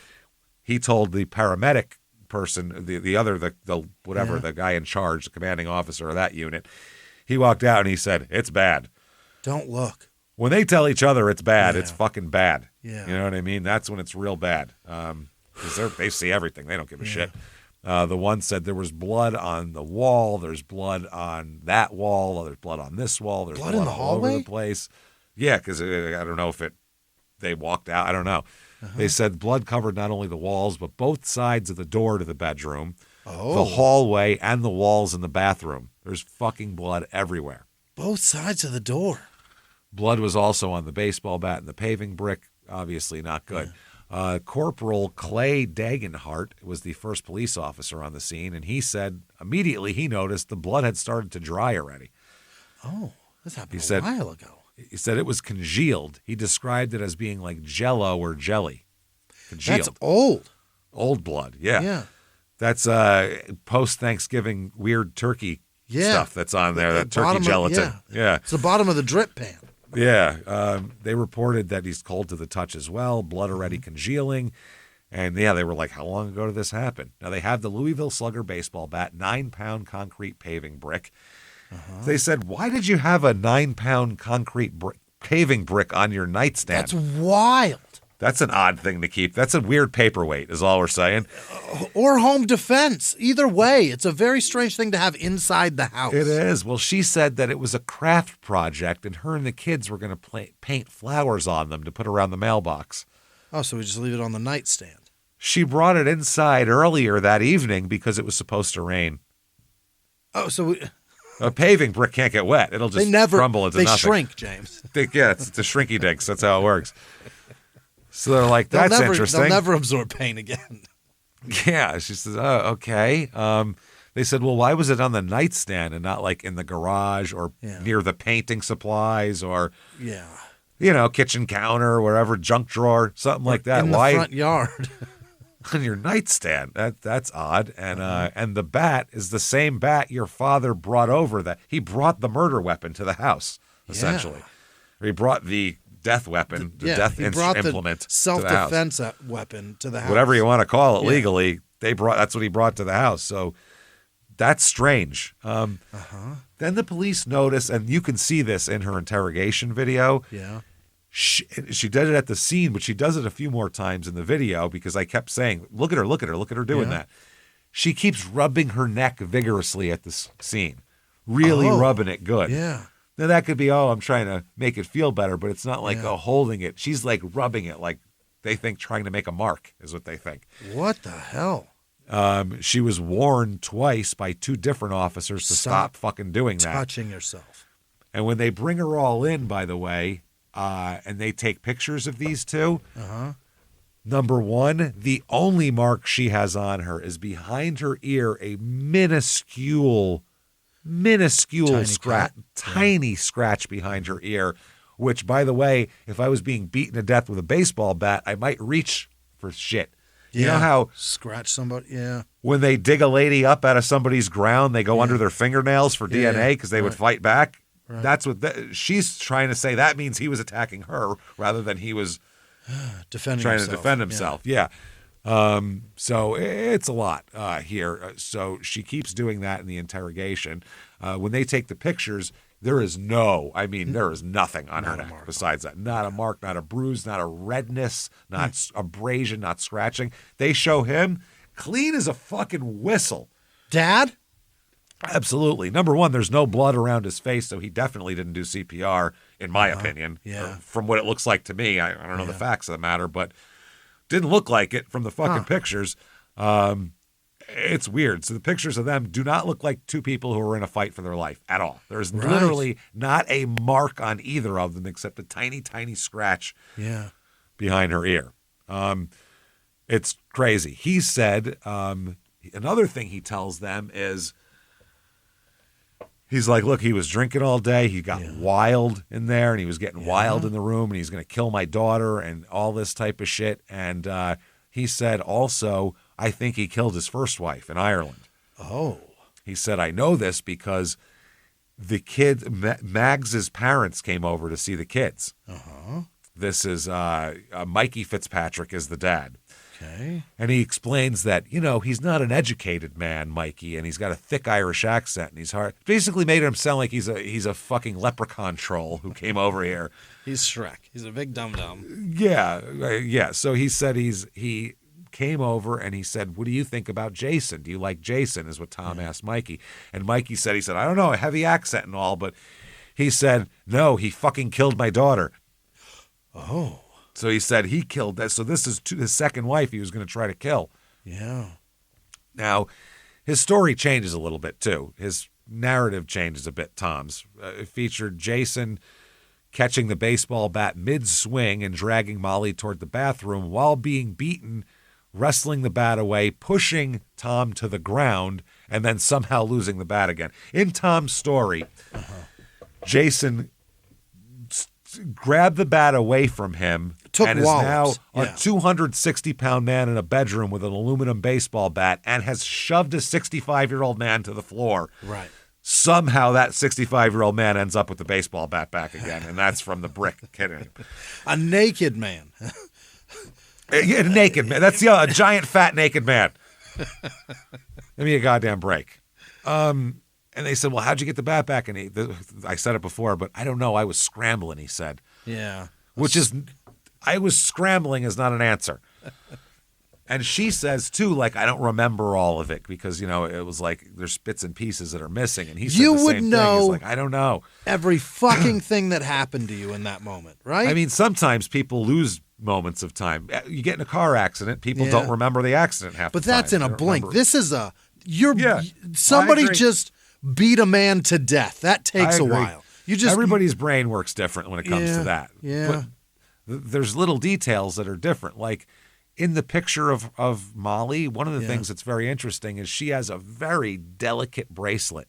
he told the paramedic person, the guy in charge, the commanding officer of that unit, he walked out and he said, "It's bad. Don't look." When they tell each other it's bad, it's fucking bad. Yeah. You know what I mean? That's when it's real bad. Because they see everything. They don't give a shit. The one said there was blood on the wall. There's blood on that wall. There's blood on this wall. There's blood in the all hallway? over the place. Yeah, because I don't know if they walked out. I don't know. They said blood covered not only the walls, but both sides of the door to the bedroom, the hallway, and the walls in the bathroom. There's fucking blood everywhere. Both sides of the door. Blood was also on the baseball bat and the paving brick. Obviously not good. Corporal Clay Dagenhart was the first police officer on the scene, and he said immediately he noticed the blood had started to dry already. Oh, this happened a while ago. He said it was congealed. He described it as being like Jell-O or jelly. Congealed. That's old. Old blood, yeah. Yeah. That's post-Thanksgiving weird turkey stuff that's on there, that turkey gelatin. Yeah. It's the bottom of the drip pan. Yeah. They reported that he's cold to the touch as well, blood already congealing. And, they were like, how long ago did this happen? Now, they have the Louisville Slugger baseball bat, 9-pound concrete paving brick. They said, why did you have a 9-pound concrete paving brick on your nightstand? That's wild. That's an odd thing to keep. That's a weird paperweight, is all we're saying. Or home defense. Either way, it's a very strange thing to have inside the house. It is. Well, she said that it was a craft project, and her and the kids were going to paint flowers on them to put around the mailbox. Oh, so we just leave it on the nightstand. She brought it inside earlier that evening because it was supposed to rain. Oh, so a paving brick can't get wet. It'll just crumble into nothing. They shrink, James. It's a shrinky dinks. That's how it works. So they're like, that's interesting. They'll never absorb pain again. Yeah, she says, oh, okay. They said, well, why was it on the nightstand and not like in the garage or near the painting supplies or, kitchen counter or wherever, junk drawer, something like that. In the front yard. On your nightstand. That's odd. And and the bat is the same bat your father brought over. That he brought the murder weapon to the house, essentially. Or he brought the death weapon, implement, self-defense weapon to the house. Whatever you want to call it legally, that's what he brought to the house. So that's strange. Then the police notice, and you can see this in her interrogation video. Yeah. She did it at the scene, but she does it a few more times in the video because I kept saying, look at her doing that. She keeps rubbing her neck vigorously at this scene, really rubbing it good. Yeah. Now that could be, I'm trying to make it feel better, but it's not like holding it. She's like rubbing it like they think trying to make a mark is what they think. What the hell? She was warned twice by 2 different officers to stop fucking doing that. Touching yourself. And when they bring her all in, by the way, and they take pictures of these 2, number 1, the only mark she has on her is behind her ear, a minuscule tiny scratch behind her ear, which, by the way, if I was being beaten to death with a baseball bat, I might reach for shit. You know how scratch somebody? Yeah. When they dig a lady up out of somebody's ground, they go under their fingernails for DNA because they would fight back. Right. That's what she's trying to say. That means he was attacking her rather than he was trying to defend himself. Yeah. So it's a lot here. So she keeps doing that in the interrogation. When they take the pictures, there is nothing on her neck besides that. Not a mark, not a bruise, not a redness, not abrasion, not scratching. They show him clean as a fucking whistle. Dad? Absolutely. Number 1, there's no blood around his face, so he definitely didn't do CPR, in my opinion. Yeah. From what it looks like to me. I don't know the facts of the matter, but didn't look like it from the fucking pictures. It's weird. So the pictures of them do not look like 2 people who are in a fight for their life at all. There's literally not a mark on either of them except a tiny, tiny scratch behind her ear. It's crazy. He said another thing he tells them is he's like, look, he was drinking all day. He got wild in there, and he was getting wild in the room, and he's going to kill my daughter and all this type of shit. And he said also, I think he killed his first wife in Ireland. Oh. He said, I know this because the kid, Mags's parents came over to see the kids. This is Mikey Fitzpatrick is the dad. Okay. And he explains that, he's not an educated man, Mikey, and he's got a thick Irish accent, and he's hard. Basically made him sound like he's a fucking leprechaun troll who came over here. He's Shrek. He's a big dum-dum. Yeah. So he said he came over and he said, what do you think about Jason? Do you like Jason, is what Tom asked Mikey. And Mikey said, I don't know, a heavy accent and all, but he said, no, he fucking killed my daughter. Oh. So he said he killed that. So this is his second wife he was going to try to kill. Yeah. Now, his story changes a little bit, too. His narrative changes a bit, Tom's. It featured Jason catching the baseball bat mid-swing and dragging Molly toward the bathroom while being beaten, wrestling the bat away, pushing Tom to the ground, and then somehow losing the bat again. In Tom's story, Jason grabbed the bat away from him and is now a 260-pound man in a bedroom with an aluminum baseball bat and has shoved a 65-year-old man to the floor. Right. Somehow that 65-year-old man ends up with the baseball bat back again, and that's from the brick. Kidding. A naked man. A naked man. That's a giant, fat, naked man. Give me a goddamn break. And they said, well, how'd you get the bat back? And I said it before, but I don't know. I was scrambling, he said. Yeah. I was scrambling is not an answer. And she says, too, I don't remember all of it because, it was like there's bits and pieces that are missing. And he said the same thing. He's like, I don't know. Every fucking thing that happened to you in that moment, right? I mean, sometimes people lose moments of time. You get in a car accident, people don't remember the accident half the time. But that's in a blink. This is somebody just beat a man to death. That takes a while. Everybody's brain works different when it comes to that. Yeah. But there's little details that are different. Like in the picture of Molly, one of the things that's very interesting is she has a very delicate bracelet.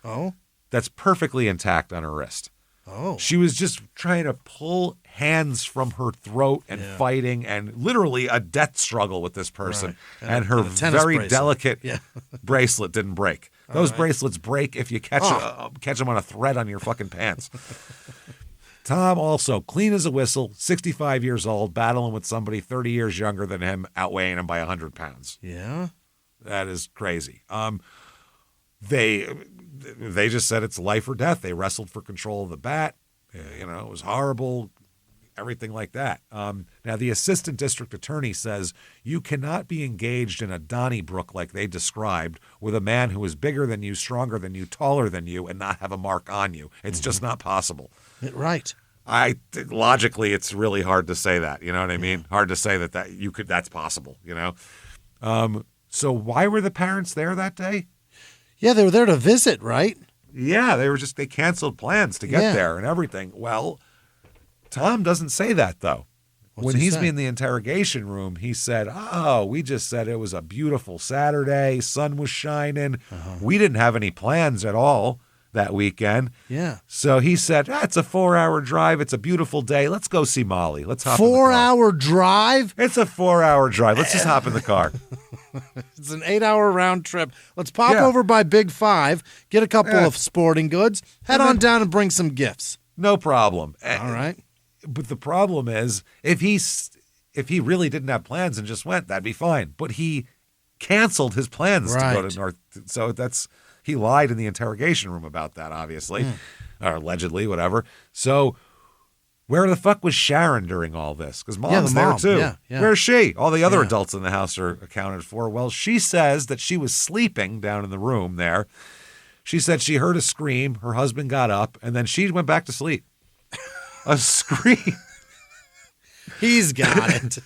Oh? That's perfectly intact on her wrist. Oh. She was just trying to pull hands from her throat and fighting and literally a death struggle with this person. Right. And her very delicate bracelet didn't break. Those bracelets break if you catch them on a thread on your fucking pants. Tom also clean as a whistle, 65 years old, battling with somebody 30 years younger than him, outweighing him by 100 pounds. Yeah. That is crazy. They just said it's life or death. They wrestled for control of the bat. It was horrible, everything like that. Now, the assistant district attorney says you cannot be engaged in a Donnybrook like they described with a man who is bigger than you, stronger than you, taller than you, and not have a mark on you. It's just not possible. Right. Logically, it's really hard to say that. You know what I mean? Hard to say that's possible. So why were the parents there that day? Yeah, they were there to visit, right? Yeah, they canceled plans to get there and everything. Well, Tom doesn't say that, though. When he's in the interrogation room, he said, we just said it was a beautiful Saturday, sun was shining. We didn't have any plans at all that weekend. Yeah. So he said, it's a 4-hour drive. It's a beautiful day. Let's go see Molly. Let's hop in the car. 4-hour drive? It's a 4-hour drive. Let's just hop in the car. It's an 8-hour round trip. Let's pop over by Big Five, get a couple of sporting goods, head on down and bring some gifts. No problem. All right. But the problem is, if he really didn't have plans and just went, that'd be fine. But he canceled his plans to go to North. So he lied in the interrogation room about that, obviously, or allegedly, whatever. So where the fuck was Sharon during all this? Because mom's there too. Yeah. Where's she? All the other adults in the house are accounted for. Well, she says that she was sleeping down in the room there. She said she heard a scream. Her husband got up, and then she went back to sleep. A scream. He's got it.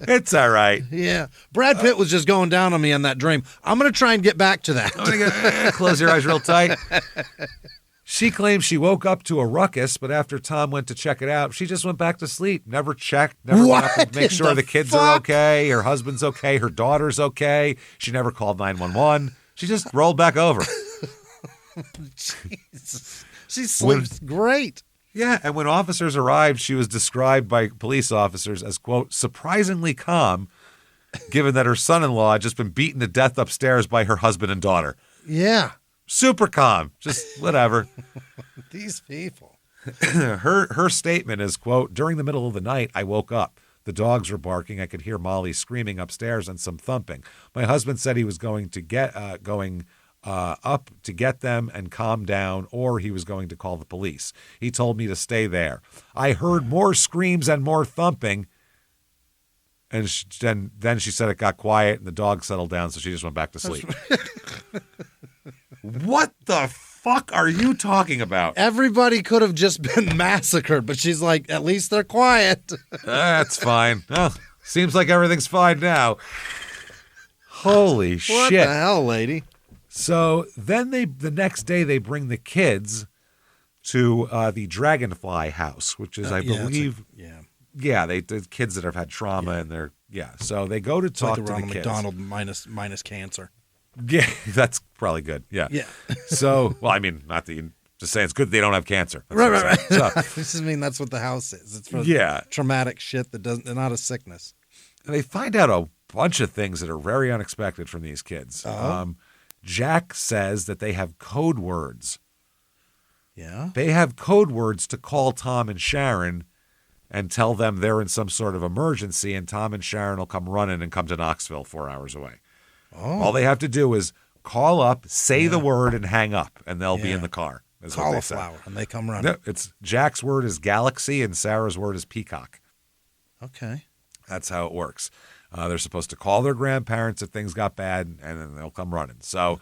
It's all right. Yeah. Brad Pitt was just going down on me on that dream. I'm going to try and get back to that. I'm gonna close your eyes real tight. She claims she woke up to a ruckus, but after Tom went to check it out, she just went back to sleep. Never checked. Never went up to make sure the kids are okay, her husband's okay, her daughter's okay. She never called 911. She just rolled back over. Jesus. She sleeps great. Yeah, and when officers arrived, she was described by police officers as, quote, surprisingly calm, given that her son-in-law had just been beaten to death upstairs by her husband and daughter. Yeah. Super calm. Just whatever. These people. Her statement is, quote, during the middle of the night, I woke up. The dogs were barking. I could hear Molly screaming upstairs and some thumping. My husband said he was going to get up to get them and calm down, or he was going to call the police. He told me to stay there. I heard more screams and more thumping, and then she said it got quiet and the dog settled down, so she just went back to sleep. What the fuck are you talking about? Everybody could have just been massacred, but she's like, at least they're quiet. That's fine. Well, seems like everything's fine now. Holy shit. What the hell, lady? So then the next day they bring the kids to the Dragonfly House, which is, I believe, the kids that have had trauma and so they go to talk to the kids. McDonald minus cancer. Yeah, that's probably good. Yeah. So, well, I mean, not that just saying it's good that they don't have cancer. That's right. So, I just mean that's what the house is. It's for traumatic shit they're not a sickness. They find out a bunch of things that are very unexpected from these kids. Jack says that they have code words. Yeah. They have code words to call Tom and Sharon and tell them they're in some sort of emergency, and Tom and Sharon will come running and come to Knoxville 4 hours away. Oh. All they have to do is call up, say the word, and hang up, and they'll be in the car. Cauliflower, and they come running. No, Jack's word is galaxy, and Sarah's word is peacock. Okay. That's how it works. They're supposed to call their grandparents if things got bad, and then they'll come running. So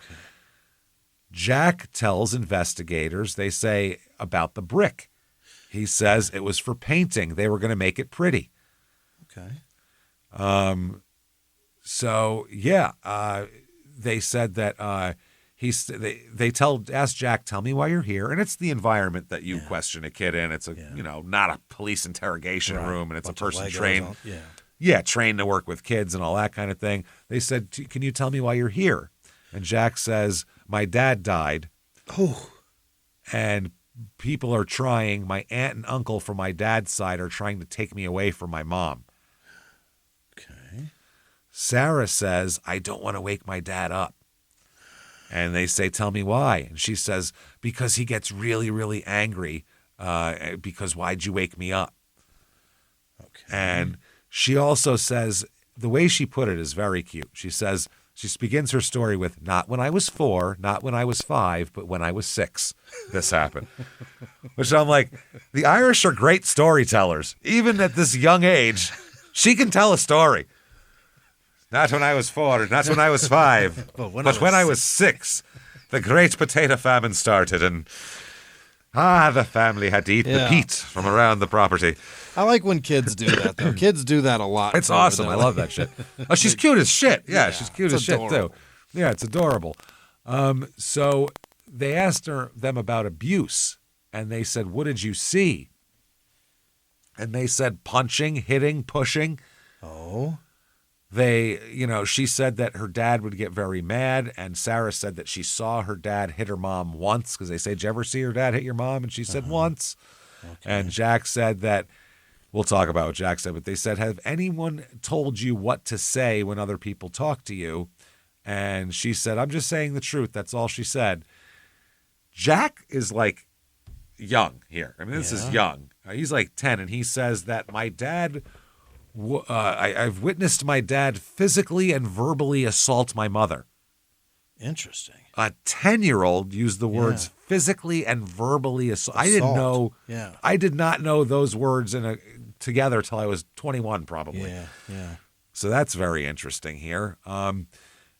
Jack tells investigators, they say about the brick. He says it was for painting. They were going to make it pretty. Okay. They said that asked Jack, tell me why you're here. And it's the environment that you question a kid in. It's not a police interrogation room, and it's a person trained. Yeah, trained to work with kids and all that kind of thing. They said, can you tell me why you're here? And Jack says, my dad died. Oh. And people are trying, my aunt and uncle from my dad's side are trying to take me away from my mom. Okay. Sarah says, I don't want to wake my dad up. And they say, tell me why. And she says, because he gets really, really angry because why'd you wake me up? Okay. And she also says, the way she put it is very cute. She says, she begins her story with, not when I was 4, not when I was 5, but when I was 6, this happened. Which I'm like, the Irish are great storytellers. Even at this young age, she can tell a story. Not when I was 4, not when I was 5, but when I was 6, the great potato famine started, and the family had to eat the peat from around the property. I like when kids do that, though. Kids do that a lot. It's awesome. I love that shit. Oh, she's cute as shit. Yeah, she's cute as shit, too. Yeah, it's adorable. So they asked them about abuse, and they said, what did you see? And they said punching, hitting, pushing. Oh. She said that her dad would get very mad, and Sarah said that she saw her dad hit her mom once, because they say, did you ever see your dad hit your mom? And she said once. Okay. And Jack said that, we'll talk about what Jack said, but they said, have anyone told you what to say when other people talk to you? And she said, I'm just saying the truth. That's all she said. Jack is like young here. I mean, this is young. He's like 10, and he says that my dad... I've witnessed my dad physically and verbally assault my mother. Interesting. A 10-year-old used the words physically and verbally assault. I didn't know. Yeah. I did not know those words together till I was 21, probably. Yeah. So that's very interesting here. And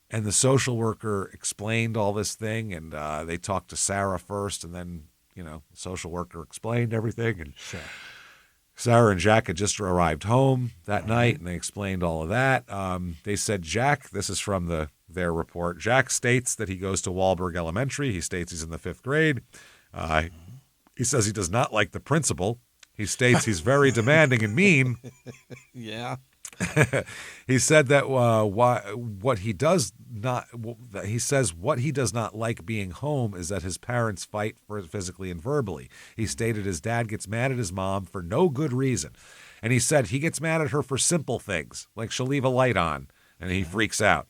the social worker explained all this thing, and they talked to Sarah first, and then the social worker explained everything, and. Sure. Sarah and Jack had just arrived home that night, and they explained all of that. They said Jack, this is from their report, Jack states that he goes to Wallburg Elementary. He states he's in the 5th grade. He says he does not like the principal. He states he's very demanding and mean. Yeah. He said that what he does not like being home is that his parents fight physically and verbally. He stated his dad gets mad at his mom for no good reason. And he said he gets mad at her for simple things, like she'll leave a light on, and he freaks out.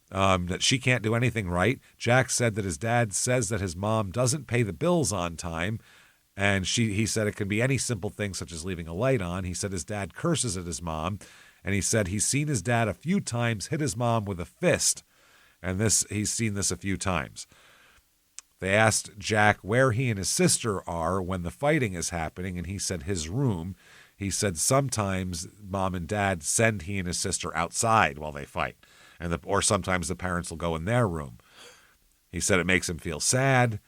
That she can't do anything right. Jack said that his dad says that his mom doesn't pay the bills on time, and he said it can be any simple thing such as leaving a light on. He said his dad curses at his mom. And he said he's seen his dad a few times hit his mom with a fist, and he's seen this a few times. They asked Jack where he and his sister are when the fighting is happening, and he said his room. He said sometimes mom and dad send he and his sister outside while they fight, or sometimes the parents will go in their room. He said it makes him feel sad.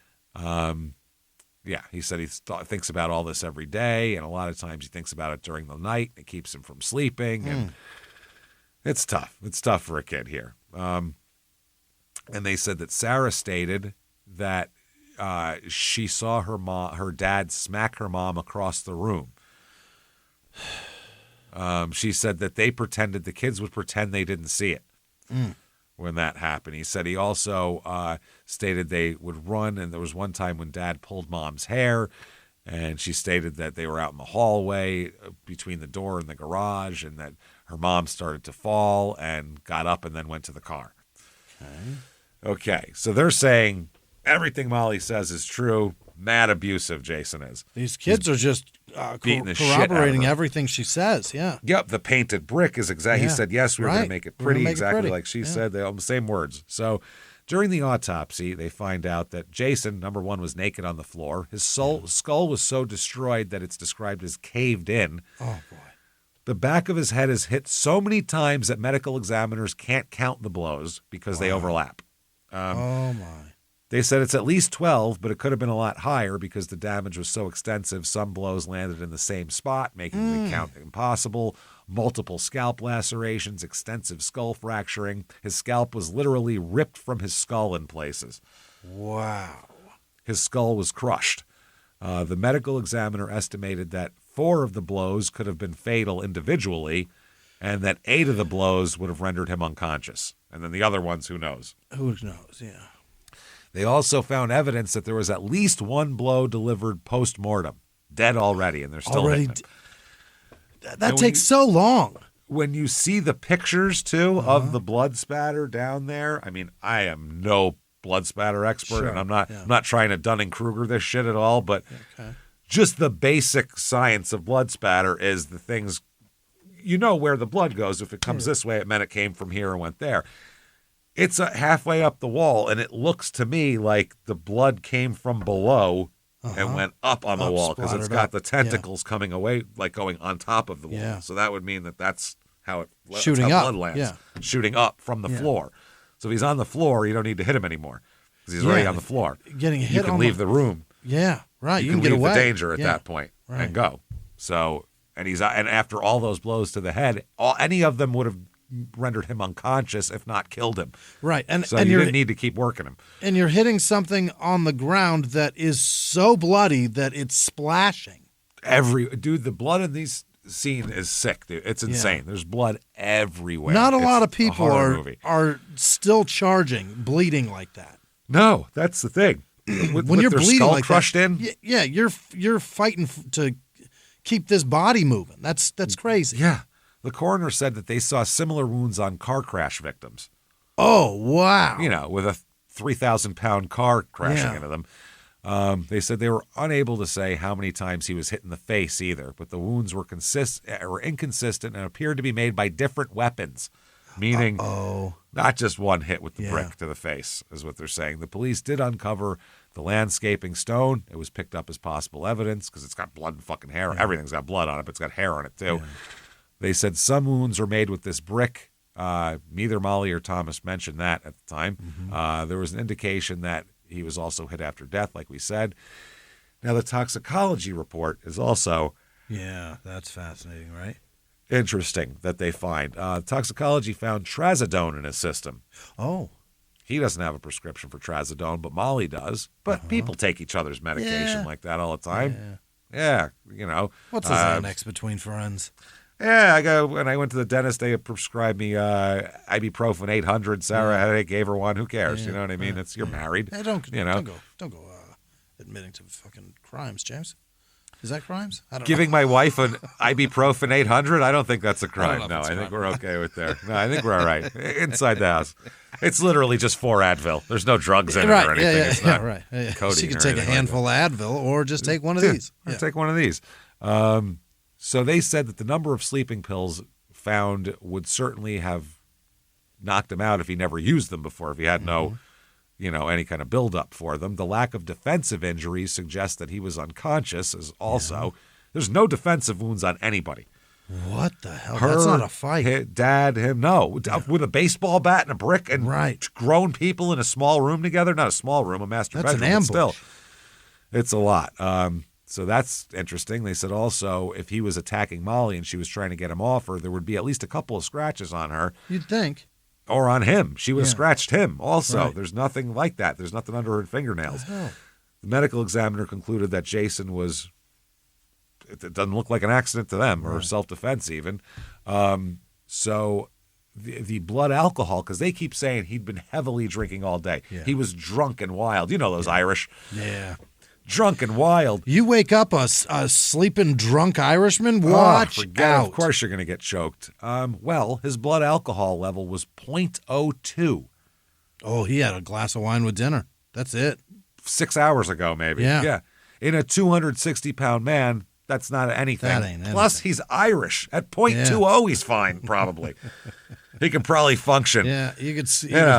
He said he thinks about all this every day, and a lot of times he thinks about it during the night. It keeps him from sleeping, and it's tough. It's tough for a kid here. And they said that Sarah stated that she saw her dad smack her mom across the room. She said that the kids would pretend they didn't see it. When that happened. He said he also stated they would run, and there was one time when Dad pulled Mom's hair, and she stated that they were out in the hallway between the door and the garage, and that her mom started to fall and got up and then went to the car. Okay, so they're saying everything Molly says is true. Mad abusive Jason is. These kids are just corroborating everything she says, yeah. Yep, the painted brick is exactly. He said, yes, we were going to make it pretty, exactly like she said. They all the same words. So during the autopsy, they find out that Jason, number one, was naked on the floor. His skull was so destroyed that it's described as caved in. Oh, boy. The back of his head is hit so many times that medical examiners can't count the blows because they overlap. Oh, my. They said it's at least 12, but it could have been a lot higher because the damage was so extensive. Some blows landed in the same spot, making the count impossible. Multiple scalp lacerations, extensive skull fracturing. His scalp was literally ripped from his skull in places. Wow. His skull was crushed. The medical examiner estimated that 4 of the blows could have been fatal individually, and that 8 of the blows would have rendered him unconscious. And then the other ones, who knows? Who knows, yeah. They also found evidence that there was at least one blow delivered post-mortem, dead already, and they're still hitting him. That takes so long. When you see the pictures, too, of the blood spatter down there, I mean, I am no blood spatter expert, and I'm not trying to Dunning-Kruger this shit at all, but just the basic science of blood spatter is the things, you know where the blood goes. If it comes this way, it meant it came from here and went there. It's halfway up the wall, and it looks to me like the blood came from below and went up on the wall because it's got the tentacles coming away, like going on top of the wall. Yeah. So that would mean that that's how it shooting up. Blood lands, shooting up from the floor. So if he's on the floor, you don't need to hit him anymore because he's already on the floor. Getting hit, you can leave the room. Yeah, right. You can get leave away. the danger at that point and go. So and after all those blows to the head, any of them would have rendered him unconscious, if not killed him. Right. So you didn't need to keep working him. And you're hitting something on the ground that is so bloody that it's splashing. The blood in these scene is sick, dude. It's insane. There's blood everywhere. Not a lot of people are still charging, bleeding like that. No, that's the thing. When you're their bleeding skull like crushed that, in. Yeah, you're fighting to keep this body moving. That's crazy. Yeah. The coroner said that they saw similar wounds on car crash victims. Oh, wow. You know, with a 3,000-pound car crashing into them. They said they were unable to say how many times he was hit in the face either, but the wounds were inconsistent and appeared to be made by different weapons, meaning not just one hit with the brick to the face, is what they're saying. The police did uncover the landscaping stone. It was picked up as possible evidence because it's got blood and fucking hair. Yeah. Everything's got blood on it, but it's got hair on it too. Yeah. They said some wounds are made with this brick. Neither Molly or Thomas mentioned that at the time. Mm-hmm. There was an indication that he was also hit after death, like we said. Now, the toxicology report is also... Yeah, that's fascinating, right? Interesting that they find. Toxicology found trazodone in his system. Oh. He doesn't have a prescription for trazodone, but Molly does. But people take each other's medication like that all the time. Yeah, you know. What's the Xanax between friends? Yeah, when I went to the dentist, they prescribed me ibuprofen 800. Sarah had a headache, gave her one. Who cares? You know what I mean? You're married. Hey, don't go admitting to fucking crimes, James. Is that crimes? I don't Giving my wife an ibuprofen 800? I don't think that's a crime. No, I think we're okay with there. No, I think we're all right. Inside the house. It's literally just 4 Advil. There's no drugs in it or anything. It's not codeine. She can take a handful of Advil or just take one of these. Or take one of these. So they said that the number of sleeping pills found would certainly have knocked him out if he never used them before, if he had no, any kind of buildup for them. The lack of defensive injuries suggests that he was unconscious as also. There's no defensive wounds on anybody. What the hell? That's not a fight. Dad, him, no. With a baseball bat and a brick and grown people in a small room together. Not a small room, a master bedroom. That's an ambush. Still, it's a lot. So that's interesting. They said also if he was attacking Molly and she was trying to get him off her, there would be at least a couple of scratches on her. You'd think. Or on him. She would have scratched him also. Right. There's nothing like that. There's nothing under her fingernails. The medical examiner concluded that Jason was, it doesn't look like an accident to them or self-defense even. So the blood alcohol, because they keep saying he'd been heavily drinking all day. Yeah. He was drunk and wild. You know those Irish. Yeah. Drunk and wild. You wake up a sleeping drunk Irishman, watch out. Of course you're going to get choked. Well, his blood alcohol level was 0.02. Oh, he had a glass of wine with dinner. That's it. 6 hours ago, maybe. Yeah. In a 260-pound man, that's not anything. That ain't anything. Plus, he's Irish. At 0.20, he's fine, probably. He can probably function. Yeah, you could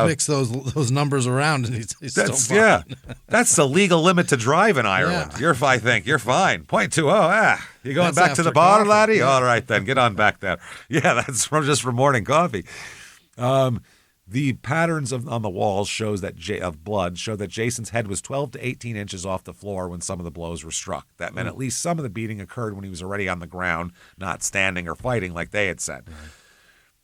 mix those numbers around, and he's still fine. Yeah, that's the legal limit to drive in Ireland. Yeah. I think you're fine. 0.20. You going back to the bar, coffee. laddie? Yeah. All right, then get on back there. Yeah, that's from morning coffee. The patterns on the walls of blood show that Jason's head was 12 to 18 inches off the floor when some of the blows were struck. That meant at least some of the beating occurred when he was already on the ground, not standing or fighting like they had said.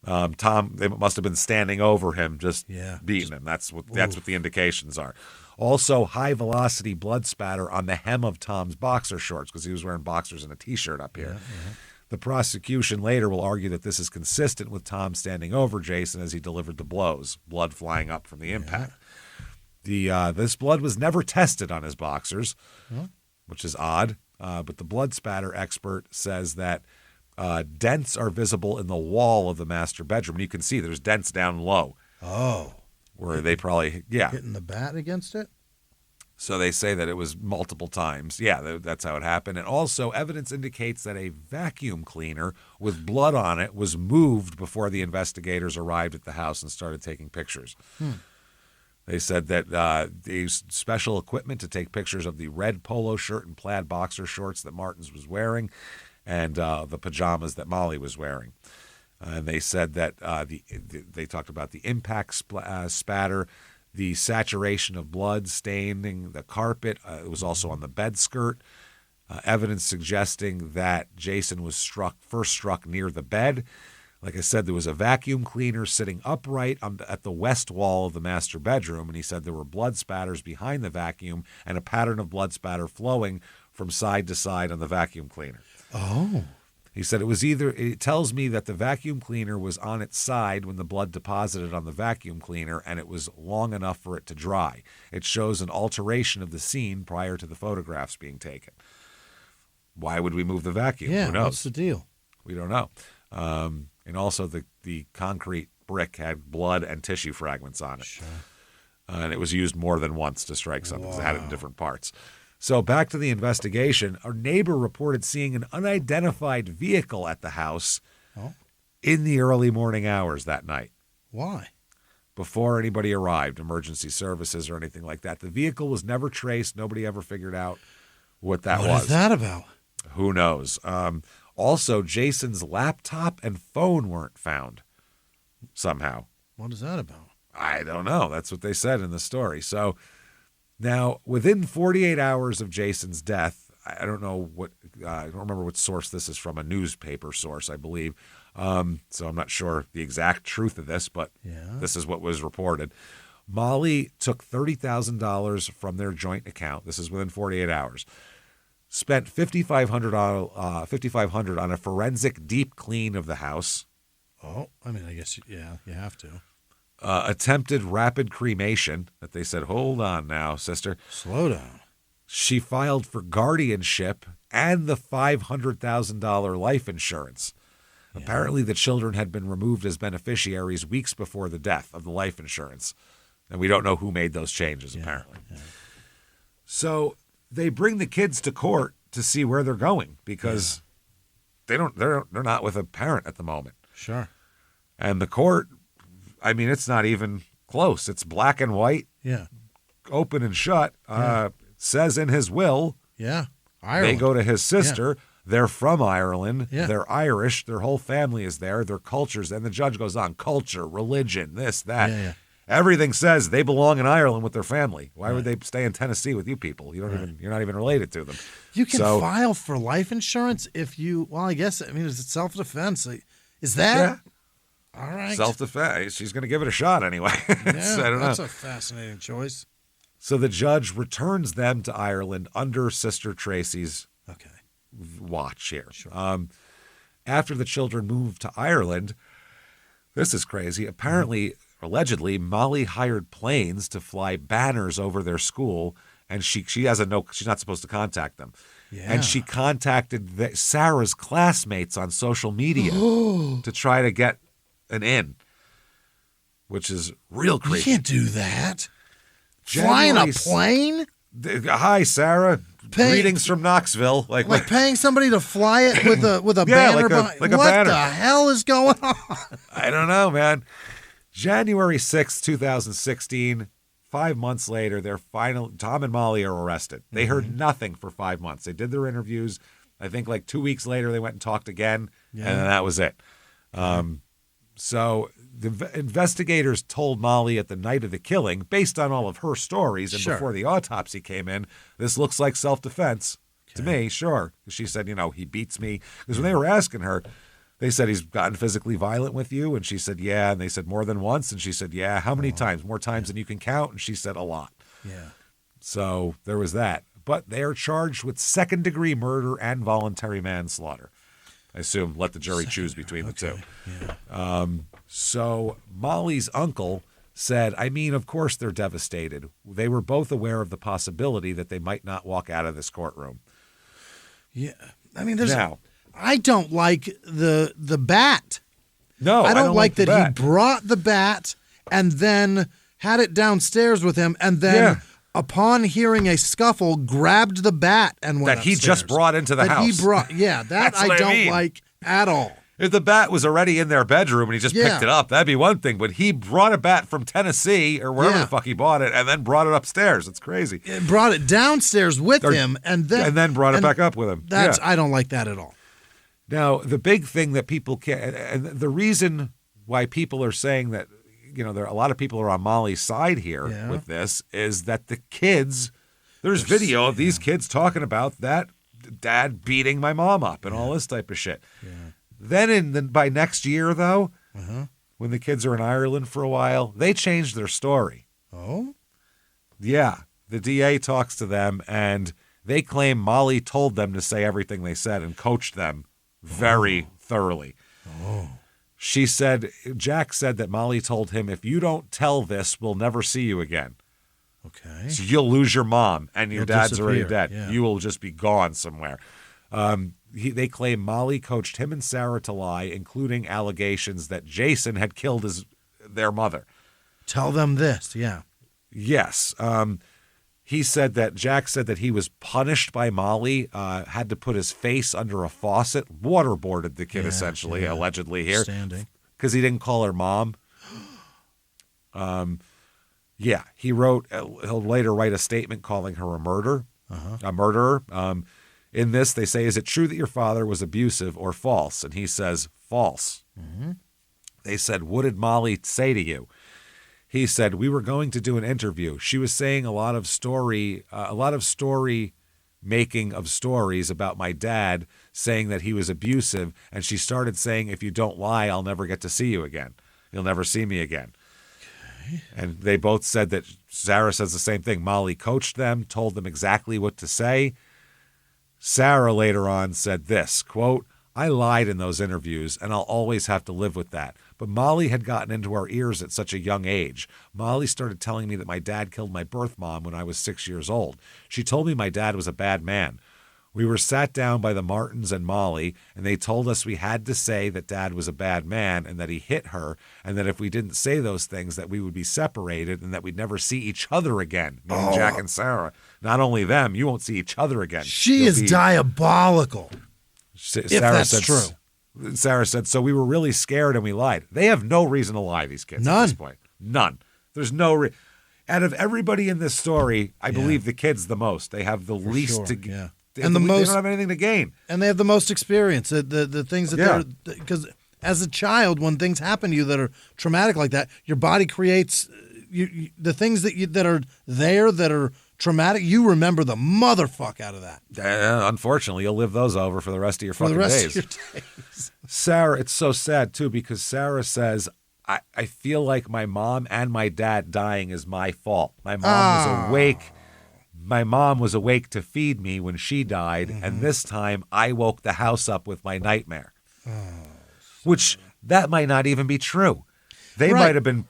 Tom, they must have been standing over him, just beating him. That's what the indications are. Also, high velocity blood spatter on the hem of Tom's boxer shorts because he was wearing boxers and a T-shirt up here. The prosecution later will argue that this is consistent with Tom standing over Jason as he delivered the blows, blood flying up from the impact. This blood was never tested on his boxers, which is odd, but the blood spatter expert says that dents are visible in the wall of the master bedroom. And you can see there's dents down low. Oh. Where they probably, hitting the bat against it? So they say that it was multiple times. Yeah, that's how it happened. And also, evidence indicates that a vacuum cleaner with blood on it was moved before the investigators arrived at the house and started taking pictures. They said that they used special equipment to take pictures of the red polo shirt and plaid boxer shorts that Martins was wearing and the pajamas that Molly was wearing. And they said that they talked about the impact spatter, the saturation of blood staining the carpet. It was also on the bed skirt. Evidence suggesting that Jason was first struck near the bed. Like I said, there was a vacuum cleaner sitting upright at the west wall of the master bedroom, and he said there were blood spatters behind the vacuum and a pattern of blood spatter flowing from side to side on the vacuum cleaner. Oh. He said it tells me that the vacuum cleaner was on its side when the blood deposited on the vacuum cleaner and it was long enough for it to dry. It shows an alteration of the scene prior to the photographs being taken. Why would we move the vacuum? Yeah, Who knows? what's the deal? We don't know. And also the concrete brick had blood and tissue fragments on it. Sure. And it was used more than once to strike something. Wow. They had it in different parts. So back to the investigation, our neighbor reported seeing an unidentified vehicle at the house in the early morning hours that night. Why? Before anybody arrived, emergency services or anything like that. The vehicle was never traced. Nobody ever figured out what that was. What is that about? Who knows? Also, Jason's laptop and phone weren't found somehow. What is that about? I don't know. That's what they said in the story. So now, within 48 hours of Jason's death, I don't remember what source this is from, a newspaper source, I believe. So I'm not sure the exact truth of this, but this is what was reported. Molly took $30,000 from their joint account. This is within 48 hours. Spent $5,500 on a forensic deep clean of the house. Oh, I mean, I guess, you have to. Attempted rapid cremation that they said, hold on now, sister. Slow down. She filed for guardianship and the $500,000 life insurance. Yeah. Apparently, the children had been removed as beneficiaries weeks before the death of the life insurance. And we don't know who made those changes, apparently. Yeah. So they bring the kids to court to see where they're going because they're not with a parent at the moment. Sure. And the court, I mean, it's not even close. It's black and white. Yeah. Open and shut. Says in his will. Yeah. Ireland. They go to his sister. Yeah. They're from Ireland. Yeah. They're Irish. Their whole family is there. Their cultures. And the judge goes on. Culture, religion, this, that. Yeah. Everything says they belong in Ireland with their family. Why would they stay in Tennessee with you people? You're not even related to them. You can file for life insurance if you, I guess, it's self-defense. Is that? Yeah. All right. Self-defense. She's going to give it a shot anay. Yeah, I don't know. That's a fascinating choice. So the judge returns them to Ireland under Sister Tracy's watch here. Sure. After the children moved to Ireland, this is crazy. Apparently, allegedly, Molly hired planes to fly banners over their school, and she has she's not supposed to contact them. Yeah. And she contacted Sarah's classmates on social media to try to get an in, which is real creepy. You can't do that. Flying a plane? Hi, Sarah. Greetings from Knoxville. Like paying somebody to fly it with a banner behind. Like a banner. What the hell is going on? I don't know, man. January 6th, 2016, 5 months later, Tom and Molly are arrested. They heard nothing for 5 months. They did their interviews. I think 2 weeks later, they went and talked again, and then that was it. So the investigators told Molly at the night of the killing, based on all of her stories and before the autopsy came in, this looks like self-defense to me, sure. She said, he beats me. Because when they were asking her, they said, he's gotten physically violent with you? And she said, yeah. And they said, more than once? And she said, yeah. How many times? More times than you can count? And she said, a lot. Yeah. So there was that. But they are charged with second-degree murder and voluntary manslaughter. I assume let the jury choose between the two. Yeah. So Molly's uncle said, I mean, of course they're devastated. They were both aware of the possibility that they might not walk out of this courtroom. Yeah. I mean, I don't like the bat. No, I don't like that he brought the bat and then had it downstairs with him, and then upon hearing a scuffle, grabbed the bat and went upstairs. He just brought into the house. That I don't like at all. If the bat was already in their bedroom and he just picked it up, that'd be one thing. But he brought a bat from Tennessee or wherever the fuck he bought it and then brought it upstairs. It's crazy. Brought it downstairs with him and then brought it back up with him. I don't like that at all. Now, the big thing that people can't, and the reason why people are saying that, there a lot of people are on Molly's side here with this is that the kids, there's video of these kids talking about that dad beating my mom up and all this type of shit. Yeah. Then by next year, though, when the kids are in Ireland for a while, they changed their story. Oh? Yeah. The DA talks to them, and they claim Molly told them to say everything they said and coached them very thoroughly. Oh. Jack said that Molly told him, if you don't tell this, we'll never see you again. Okay. So you'll lose your mom, and your dad's already dead. Yeah. You will just be gone somewhere. They claim Molly coached him and Sarah to lie, including allegations that Jason had killed their mother. Tell them this, yeah. Yes. Jack said that he was punished by Molly, had to put his face under a faucet, waterboarded the kid essentially, allegedly here. Standing. Because he didn't call her mom. He wrote, he'll later write a statement calling her a murderer. In this, they say, is it true that your father was abusive or false? And he says, false. Mm-hmm. They said, what did Molly say to you? He said, we were going to do an interview. She was saying a lot of story making of stories about my dad, saying that he was abusive. And she started saying, if you don't lie, I'll never get to see you again. You'll never see me again. Okay. And they both said that Sarah says the same thing. Molly coached them, told them exactly what to say. Sarah later on said this, quote, I lied in those interviews, and I'll always have to live with that. But Molly had gotten into our ears at such a young age. Molly started telling me that my dad killed my birth mom when I was 6 years old. She told me my dad was a bad man. We were sat down by the Martins and Molly, and they told us we had to say that Dad was a bad man and that he hit her, and that if we didn't say those things, that we would be separated and that we'd never see each other again, meaning Jack and Sarah. Not only them, you won't see each other again. She is diabolical. If that's true. Sarah said, so we were really scared and we lied. They have no reason to lie, these kids, at this point. None. There's no out of everybody in this story, I believe the kids the most. They have the least to they don't have anything to gain. And they have the most experience. The things that they're, because as a child, when things happen to you that are traumatic like that, your body creates the things that are there that are traumatic. You remember the motherfuck out of that. Unfortunately, you'll live those over for the rest of your fucking days. Sarah, it's so sad too, because Sarah says, I feel like my mom and my dad dying is my fault. My mom was awake. My mom was awake to feed me when she died, and this time I woke the house up with my nightmare. Which, that might not even be true. They might have been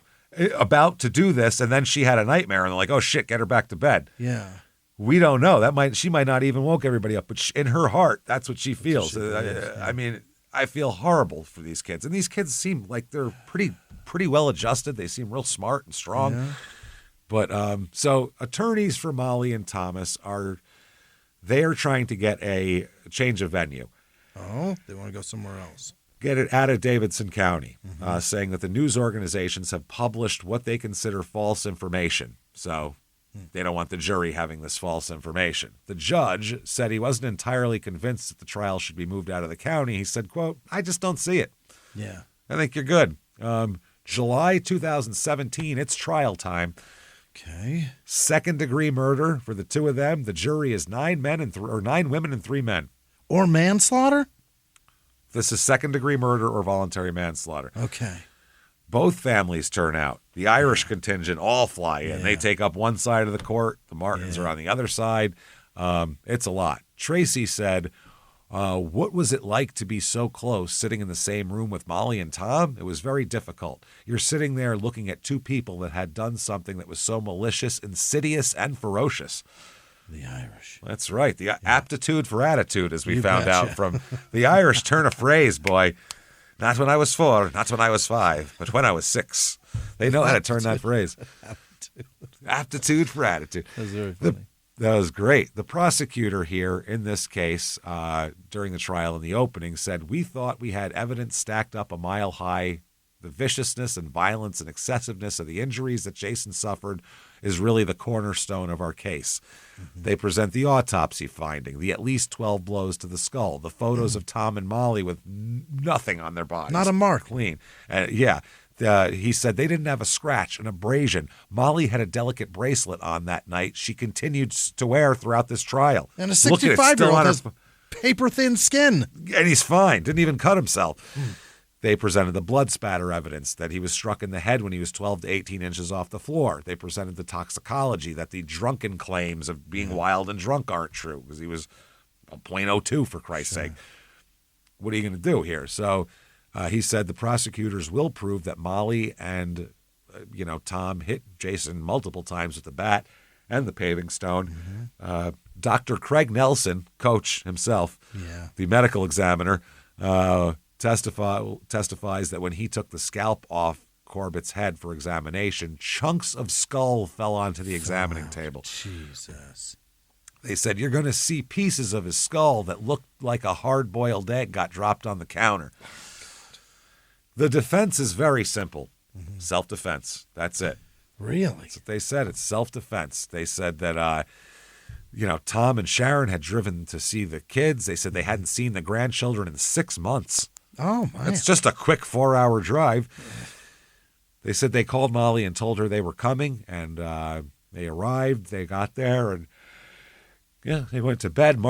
about to do this, and then she had a nightmare, and they're like, oh shit, get her back to bed. Yeah. We don't know. She might not even woke everybody up, but in her heart, that's what she feels. I mean, I feel horrible for these kids. And these kids seem like they're pretty well adjusted. They seem real smart and strong. Yeah. But so attorneys for Molly and Thomas are trying to get a change of venue. Oh, they want to go somewhere else. Get it out of Davidson County, saying that the news organizations have published what they consider false information. So they don't want the jury having this false information. The judge said he wasn't entirely convinced that the trial should be moved out of the county. He said, quote, I just don't see it. Yeah. I think you're good. July 2017, it's trial time. Okay. Second-degree murder for the two of them. The jury is 9 women and 3 men. Or manslaughter? This is second-degree murder or voluntary manslaughter. Okay. Both families turn out. The Irish contingent all fly in. Yeah. They take up one side of the court. The Martins are on the other side. It's a lot. Tracy said, What was it like to be so close, sitting in the same room with Molly and Tom? It was very difficult. You're sitting there looking at two people that had done something that was so malicious, insidious, and ferocious. The Irish. That's right. The aptitude for attitude, as we found out from the Irish. Turn a phrase, boy. Not when I was 4, not when I was 5, but when I was 6. They know how to turn that phrase. Aptitude for attitude. That was very funny. That was great. The prosecutor here in this case, during the trial in the opening, said, "We thought we had evidence stacked up a mile high. The viciousness and violence and excessiveness of the injuries that Jason suffered is really the cornerstone of our case." Mm-hmm. They present the autopsy finding, the at least 12 blows to the skull, the photos of Tom and Molly with nothing on their bodies. Not a mark. Clean. He said they didn't have a scratch, an abrasion. Molly had a delicate bracelet on that night she continued to wear throughout this trial. And a 65-year-old has paper-thin skin. And he's fine. Didn't even cut himself. They presented the blood spatter evidence that he was struck in the head when he was 12 to 18 inches off the floor. They presented the toxicology, that the drunken claims of being wild and drunk aren't true because he was a .02, for Christ's sake. What are you going to do here? So he said the prosecutors will prove that Molly and, Tom hit Jason multiple times with the bat and the paving stone. Mm-hmm. Dr. Craig Nelson, coach himself, the medical examiner, testifies that when he took the scalp off Corbett's head for examination, chunks of skull fell onto the examining table. Jesus. They said, you're going to see pieces of his skull that looked like a hard-boiled egg got dropped on the counter. The defense is very simple. Mm-hmm. Self-defense. That's it. Really? That's what they said. It's self-defense. They said that, Tom and Sharon had driven to see the kids. They said they hadn't seen the grandchildren in 6 months. Oh, my. It's just a quick 4-hour drive. They said they called Molly and told her they were coming, and they arrived. They got there, and they went to bed.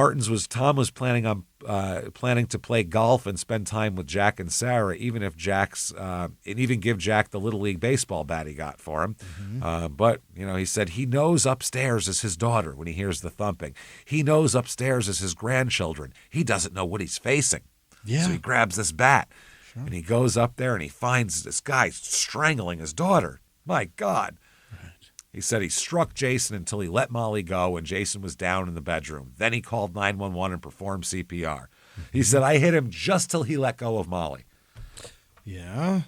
Tom was planning to play golf and spend time with Jack and Sarah, even if and even give Jack the Little League baseball bat he got for him. Mm-hmm. But he said he knows upstairs is his daughter when he hears the thumping. He knows upstairs is his grandchildren. He doesn't know what he's facing. Yeah. So he grabs this bat, and he goes up there, and he finds this guy strangling his daughter. My God. He said he struck Jason until he let Molly go, and Jason was down in the bedroom. Then he called 911 and performed CPR. Mm-hmm. He said, I hit him just till he let go of Molly. Yeah.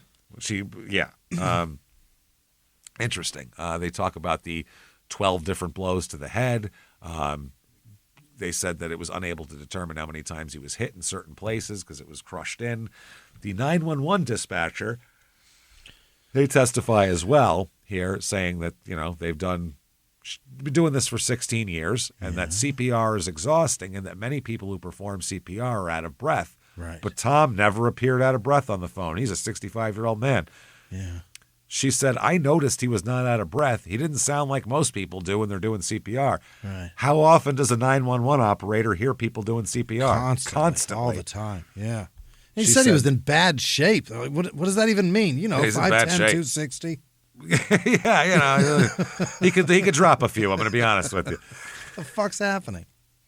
Interesting. They talk about the 12 different blows to the head. They said that it was unable to determine how many times he was hit in certain places because it was crushed in. The 911 dispatcher, they testify as well here, saying that, they've been doing this for 16 years and that CPR is exhausting and that many people who perform CPR are out of breath. Right. But Tom never appeared out of breath on the phone. He's a 65-year-old man. Yeah. She said, I noticed he was not out of breath. He didn't sound like most people do when they're doing CPR. Right. How often does a 911 operator hear people doing CPR? Constantly. All the time, yeah. He said he was in bad shape. What does that even mean? 5'10", 260? Yeah, he could drop a few, I'm going to be honest with you. What the fuck's happening?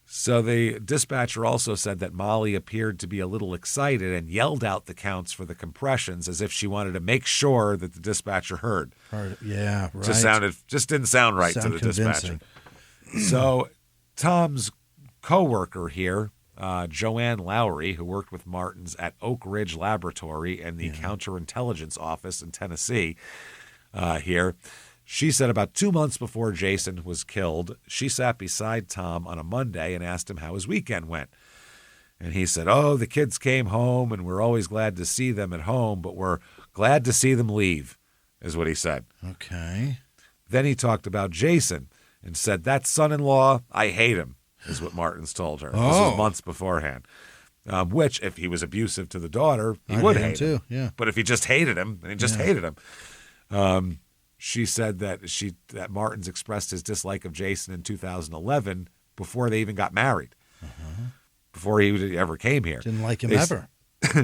So the dispatcher also said that Molly appeared to be a little excited and yelled out the counts for the compressions as if she wanted to make sure that the dispatcher heard. Yeah, right. Just didn't sound right to the dispatcher. So Tom's co-worker here, Joanne Lowry, who worked with Martins at Oak Ridge Laboratory and the Counterintelligence Office in Tennessee here, she said about 2 months before Jason was killed, she sat beside Tom on a Monday and asked him how his weekend went. And he said, the kids came home and we're always glad to see them at home, but we're glad to see them leave, is what he said. Okay. Then he talked about Jason and said, that son-in-law, I hate him, is what Martins told her. This was months beforehand. Which, if he was abusive to the daughter, he would hate him. Yeah. But if he just hated him, then he just hated him. She said that Martins expressed his dislike of Jason in 2011 before they even got married, before he ever came here. Didn't like him ever.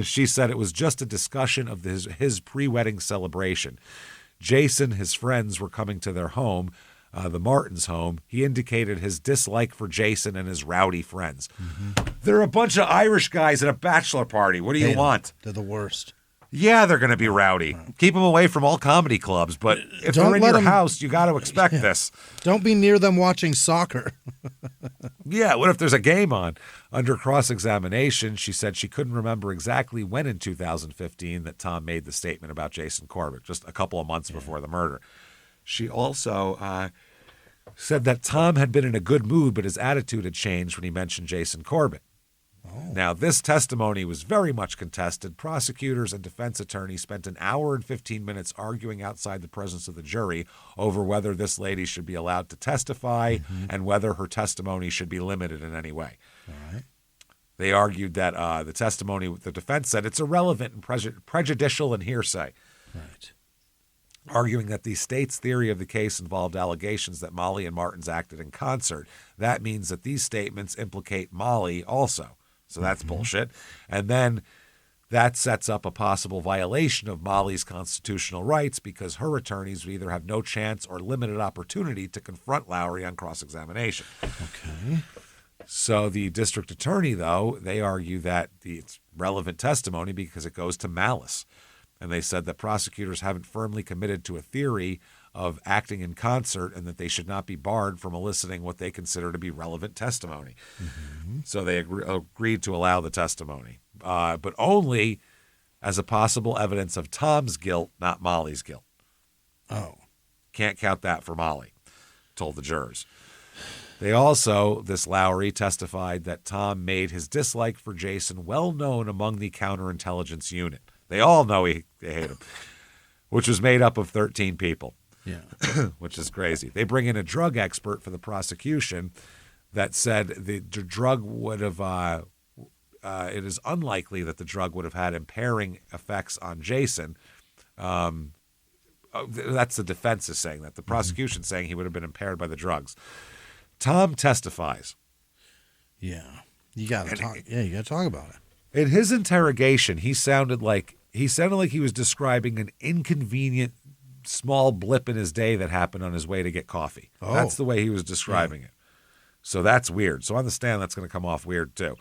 She said it was just a discussion of his pre-wedding celebration. Jason, his friends were coming to their home. the Martins' home, he indicated his dislike for Jason and his rowdy friends. They're a bunch of Irish guys at a bachelor party. What do you want? They're the worst. Yeah, they're going to be rowdy. Keep them away from all comedy clubs, but if they're in your house, you got to expect this. Don't be near them watching soccer. Yeah, what if there's a game on? Under cross-examination, she said she couldn't remember exactly when in 2015 that Tom made the statement about Jason Corbett, just a couple of months before the murder. She also said that Tom had been in a good mood, but his attitude had changed when he mentioned Jason Corbett. Now, this testimony was very much contested. Prosecutors and defense attorneys spent an hour and 15 minutes arguing outside the presence of the jury over whether this lady should be allowed to testify and whether her testimony should be limited in any way. All right. They argued that the testimony, the defense said it's irrelevant and prejudicial and hearsay. Right. Arguing that the state's theory of the case involved allegations that Molly and Martins acted in concert. That means that these statements implicate Molly also. So that's bullshit. And then that sets up a possible violation of Molly's constitutional rights because her attorneys would either have no chance or limited opportunity to confront Lowry on cross-examination. Okay. So the district attorney, though, they argue that it's relevant testimony because it goes to malice. And they said that prosecutors haven't firmly committed to a theory of acting in concert and that they should not be barred from eliciting what they consider to be relevant testimony. So they agreed to allow the testimony, but only as a possible evidence of Tom's guilt, not Molly's guilt. Oh. Can't count that for Molly, told the jurors. They also, this Lowry, testified that Tom made his dislike for Jason well known among the counterintelligence unit. They all know they hate him, which was made up of 13 people. Yeah. Which is crazy. They bring in a drug expert for the prosecution that said the drug would have, it is unlikely that the drug would have had impairing effects on Jason. That's the defense is saying that. The prosecution saying he would have been impaired by the drugs. Tom testifies. Yeah. You got to talk. Yeah, you got to talk about it. In his interrogation, he sounded like he was describing an inconvenient small blip in his day that happened on his way to get coffee. Oh. That's the way he was describing it. So that's weird. So on the stand, that's going to come off weird too.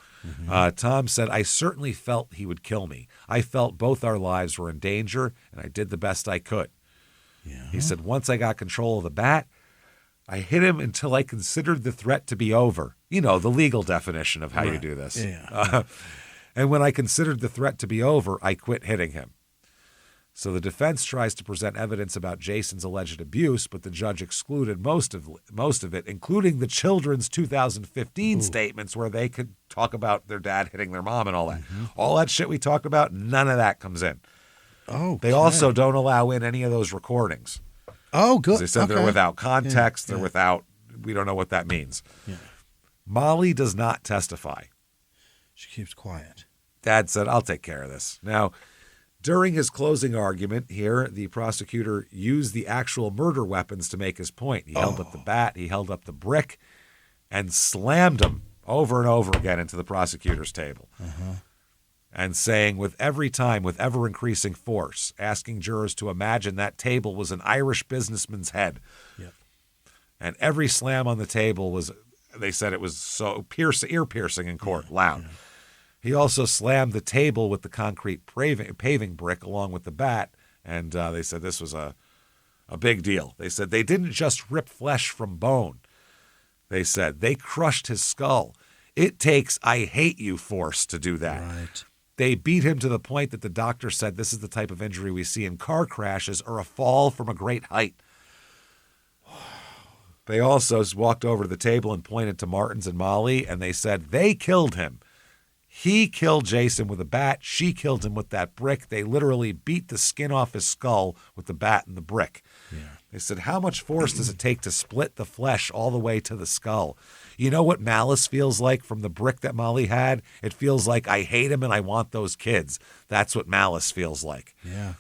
Tom said, I certainly felt he would kill me. I felt both our lives were in danger, and I did the best I could. Yeah. He said, once I got control of the bat, I hit him until I considered the threat to be over. You know, the legal definition of how you do this. Yeah. And when I considered the threat to be over, I quit hitting him. So the defense tries to present evidence about Jason's alleged abuse, but the judge excluded most of it, including the children's 2015 statements where they could talk about their dad hitting their mom and all that. All that shit we talked about, none of that comes in. Oh, They also don't allow in any of those recordings. Oh, good. They said they're without context. They're without, we don't know what that means. Yeah. Molly does not testify. She keeps quiet. Dad said, I'll take care of this. Now, during his closing argument here, the prosecutor used the actual murder weapons to make his point. He held up the bat, he held up the brick, and slammed them over and over again into the prosecutor's table. And saying with every time, with ever-increasing force, asking jurors to imagine that table was an Irish businessman's head. Yep. And every slam on the table was, they said it was so ear-piercing in court, loud. He also slammed the table with the concrete paving brick along with the bat, and they said this was a big deal. They said they didn't just rip flesh from bone. They said they crushed his skull. It takes I hate you force to do that. Right. They beat him to the point that the doctor said this is the type of injury we see in car crashes or a fall from a great height. They also walked over to the table and pointed to Martins and Molly, and they said they killed him. He killed Jason with a bat. She killed him with that brick. They literally beat the skin off his skull with the bat and the brick. Yeah. They said, how much force does it take to split the flesh all the way to the skull? You know what malice feels like from the brick that Molly had? It feels like I hate him and I want those kids. That's what malice feels like. Yeah.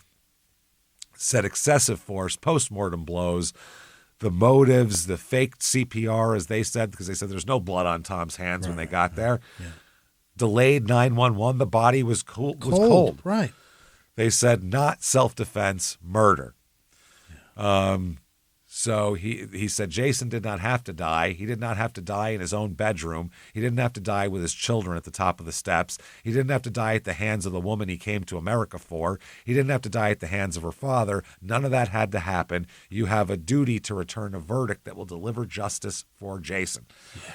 Said excessive force, postmortem blows, the motives, the faked CPR, as they said, because they said there's no blood on Tom's hands when they got there. Yeah. Delayed 911. The body was cold. Right. They said not self-defense, murder. Yeah. So he said Jason did not have to die. He did not have to die in his own bedroom. He didn't have to die with his children at the top of the steps. He didn't have to die at the hands of the woman he came to America for. He didn't have to die at the hands of her father. None of that had to happen. You have a duty to return a verdict that will deliver justice for Jason. Yeah.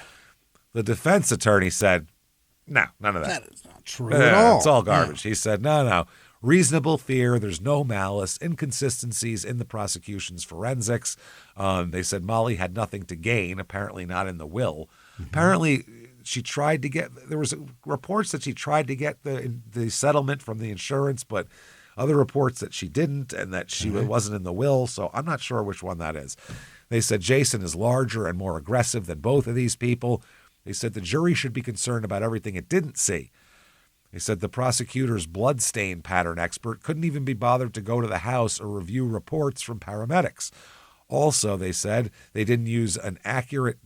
The defense attorney said, no, none of that. That is not true at all. It's all garbage. Yeah. He said, no. Reasonable fear, there's no malice, inconsistencies in the prosecution's forensics. They said Molly had nothing to gain, apparently not in the will. Mm-hmm. Apparently, there was reports that she tried to get the settlement from the insurance, but other reports that she didn't and that she wasn't in the will, so I'm not sure which one that is. They said Jason is larger and more aggressive than both of these people. They said the jury should be concerned about everything it didn't see. They said the prosecutor's bloodstain pattern expert couldn't even be bothered to go to the house or review reports from paramedics. Also, they said they didn't use accurate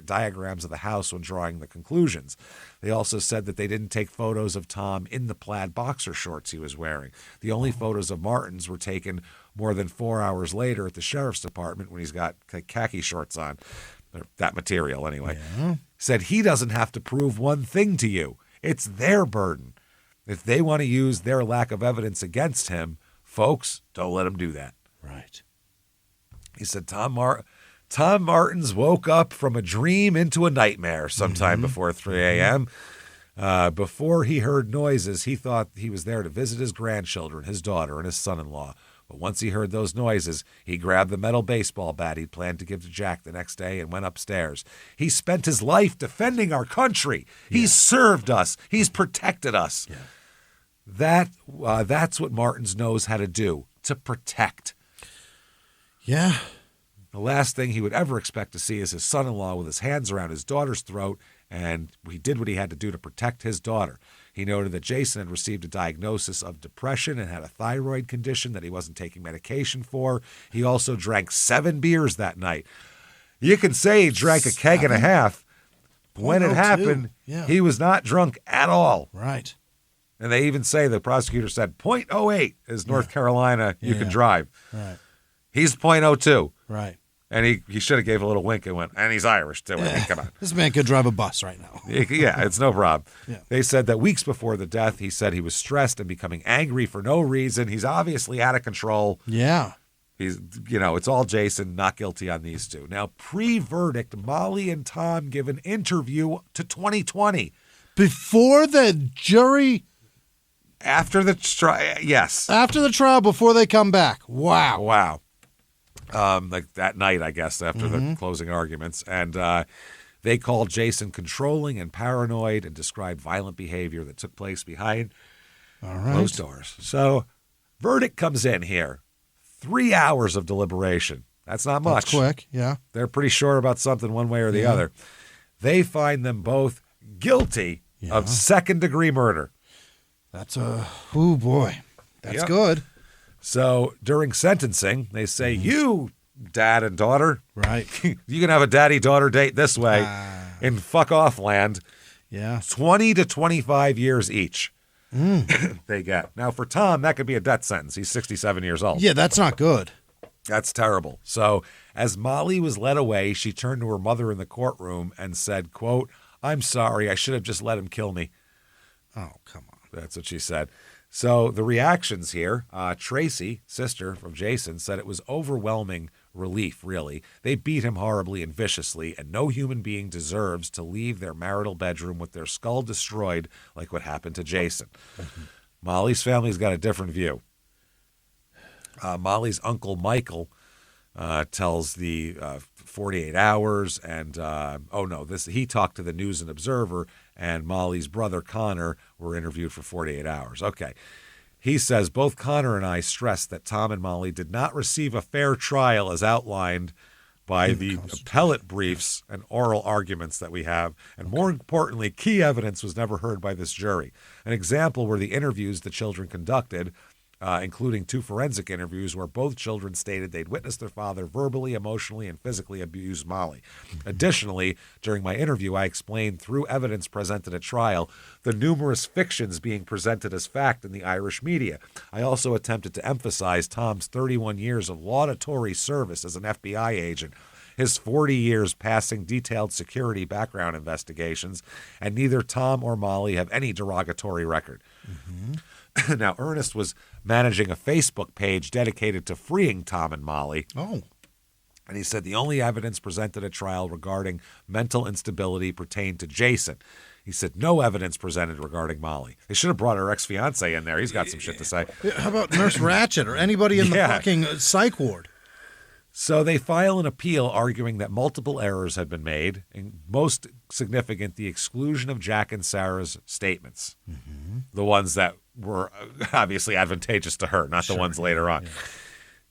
diagrams of the house when drawing the conclusions. They also said that they didn't take photos of Tom in the plaid boxer shorts he was wearing. The only photos of Martin's were taken more than 4 hours later at the sheriff's department when he's got khaki shorts on. That material, anyway. Yeah. Said he doesn't have to prove one thing to you. It's their burden. If they want to use their lack of evidence against him, folks, don't let him do that. Right. He said Tom Martins woke up from a dream into a nightmare sometime before 3 a.m. Before he heard noises, he thought he was there to visit his grandchildren, his daughter, and his son-in-law. But once he heard those noises, he grabbed the metal baseball bat he'd planned to give to Jack the next day and went upstairs. He spent his life defending our country. Yeah. He's served us. He's protected us. Yeah. That's what Martins knows how to do, to protect. Yeah. The last thing he would ever expect to see is his son-in-law with his hands around his daughter's throat, and he did what he had to do to protect his daughter. He noted that Jason had received a diagnosis of depression and had a thyroid condition that he wasn't taking medication for. He also drank 7 beers that night. You can say he drank a keg and a half. When it happened, he was not drunk at all. Right. And they even say, the prosecutor said, 0.08 is North Carolina, you can drive. Right. He's 0.02. Right. And he should have gave a little wink and went, and he's Irish too. I mean, come on. This man could drive a bus right now. Yeah, it's no problem. Yeah. They said that weeks before the death, he said he was stressed and becoming angry for no reason. He's obviously out of control. Yeah. It's all Jason, not guilty on these two. Now, pre-verdict, Molly and Tom give an interview to 2020. Before the jury? After the trial, yes. After the trial, before they come back. Wow. Wow. Like that night, I guess, after the closing arguments. And they called Jason controlling and paranoid and described violent behavior that took place behind closed doors. So verdict comes in here. 3 hours of deliberation. That's not much. That's quick, yeah. They're pretty sure about something one way or the other. They find them both guilty of second-degree murder. That's oh boy. That's good. So during sentencing, they say, you, dad and daughter, right? You can have a daddy-daughter date this way in fuck-off land. Yeah. 20 to 25 years each they get. Now, for Tom, that could be a death sentence. He's 67 years old. Yeah, that's not good. That's terrible. So as Molly was led away, she turned to her mother in the courtroom and said, quote, I'm sorry, I should have just let him kill me. Oh, come on. That's what she said. So the reactions here, Tracy, sister of Jason, said it was overwhelming relief, really. They beat him horribly and viciously, and no human being deserves to leave their marital bedroom with their skull destroyed like what happened to Jason. Molly's family's got a different view. Molly's uncle Michael tells the 48 Hours, and he talked to the News and Observer, and Molly's brother Connor were interviewed for 48 Hours. Okay. He says, both Connor and I stressed that Tom and Molly did not receive a fair trial as outlined by the appellate briefs and oral arguments that we have. And more importantly, key evidence was never heard by this jury. An example were the interviews the children conducted. including 2 forensic interviews where both children stated they'd witnessed their father verbally, emotionally, and physically abuse Molly. Additionally, during my interview, I explained through evidence presented at trial the numerous fictions being presented as fact in the Irish media. I also attempted to emphasize Tom's 31 years of laudatory service as an FBI agent, his 40 years passing detailed security background investigations, and neither Tom or Molly have any derogatory record. Now, Ernest was managing a Facebook page dedicated to freeing Tom and Molly. Oh. And he said the only evidence presented at trial regarding mental instability pertained to Jason. He said no evidence presented regarding Molly. They should have brought her ex-fiance in there. He's got some shit to say. How about Nurse Ratched or anybody in the fucking psych ward? So they file an appeal arguing that multiple errors had been made, and most significant, the exclusion of Jack and Sarah's statements, the ones that were obviously advantageous to her, not the ones later on. Yeah.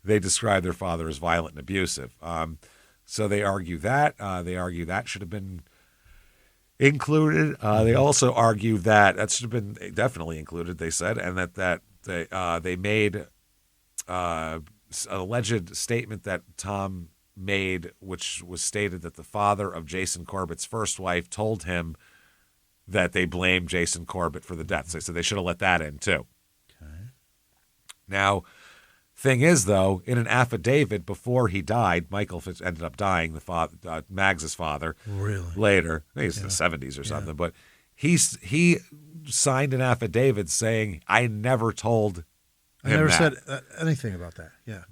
They described their father as violent and abusive. So they argue that. They argue that should have been included. They also argue that should have been definitely included, they said, and that they made an alleged statement that Tom made, which was stated that the father of Jason Corbett's first wife told him that they blamed Jason Corbett for the deaths. They said they should have let that in too. Okay. Now, thing is, though, in an affidavit before he died, Michael ended up dying, the father, Mags's father. Really? Later. I think it's in the 70s or something. But he signed an affidavit saying, I never told I never said anything about that. Yeah.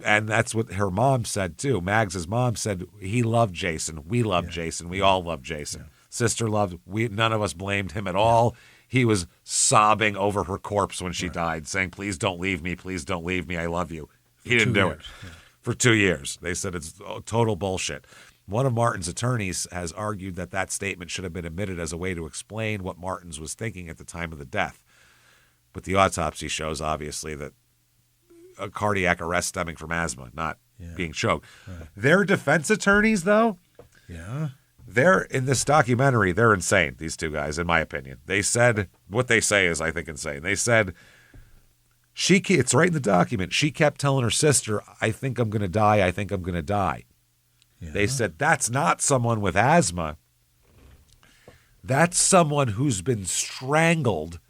And that's what her mom said, too. Mags's mom said he loved Jason. We loved Jason. We all loved Jason. Yeah. Sister loved. None of us blamed him at all. He was sobbing over her corpse when she died, saying, please don't leave me. Please don't leave me. I love you. He didn't do it. Yeah. For 2 years. They said it's total bullshit. One of Martin's attorneys has argued that statement should have been admitted as a way to explain what Martin's was thinking at the time of the death. But the autopsy shows, obviously, that a cardiac arrest stemming from asthma, not being choked. Right. Their defense attorneys, though, they're in this documentary, they're insane, these two guys, in my opinion. They said, what they say is, I think, insane. They said, it's right in the document, she kept telling her sister, I think I'm going to die, I think I'm going to die. Yeah. They said, that's not someone with asthma. That's someone who's been strangled.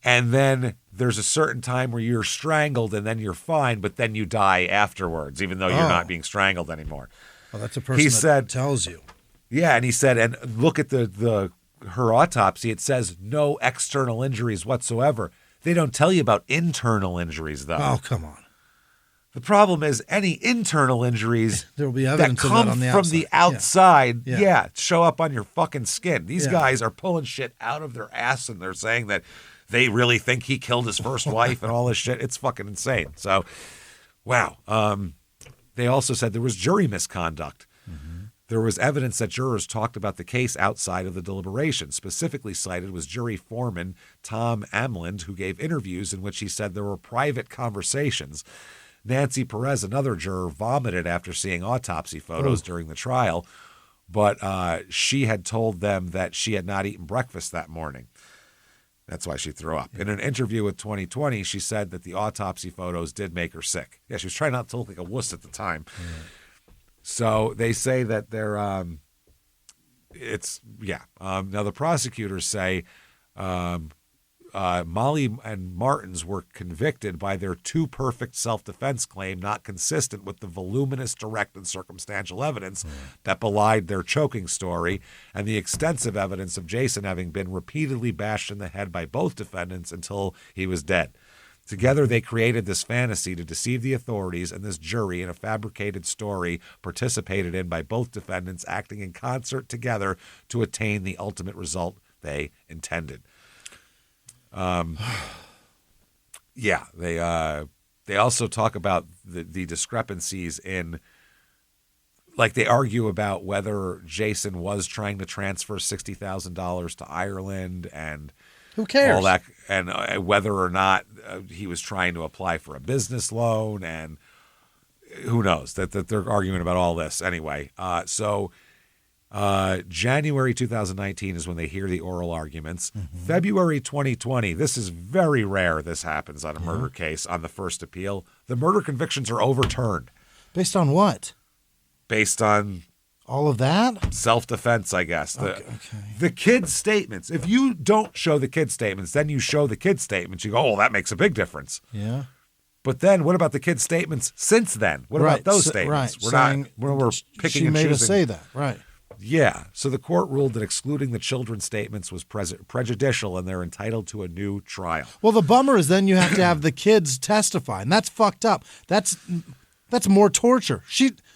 And then there's a certain time where you're strangled and then you're fine, but then you die afterwards, even though you're not being strangled anymore. Well, that's a person that tells you. Yeah, and he said, and look at her autopsy. It says no external injuries whatsoever. They don't tell you about internal injuries, though. Oh, come on. The problem is any internal injuries there will be evidence that come of that on from the outside, show up on your fucking skin. These guys are pulling shit out of their ass, and they're saying that they really think he killed his first wife and all this shit. It's fucking insane. So, wow. They also said there was jury misconduct. There was evidence that jurors talked about the case outside of the deliberation. Specifically cited was jury foreman Tom Amland, who gave interviews in which he said there were private conversations. Nancy Perez, another juror, vomited after seeing autopsy photos during the trial, but she had told them that she had not eaten breakfast that morning. That's why she threw up. In an interview with 2020, she said that the autopsy photos did make her sick. Yeah, she was trying not to look like a wuss at the time. So they say that they're, now the prosecutors say Molly and Martins were convicted by their too perfect self-defense claim, not consistent with the voluminous direct and circumstantial evidence that belied their choking story and the extensive evidence of Jason having been repeatedly bashed in the head by both defendants until he was dead. Together, they created this fantasy to deceive the authorities and this jury in a fabricated story participated in by both defendants acting in concert together to attain the ultimate result they intended. They also talk about the discrepancies in, like, they argue about whether Jason was trying to transfer $60,000 to Ireland and who cares? All that, and whether or not he was trying to apply for a business loan, and who knows that they're arguing about all this anyway. So January 2019 is when they hear the oral arguments. February 2020, this is very rare this happens on a murder case on the first appeal. The murder convictions are overturned. Based on what? Based on... all of that? Self-defense, I guess. The kids' statements. If you don't show the kids' statements, then you show the kids' statements. You go, oh, that makes a big difference. Yeah. But then what about the kids' statements since then? What about those statements? We're picking and choosing. She made us say that, right. Yeah. So the court ruled that excluding the children's statements was prejudicial and they're entitled to a new trial. Well, the bummer is then you have to have the kids testify, and that's fucked up. That's more torture.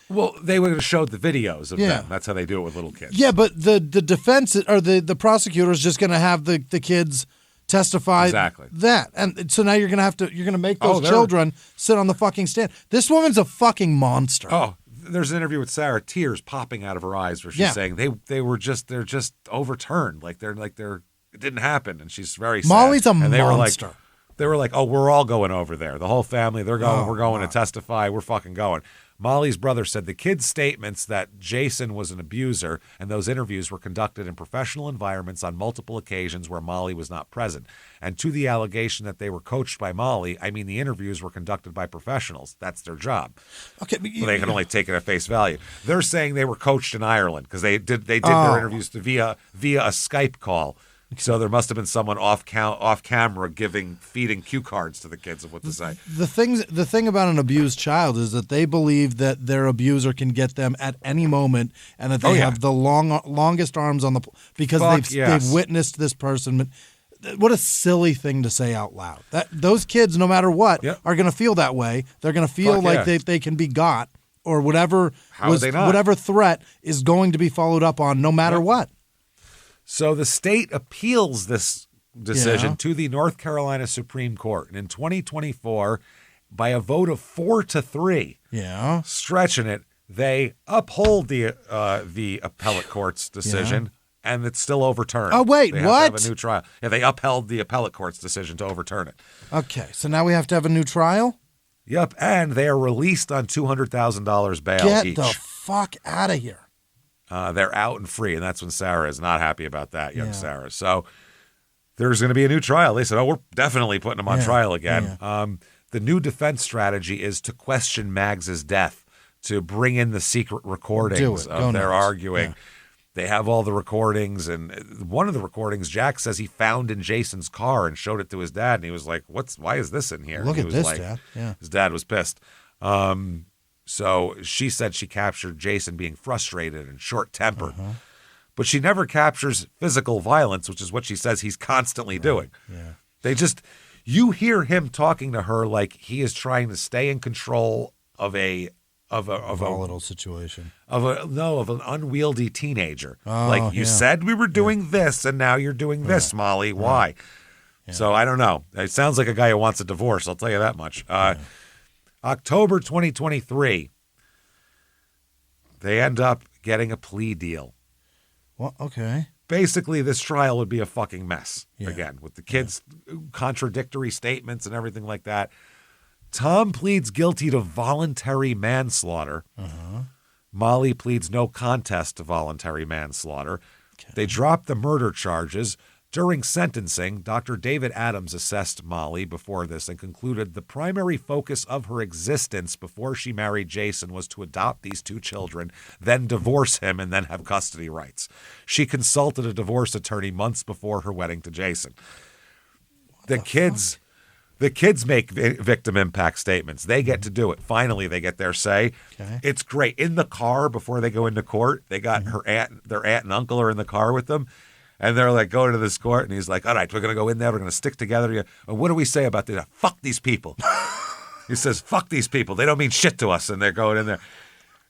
Well, they would have showed the videos of them. That's how they do it with little kids. Yeah, but the defense or the prosecutor is just going to have the kids testify that, and so now you're going to make those children sit on the fucking stand. This woman's a fucking monster. Oh, there's an interview with Sarah, tears popping out of her eyes, where she's saying they're just overturned, like it didn't happen, and she's very sad. Molly's a monster. They were like, oh, we're all going over there. The whole family, we're going to testify. We're fucking going. Molly's brother said the kids' statements that Jason was an abuser and those interviews were conducted in professional environments on multiple occasions where Molly was not present. And to the allegation that they were coached by Molly, I mean the interviews were conducted by professionals. That's their job. Okay, but they can only take it at face value. They're saying they were coached in Ireland because they did their interviews via a Skype call. So there must have been someone off camera feeding cue cards to the kids of what to say. The thing about an abused child is that they believe that their abuser can get them at any moment, and that they have the longest arms on the because they've witnessed this person. What a silly thing to say out loud. That those kids, no matter what, are going to feel that way. They're going to feel like they can be got, or whatever threat is going to be followed up on, no matter what. So the state appeals this decision to the North Carolina Supreme Court. And in 2024, by a vote of 4-3, stretching it, they uphold the appellate court's decision, and it's still overturned. Oh, wait, they what? Have to have a new trial. Yeah, they upheld the appellate court's decision to overturn it. Okay, so now we have to have a new trial? Yep, and they are released on $200,000 bail each. Get the fuck out of here. They're out and free, and that's when Sarah is not happy about that, young Sarah. So there's going to be a new trial. They said, we're definitely putting them on trial again. Yeah. The new defense strategy is to question Maggs's death, to bring in the secret recordings of their arguing. Yeah. They have all the recordings, and one of the recordings, Jack says he found in Jason's car and showed it to his dad, and he was like, why is this in here? Look at this, like, Dad. Yeah. His dad was pissed. So she said she captured Jason being frustrated and short-tempered. But she never captures physical violence, which is what she says he's constantly doing. Yeah. You hear him talking to her like he is trying to stay in control of a volatile situation. Of an unwieldy teenager. Like, you said we were doing this, and now you're doing this, Molly. Why? Yeah. So I don't know. It sounds like a guy who wants a divorce, I'll tell you that much. October 2023, they end up getting a plea deal. Well, okay. Basically, this trial would be a fucking mess, again, with the kids' contradictory statements and everything like that. Tom pleads guilty to voluntary manslaughter. Molly pleads no contest to voluntary manslaughter. Okay. They drop the murder charges. During sentencing, Dr. David Adams assessed Molly before this and concluded the primary focus of her existence before she married Jason was to adopt these two children, then divorce him, and then have custody rights. She consulted a divorce attorney months before her wedding to Jason. The kids make victim impact statements. They get to do it. Finally, they get their say. Okay. It's great. In the car before they go into court, they got their aunt and uncle are in the car with them. And they're like going to this court, and he's like, all right, we're going to go in there. We're going to stick together. And what do we say about this? Fuck these people. He says, fuck these people. They don't mean shit to us. And they're going in there.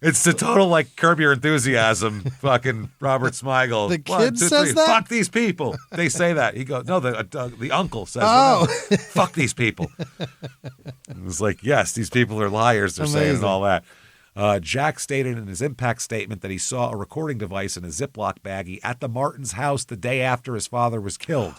It's the total, like, Curb Your Enthusiasm, fucking Robert Smigel. The kid says that? Fuck these people. They say that. He goes, no, the uncle says, fuck these people. And it's like, yes, these people are liars. They're saying and all that. Jack stated in his impact statement that he saw a recording device in a Ziploc baggie at the Martins' house the day after his father was killed.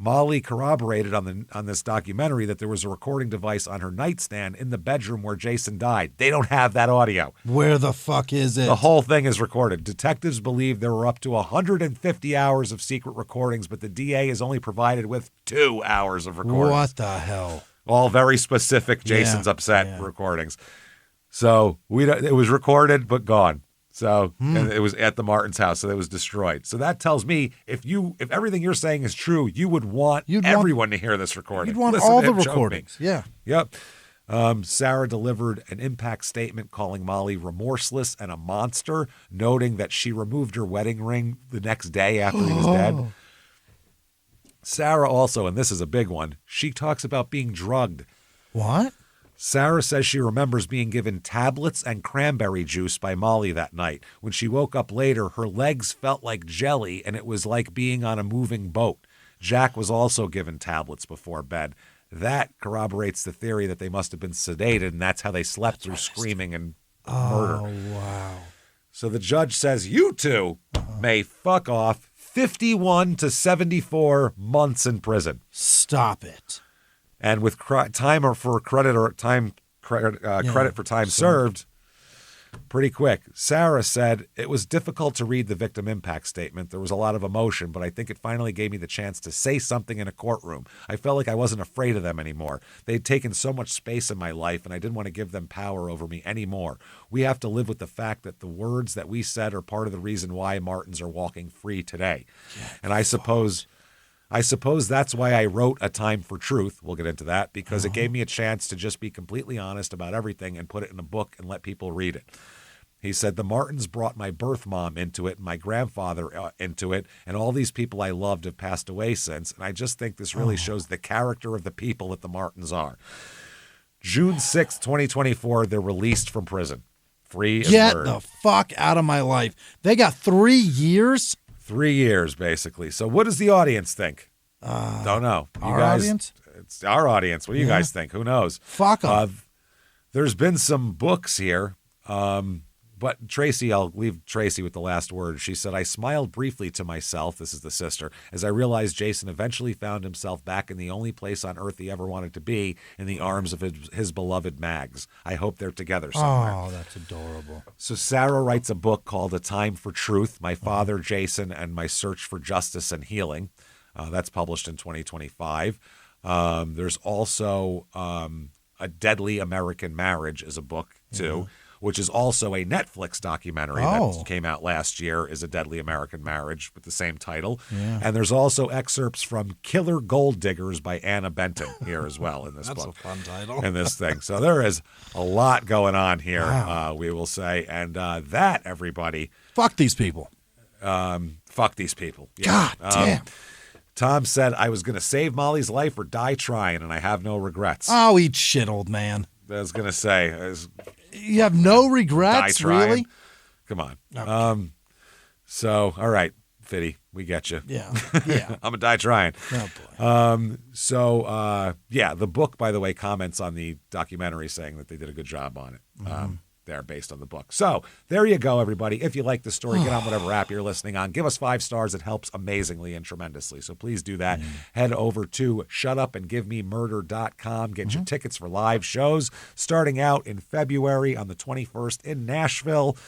Molly corroborated on this documentary that there was a recording device on her nightstand in the bedroom where Jason died. They don't have that audio. Where the fuck is it? The whole thing is recorded. Detectives believe there were up to 150 hours of secret recordings, but the DA is only provided with 2 hours of recordings. What the hell? All very specific Jason's upset recordings. So it was recorded but gone. So and it was at the Martins' house, so it was destroyed. So that tells me if everything you're saying is true, you would want everyone to hear this recording. You'd want all the recordings. Yeah. Yep. Sarah delivered an impact statement calling Molly remorseless and a monster, noting that she removed her wedding ring the next day after he was dead. Sarah also, and this is a big one, she talks about being drugged. What? Sarah says she remembers being given tablets and cranberry juice by Molly that night. When she woke up later, her legs felt like jelly, and it was like being on a moving boat. Jack was also given tablets before bed. That corroborates the theory that they must have been sedated, and that's how they slept through screaming and murder. Oh, wow. So the judge says, you two may fuck off 51 to 74 months in prison. Stop it. And with time for credit for time served, pretty quick. Sarah said, it was difficult to read the victim impact statement. There was a lot of emotion, but I think it finally gave me the chance to say something in a courtroom. I felt like I wasn't afraid of them anymore. They'd taken so much space in my life, and I didn't want to give them power over me anymore. We have to live with the fact that the words that we said are part of the reason why Martins are walking free today. And I suppose that's why I wrote A Time for Truth. We'll get into that because it gave me a chance to just be completely honest about everything and put it in a book and let people read it. He said, the Martins brought my birth mom into it and my grandfather into it, and all these people I loved have passed away since. And I just think this really shows the character of the people that the Martins are. June 6th, 2024, they're released from prison. Free as Get bird. the fuck out of my life. They got 3 years? 3 years, basically. So what does the audience think? Don't know. Audience? It's our audience. What do you guys think? Who knows? Fuck them. There's been some books here, but Tracy, I'll leave Tracy with the last word. She said, I smiled briefly to myself, this is the sister, as I realized Jason eventually found himself back in the only place on earth he ever wanted to be, in the arms of his beloved Mags. I hope they're together somewhere. Oh, that's adorable. So Sarah writes a book called A Time for Truth, My Father, Jason, and My Search for Justice and Healing. That's published in 2025. There's also A Deadly American Marriage is a book, too, which is also a Netflix documentary that came out last year, is A Deadly American Marriage with the same title. Yeah. And there's also excerpts from Killer Gold Diggers by Anna Benton here as well in this book. That's a fun title. In this thing. So there is a lot going on here, we will say. And that, everybody. Fuck these people. Fuck these people. Yeah. God damn. Tom said, I was going to save Molly's life or die trying, and I have no regrets. Oh, eat shit, old man. I was going to say. You have no regrets, really? Come on. Okay. So, all right, Fitty, we get you. Yeah. I'm going to die trying. Oh, boy. The book, by the way, comments on the documentary saying that they did a good job on it. There based on the book. So there you go, everybody. If you like the story, get on whatever app you're listening on. Give us 5 stars. It helps amazingly and tremendously. So please do that. Head over to shutupandgivememurder.com. Get your tickets for live shows starting out in February on the 21st in Nashville.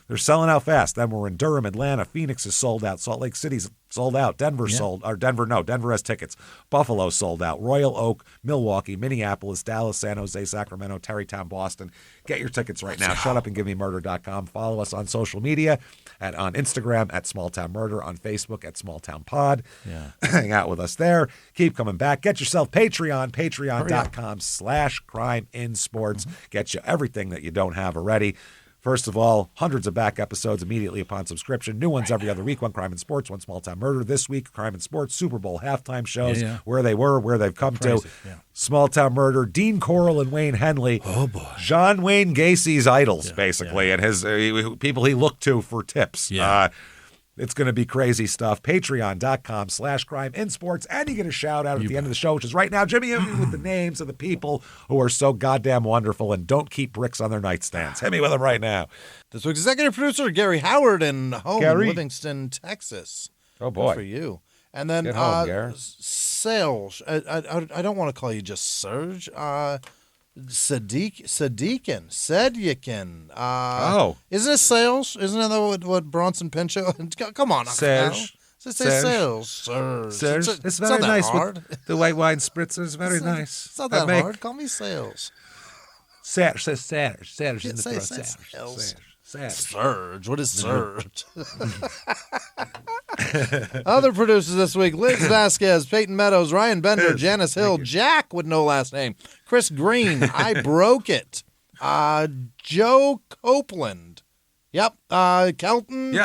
They're selling out fast. Then we're in Durham, Atlanta. Phoenix is sold out. Salt Lake City's sold out. Denver has tickets. Buffalo sold out. Royal Oak, Milwaukee, Minneapolis, Dallas, San Jose, Sacramento, Terrytown, Boston. Get your tickets right now. Shutupandgivememurder.com. Follow us on social media on Instagram at Small Town Murder, on Facebook at Small Town Pod. Yeah. Hang out with us there. Keep coming back. Get yourself Patreon, patreon.com/CrimeInSports. Get you everything that you don't have already. First of all, hundreds of back episodes immediately upon subscription. New ones every other week. One Crime and Sports, one Small Town Murder. This week, Crime and Sports, Super Bowl halftime shows, where they were, where they've come to. Yeah. Small Town Murder, Dean Corll and Wayne Henley. Oh, boy. John Wayne Gacy's idols, basically, and his people he looked to for tips. Yeah. It's going to be crazy stuff. Patreon.com/CrimeInSports. And you get a shout out at the end of the show, which is right now. Jimmy, hit me with the names of the people who are so goddamn wonderful and don't keep bricks on their nightstands. Hit me with them right now. This week's executive producer, Gary Howard, in home in Livingston, Texas. Oh, boy. Good for you. And then Get home, Gare. Serge. I don't want to call you just Serge. Sadikin. Isn't it Sales? Isn't that what Bronson Pinchot? Come on, Serge. Serge. It's very nice. The white wine spritzer is very nice. It's not that hard. Call me Sales. Serge. Serge in the Say throat. Surge. What is Surge? Other producers this week: Liz Vasquez, Peyton Meadows, Ryan Bender, Janice Hill, Jack with no last name, Chris Green, I Broke It, Joe Copeland, Kelton,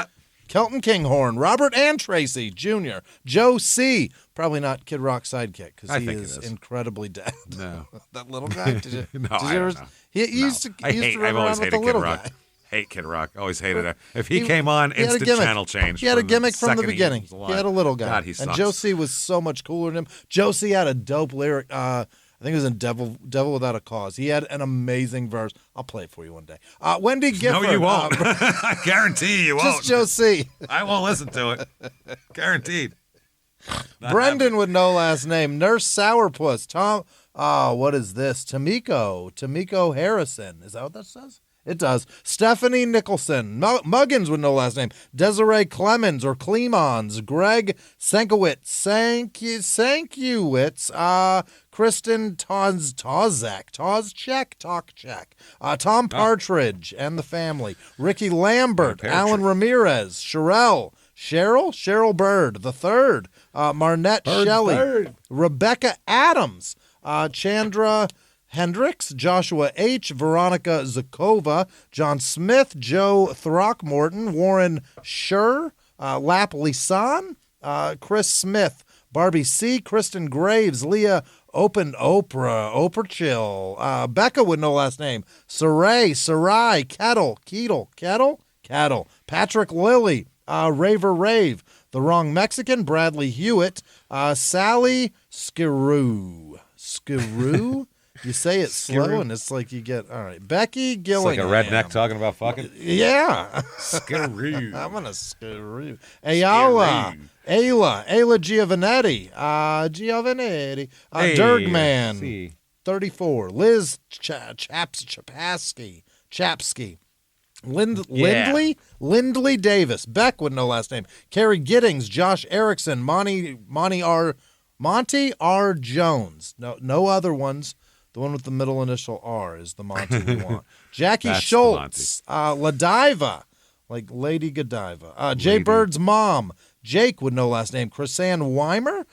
Kelton Kinghorn, Robert and Tracy Jr., Joe C., probably not Kid Rock's sidekick because he is incredibly dead. No. That little guy? Did you ever? He used to run around with the little guy. Hate Kid Rock. Always hated it. If he came on, instant channel change. He had a gimmick from the beginning. He had a little guy. God, he sucks. And Josie was so much cooler than him. Josie had a dope lyric. I think it was in Devil Without a Cause. He had an amazing verse. I'll play it for you one day. Wendy Gifford. No, you won't. I guarantee you won't. Just Josie. I won't listen to it. Guaranteed. Brendan with no last name. Nurse Sourpuss. Tom. What is this? Tamiko Harrison. Is that what that says? It does. Stephanie Nicholson. Muggins with no last name. Desiree Clemens or Clemons. Greg Senkowitz. Kristen Tozczek. Tom Partridge and the family. Ricky Lambert. Alan Ramirez. Cheryl Bird, the third. Marnette Shelley. Rebecca Adams. Chandra Hendricks, Joshua H., Veronica Zakova, John Smith, Joe Throckmorton, Warren Schur, Lap Lisan, Chris Smith, Barbie C., Kristen Graves, Leah Oprah Chill, Becca with no last name, Sarai, Kettle, Patrick Lilly, Raver Rave, The Wrong Mexican, Bradley Hewitt, Sally Skiroo. You say it slow, and it's like you get, all right. Becky Gillingham. It's like a redneck talking about fucking? Yeah. Skiroo. I'm going to skiroo. Ayla Giovanetti. Dirgman. 34. Liz Chapsky. Lindley Davis. Beck with no last name. Carrie Giddings. Josh Erickson. Monty R. Jones. No other ones. The one with the middle initial R is the Monty we want. Jackie Schultz, Ladiva, like Lady Godiva. Jay Bird's mom, Jake with no last name. Chrisanne Weimer,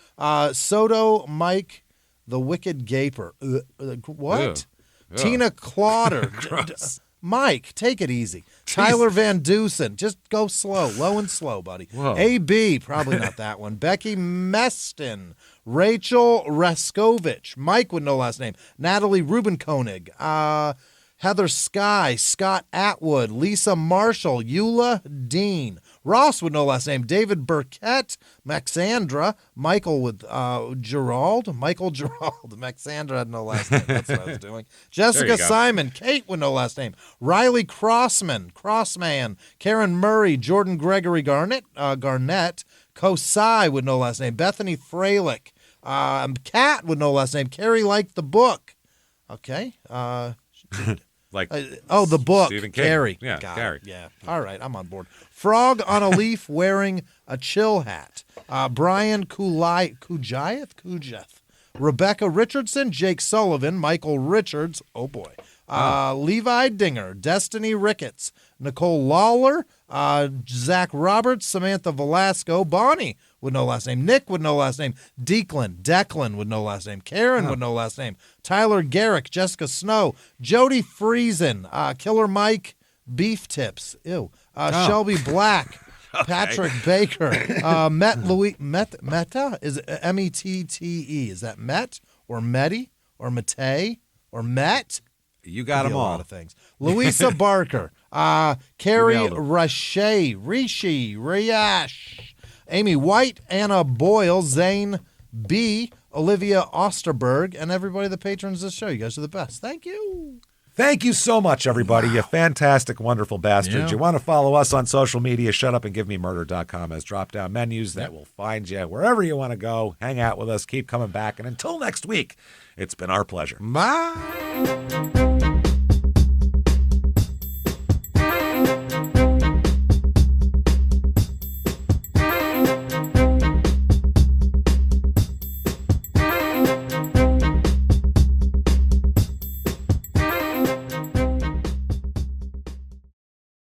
Soto Mike, the Wicked Gaper. What? Tina Clauder. Mike, take it easy. Tyler Van Dusen, just go slow, low and slow, buddy. Whoa. AB, probably not that one. Becky Meston, Rachel Raskovich, Mike with no last name. Natalie Rubenkoenig, Heather Sky, Scott Atwood, Lisa Marshall, Eula Dean, Ross with no last name, David Burkett, Maxandra, Michael with Michael Gerald, Maxandra had no last name, that's what I was doing. Jessica Simon, Kate with no last name, Riley Crossman, Karen Murray, Jordan Gregory Garnett, Kosai with no last name, Bethany Freilich, Kat with no last name, Carrie liked the book. Okay. The book. Stephen King. Carrie. Yeah, Carrie. Yeah. All right, I'm on board. Frog on a leaf wearing a chill hat. Brian Kujeth. Rebecca Richardson, Jake Sullivan, Michael Richards. Oh boy. Levi Dinger, Destiny Ricketts, Nicole Lawler, Zach Roberts, Samantha Velasco, Bonnie with no last name, Nick with no last name, Declan with no last name, Karen with no last name, Tyler Garrick, Jessica Snow, Jody Friesen, Killer Mike, Beef Tips, Shelby Black, Patrick Baker, Meta, is it Mette? Is that Met or Meti or Mate or Met? You got them all. A lot of things. Louisa Barker, Carrie Riash, Amy White, Anna Boyle, Zane B, Olivia Osterberg, and everybody that patrons this show. You guys are the best. Thank you. Thank you so much, everybody. Wow. You fantastic, wonderful bastards. Yeah. You want to follow us on social media, shutupandgivememurder.com has drop-down menus that will find you wherever you want to go. Hang out with us. Keep coming back. And until next week, it's been our pleasure. Bye.